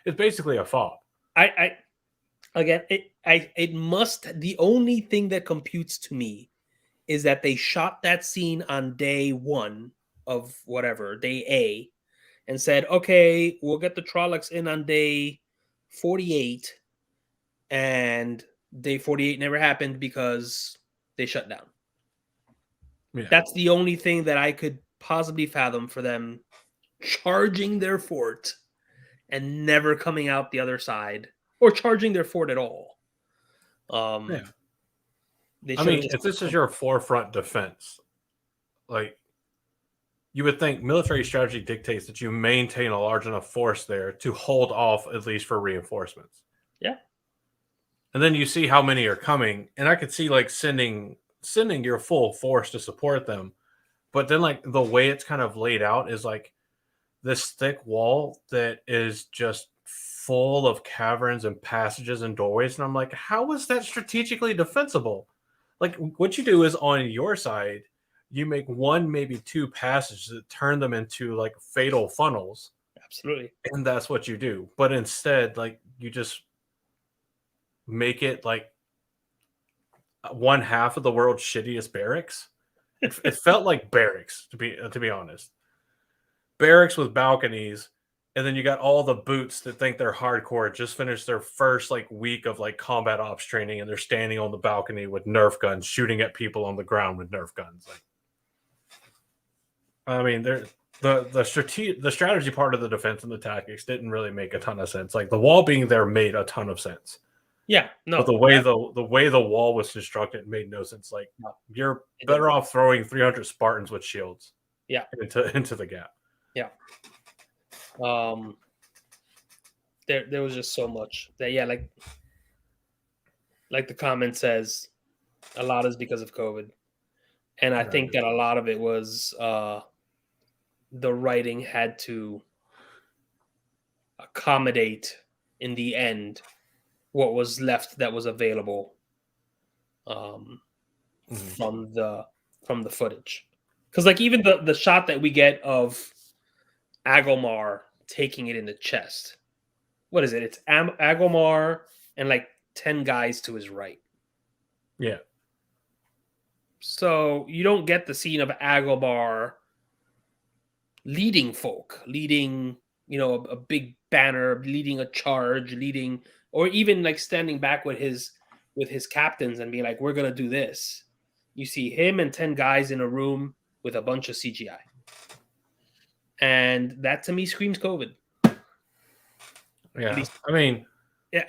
It's basically a fob. Again, it must. The only thing that computes to me is that they shot that scene on day 1 of whatever day A, and said, "Okay, we'll get the Trollocs in on day 48," and day 48 never happened because they shut down. Yeah. That's the only thing that I could possibly fathom for them charging their fort and never coming out the other side or charging their fort at all. Yeah. They I should have mean, just if this is your forefront defense, like you would think military strategy dictates that you maintain a large enough force there to hold off at least for reinforcements. Yeah. And then you see how many are coming, and I could see like sending your full force to support them. But then like the way it's kind of laid out is like this thick wall that is just full of caverns and passages and doorways. And I'm like, how is that strategically defensible? Like what you do is on your side, you make one, maybe two passages that turn them into like fatal funnels. Absolutely. and that's what you do. But instead, like, you just make it like one half of the world's shittiest barracks. It felt like barracks, to be honest. Barracks with balconies, and then you got all the boots that think they're hardcore, just finished their first like week of like combat ops training, and they're standing on the balcony with Nerf guns, shooting at people on the ground with Nerf guns. Like, I mean, the strategy part of the defense and the tactics didn't really make a ton of sense. Like the wall being there made a ton of sense, Yeah. but No. the way the wall was constructed made no sense. Like, No, you're it better didn't. off throwing 300 Spartans with shields Yeah. into the gap. Yeah. Um. There was just so much that, yeah, like the comment says, a lot is because of COVID, and I think that a lot of it was the writing had to accommodate in the end what was left that was available um, Mhm. from the footage. Because like even the shot that we get of Agomar taking it in the chest, what is it? It's Agomar and like 10 guys to his right. Yeah. So you don't get the scene of Agomar leading folk, leading, a big banner, leading a charge, leading, or even like standing back with his captains and being like, "We're gonna do this." You see him and 10 guys in a room with a bunch of CGI, and that to me screams COVID. At Yeah. least, I mean,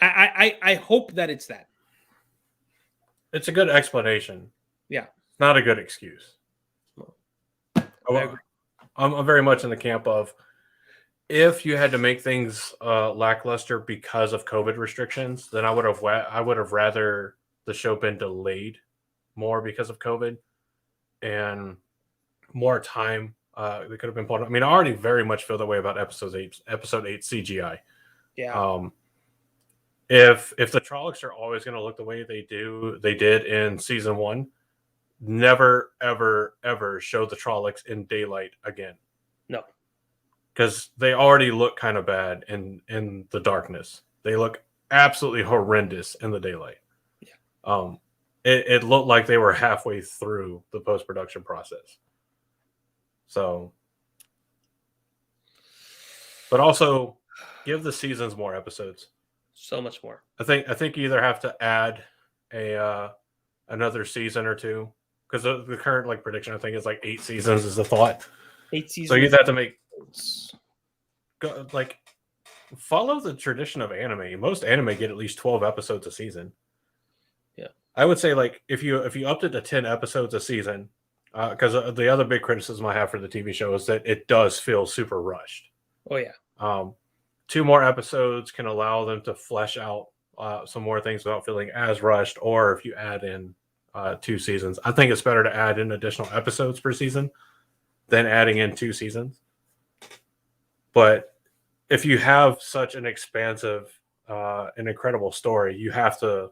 I hope that it's that. it's a good explanation. Yeah, It's not a good excuse. I agree. I'm very much in the camp of, if you had to make things lackluster because of COVID restrictions, then I would have rather the show been delayed more because of COVID, and more time that could have been put. I mean, I already very much feel that way about episode 8 CGI. Yeah, Um, if the Trollocs are always going to look the way they did in season 1, never ever ever show the Trollocs in daylight again, no, because they already look kind of bad in the darkness. They look absolutely horrendous in the daylight. yeah, It looked like they were halfway through the post production process. So, but also give the seasons more episodes. so much more. I think you either have to add a another season or two, because the current like prediction I think is like 8 seasons is the thought. 8 So you seasons. have to make like follow the tradition of anime. Most anime get at least 12 episodes a season. Yeah, I would say like if you upped it to 10 episodes a season, because the other big criticism I have for the TV show is that it does feel super rushed. oh yeah, 2 more episodes can allow them to flesh out some more things without feeling as rushed. Or if you add in 2 seasons, I think it's better to add in additional episodes per season than adding in 2 seasons. But if you have such an expansive and incredible story, you have to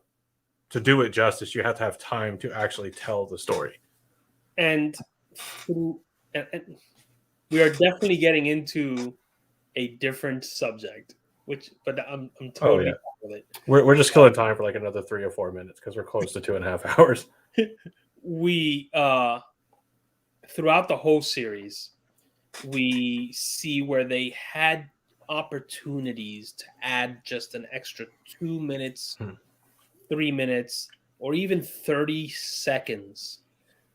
do it justice. You have to have time to actually tell the story. and and we are definitely getting into a different subject, but I'm Oh totally yeah, fine with it. we're just killing time for like another 3 or 4 minutes because we're close to 2.5 hours. We throughout the whole series, we see where they had opportunities to add just an extra 2 minutes, 3 minutes, or even 30 seconds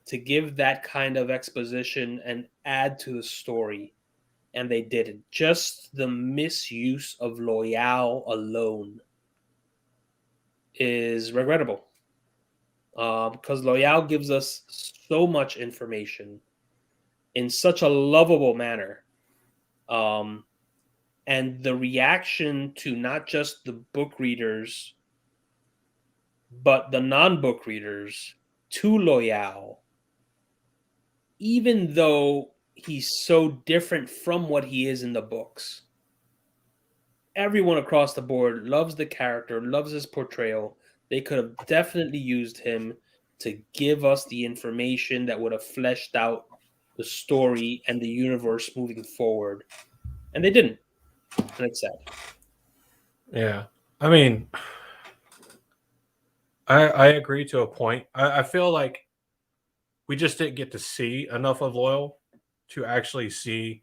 to give that kind of exposition and add to the story. And they didn't. Just the misuse of Loyal alone is regrettable. Because Loyal gives us so much information in such a lovable manner. And the reaction to not just the book readers, but the non book readers to Loyal, even though he's so different from what he is in the books. Everyone across the board loves the character, loves his portrayal. They could have definitely used him to give us the information that would have fleshed out the story and the universe moving forward. And they didn't. and it's sad. Yeah. I mean, I agree to a point. I feel like we just didn't get to see enough of Loyal to actually see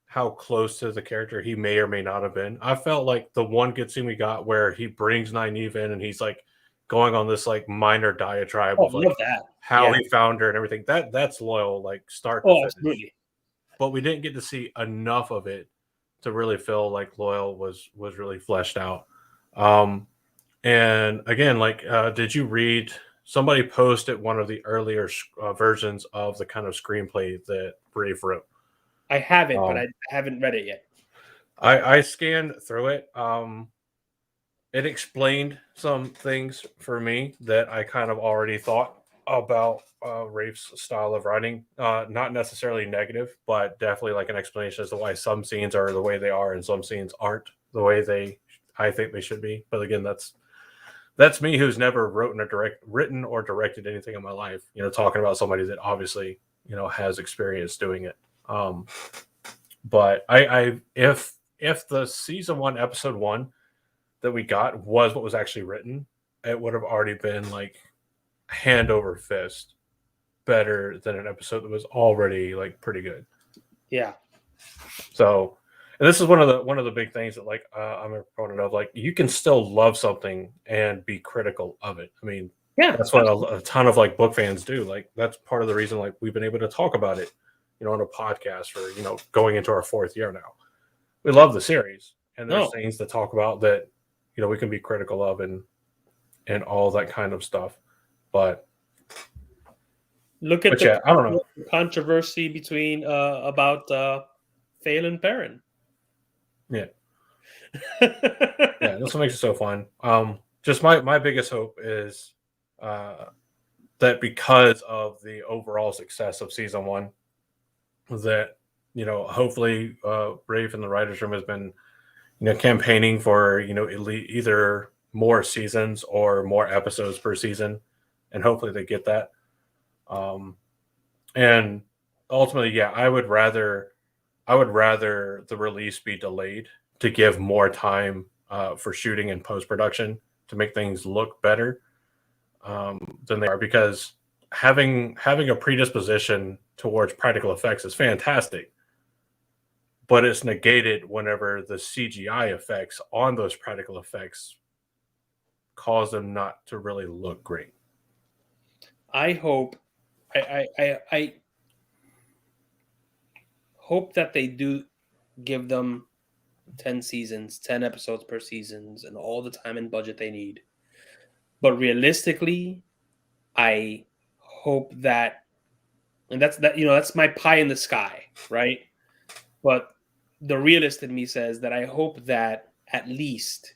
how close to the character he may or may not have been. I felt like the one good scene we got where he brings Nynaeve in and he's like going on this like minor diatribe Oh, of love like that. how Yeah. he found her and everything. That's Loyal, like start to Oh, finish. absolutely. But we didn't get to see enough of it to really feel like Loyal was really fleshed out. Um, and again, like, did you read? Somebody posted one of the earlier versions of the kind of screenplay that Brave wrote. I have it, but Um, I haven't read it yet. I scanned through it. It explained some things for me that I kind of already thought about Rafe's style of writing. Not necessarily negative, but definitely like an explanation as to why some scenes are the way they are and some scenes aren't the way they I think they should be. But again, that's me who's never written or directed anything in my life. You know, talking about somebody that obviously has experience doing it. Um, but I if the season one episode one that we got was what was actually written, it would have already been like hand over fist better than an episode that was already like pretty good. Yeah. So, and this is one of the big things that like I'm a proponent of. Like, you can still love something and be critical of it. I mean, Yeah. that's what a ton of like book fans do. Like, that's part of the reason like we've been able to talk about it, on a podcast for going into our fourth year now. We love the series, and there's No. things to talk about that we can be critical of and all that kind of stuff. But Look at but yeah, I don't know. the controversy between about Phelan Perrin. Yeah, yeah, that's what makes it so fun. Just my biggest hope is uh, that because of the overall success of season one, that hopefully Brave and the writers room has been campaigning for either more seasons or more episodes per season, and hopefully they get that. And ultimately, yeah, I would rather the release be delayed to give more time for shooting and post production to make things look better than they are, because having a predisposition towards practical effects is fantastic, but it's negated whenever the CGI effects on those practical effects cause them not to really look great. I hope I hope that they do give them 10 seasons, 10 episodes per seasons, and all the time and budget they need. But realistically, I hope that, and that's my pie in the sky, right? But the realist in me says that I hope that at least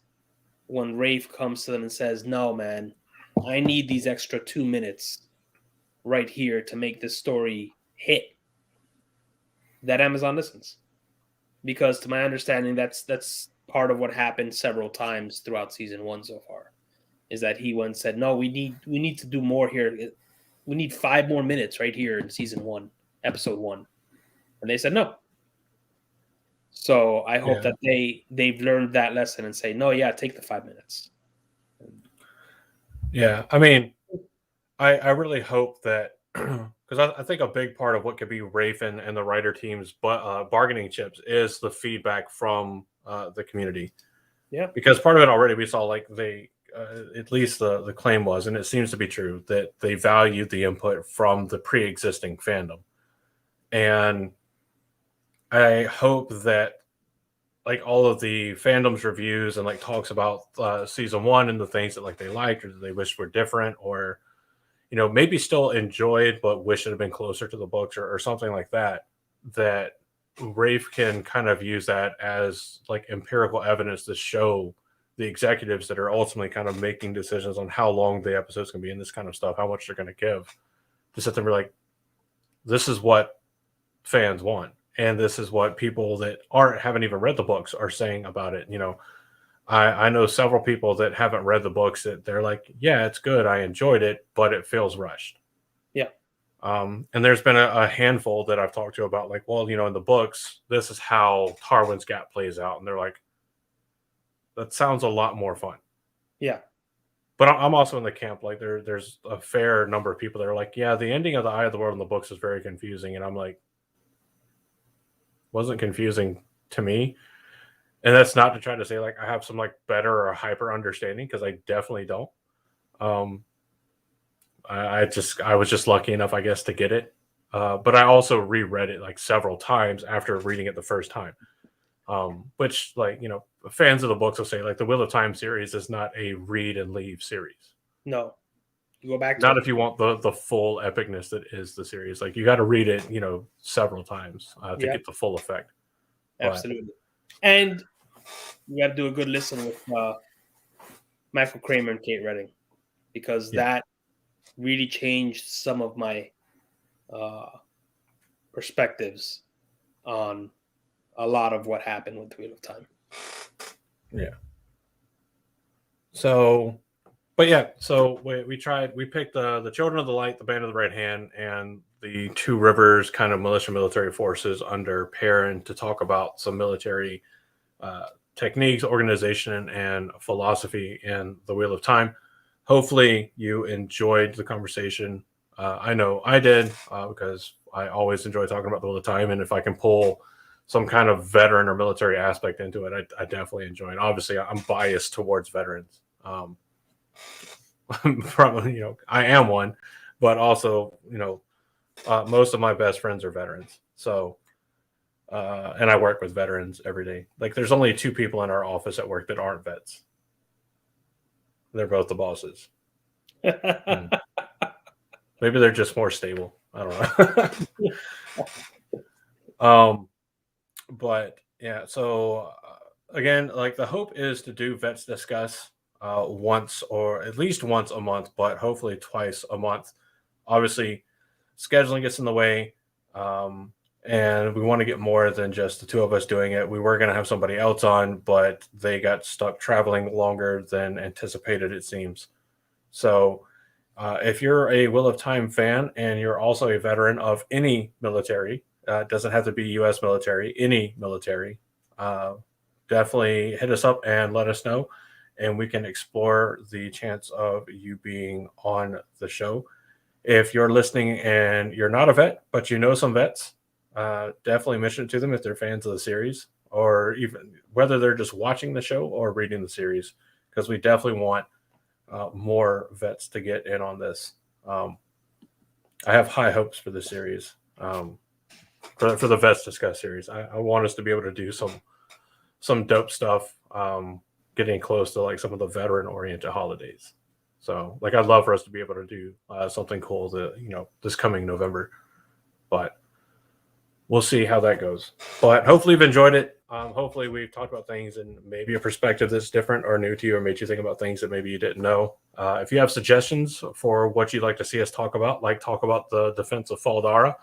when Rafe comes to them and says, "No, man, I need these extra 2 minutes right here to make this story hit," that Amazon listens. Because to my understanding, that's part of what happened several times throughout season one so far. Is that he once said, "No, we need to do more here. We need 5 more minutes right here in season one, episode one," and they said no. So I hope Yeah, that they've learned that lesson and say, "No, yeah, take the 5 minutes." yeah. I mean, I really hope that because I think a big part of what could be Rafe and the writer team's bargaining chips is the feedback from the community. Yeah, Because part of it already we saw like they at least the claim was, and it seems to be true, that they valued the input from the pre-existing fandom. And I hope that like all of the fandom's reviews and like talks about season one and the things that like they liked or that they wished were different, or maybe still enjoyed but wish it had been closer to the books, or something like that, that Rafe can kind of use that as like empirical evidence to show the executives that are ultimately kind of making decisions on how long the episodes can be and this kind of stuff, how much they're going to give, to sit there and be like, this is what fans want. And this is what people that haven't even read the books are saying about it. I know several people that haven't read the books that they're like, yeah, it's good. I enjoyed it, but it feels rushed. yeah. And there's been a handful that I've talked to about, like, well, in the books, this is how Tarwin's Gap plays out. And they're like, that sounds a lot more fun. Yeah. But I'm also in the camp, like, there's a fair number of people that are like, yeah, the ending of the Eye of the World in the books is very confusing. And I'm like, wasn't confusing to me. And that's not to try to say, like, I have some, like, better or hyper understanding, because I definitely don't. Um, I was just lucky enough, I guess, to get it. But I also reread it like several times after reading it the first time. Which, like, fans of the books will say, like, the Wheel of Time series is not a read and leave series. No, you go back to Not it. if you want the full epicness that is the series. Like, you got to read it, several times to Yeah, get the full effect. But absolutely. And you got to do a good listen with Michael Kramer and Kate Redding, because yeah, that really changed some of my uh, perspectives on a lot of what happened with the Wheel of Time. yeah. So, but yeah, so we picked the Children of the Light, the Band of the Red Hand, and the Two Rivers kind of militia military forces under Perrin to talk about some military uh, techniques, organization, and philosophy in the Wheel of Time. Hopefully, you enjoyed the conversation. I know I did, because I always enjoy talking about the Wheel of Time, and if I can pull some kind of veteran or military aspect into it, I definitely enjoy it. Obviously, I'm biased towards veterans. Probably, I am one, but also, most of my best friends are veterans. So, and I work with veterans every day. Like, there's only two people in our office at work that aren't vets. They're both the bosses. Hmm. Maybe they're just more stable. I don't know. But yeah, so again, like, the hope is to do Vets Discuss once, or at least once a month, but hopefully twice a month. Obviously, scheduling gets in the way. Um, and we want to get more than just the two of us doing it. We were going to have somebody else on, but they got stuck traveling longer than anticipated, it seems. So, if you're a Wheel of Time fan and you're also a veteran of any military, it doesn't have to be U.S. military, any military, uh, definitely hit us up and let us know, and we can explore the chance of you being on the show. If you're listening and you're not a vet, but you know some vets, definitely mention it to them if they're fans of the series, or even whether they're just watching the show or reading the series, because we definitely want more vets to get in on this. Um, I have high hopes for the series, for the Vets Discuss series. I want us to be able to do some dope stuff, getting close to, like, some of the veteran oriented holidays. So, like, I'd love for us to be able to do something cool this coming November, but we'll see how that goes. But hopefully you've enjoyed it. Hopefully we've talked about things and maybe a perspective that's different or new to you, or made you think about things that maybe you didn't know. If you have suggestions for what you'd like to see us talk about, like talk about the defense of Faldara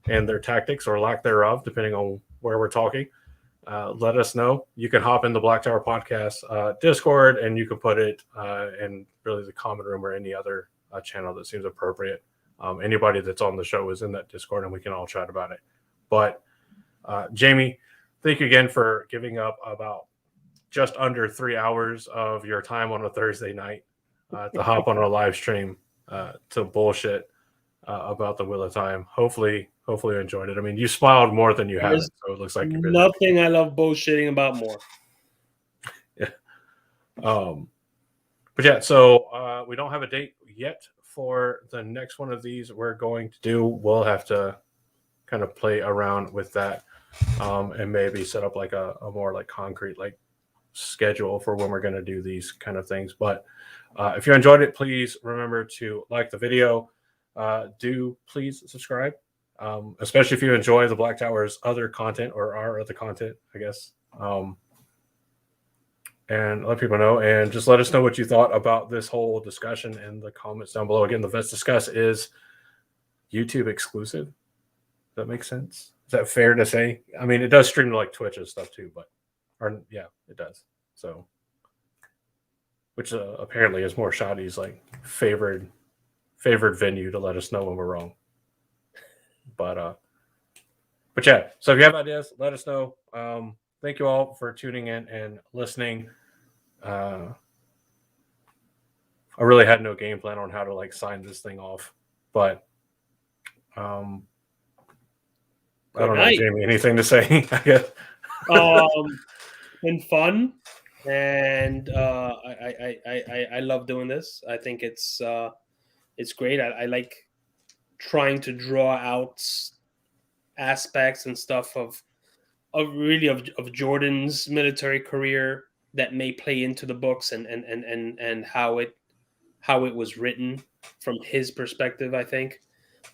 and their tactics or lack thereof, depending on where we're talking, let us know. You can hop in the Black Tower Podcast Discord, and you can put it in really the comment room or any other channel that seems appropriate. Anybody that's on the show is in that Discord, and we can all chat about it. But Jamie, thank you again for giving up about just under 3 hours of your time on a Thursday night to hop on a live stream to bullshit about the Wheel of Time. Hopefully you enjoyed it. I mean, you smiled more than you There's haven't, so it looks like you're good. nothing I love bullshitting about more. Yeah. But yeah, so we don't have a date yet for the next one of these we're going to do. We'll have to kind of play around with that, and maybe set up like a more like concrete like schedule for when we're going to do these kind of things. But if you enjoyed it, please remember to like the video. Do please subscribe, especially if you enjoy the Black Tower's other content, or our other content, I guess. And let people know, and just let us know what you thought about this whole discussion in the comments down below. Again, the Vets Discuss is YouTube exclusive. Does that make sense? Is that fair to say? I mean, it does stream to like Twitch and stuff too, but yeah, it does. So, which apparently is more Shadi's like favored venue to let us know when we're wrong. But yeah, so if you have ideas, let us know. Thank you all for tuning in and listening. I really had no game plan on how to like sign this thing off, but I don't know, night. Jamie. Anything to say? I guess. Been fun, and I love doing this. I think it's great. I like trying to draw out aspects and stuff of Jordan's military career that may play into the books, and how it was written from his perspective, I think.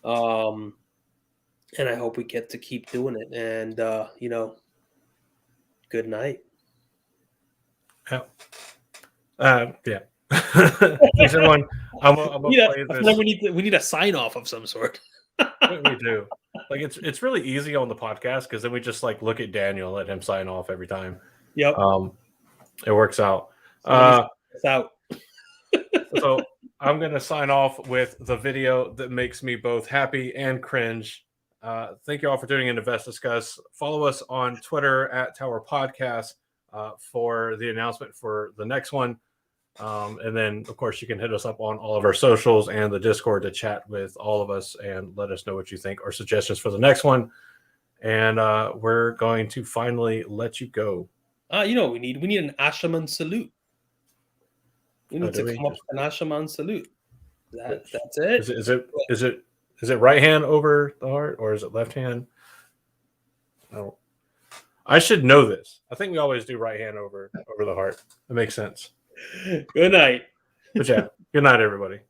And I hope we get to keep doing it. And good night. Yeah. Yeah. Thanks, everyone. I'm gonna play this. We need a sign off of some sort. We do. Like it's really easy on the podcast because then we just like look at Daniel, let him sign off every time. Yep. It works out. It's out. So I'm gonna sign off with the video that makes me both happy and cringe. Thank you all for tuning in to Vets Discuss. Follow us on Twitter at Tower Podcast for the announcement for the next one. And then, of course, you can hit us up on all of our socials and the Discord to chat with all of us and let us know what you think or suggestions for the next one. And we're going to finally let you go. We need an Asherman salute. We need to come up with an Asherman salute. That's it. Is it right hand over the heart or is it left hand? No. I should know this. I think we always do right hand over the heart. It makes sense. Good night. But yeah, good night, everybody.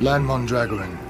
Land Mondragoran.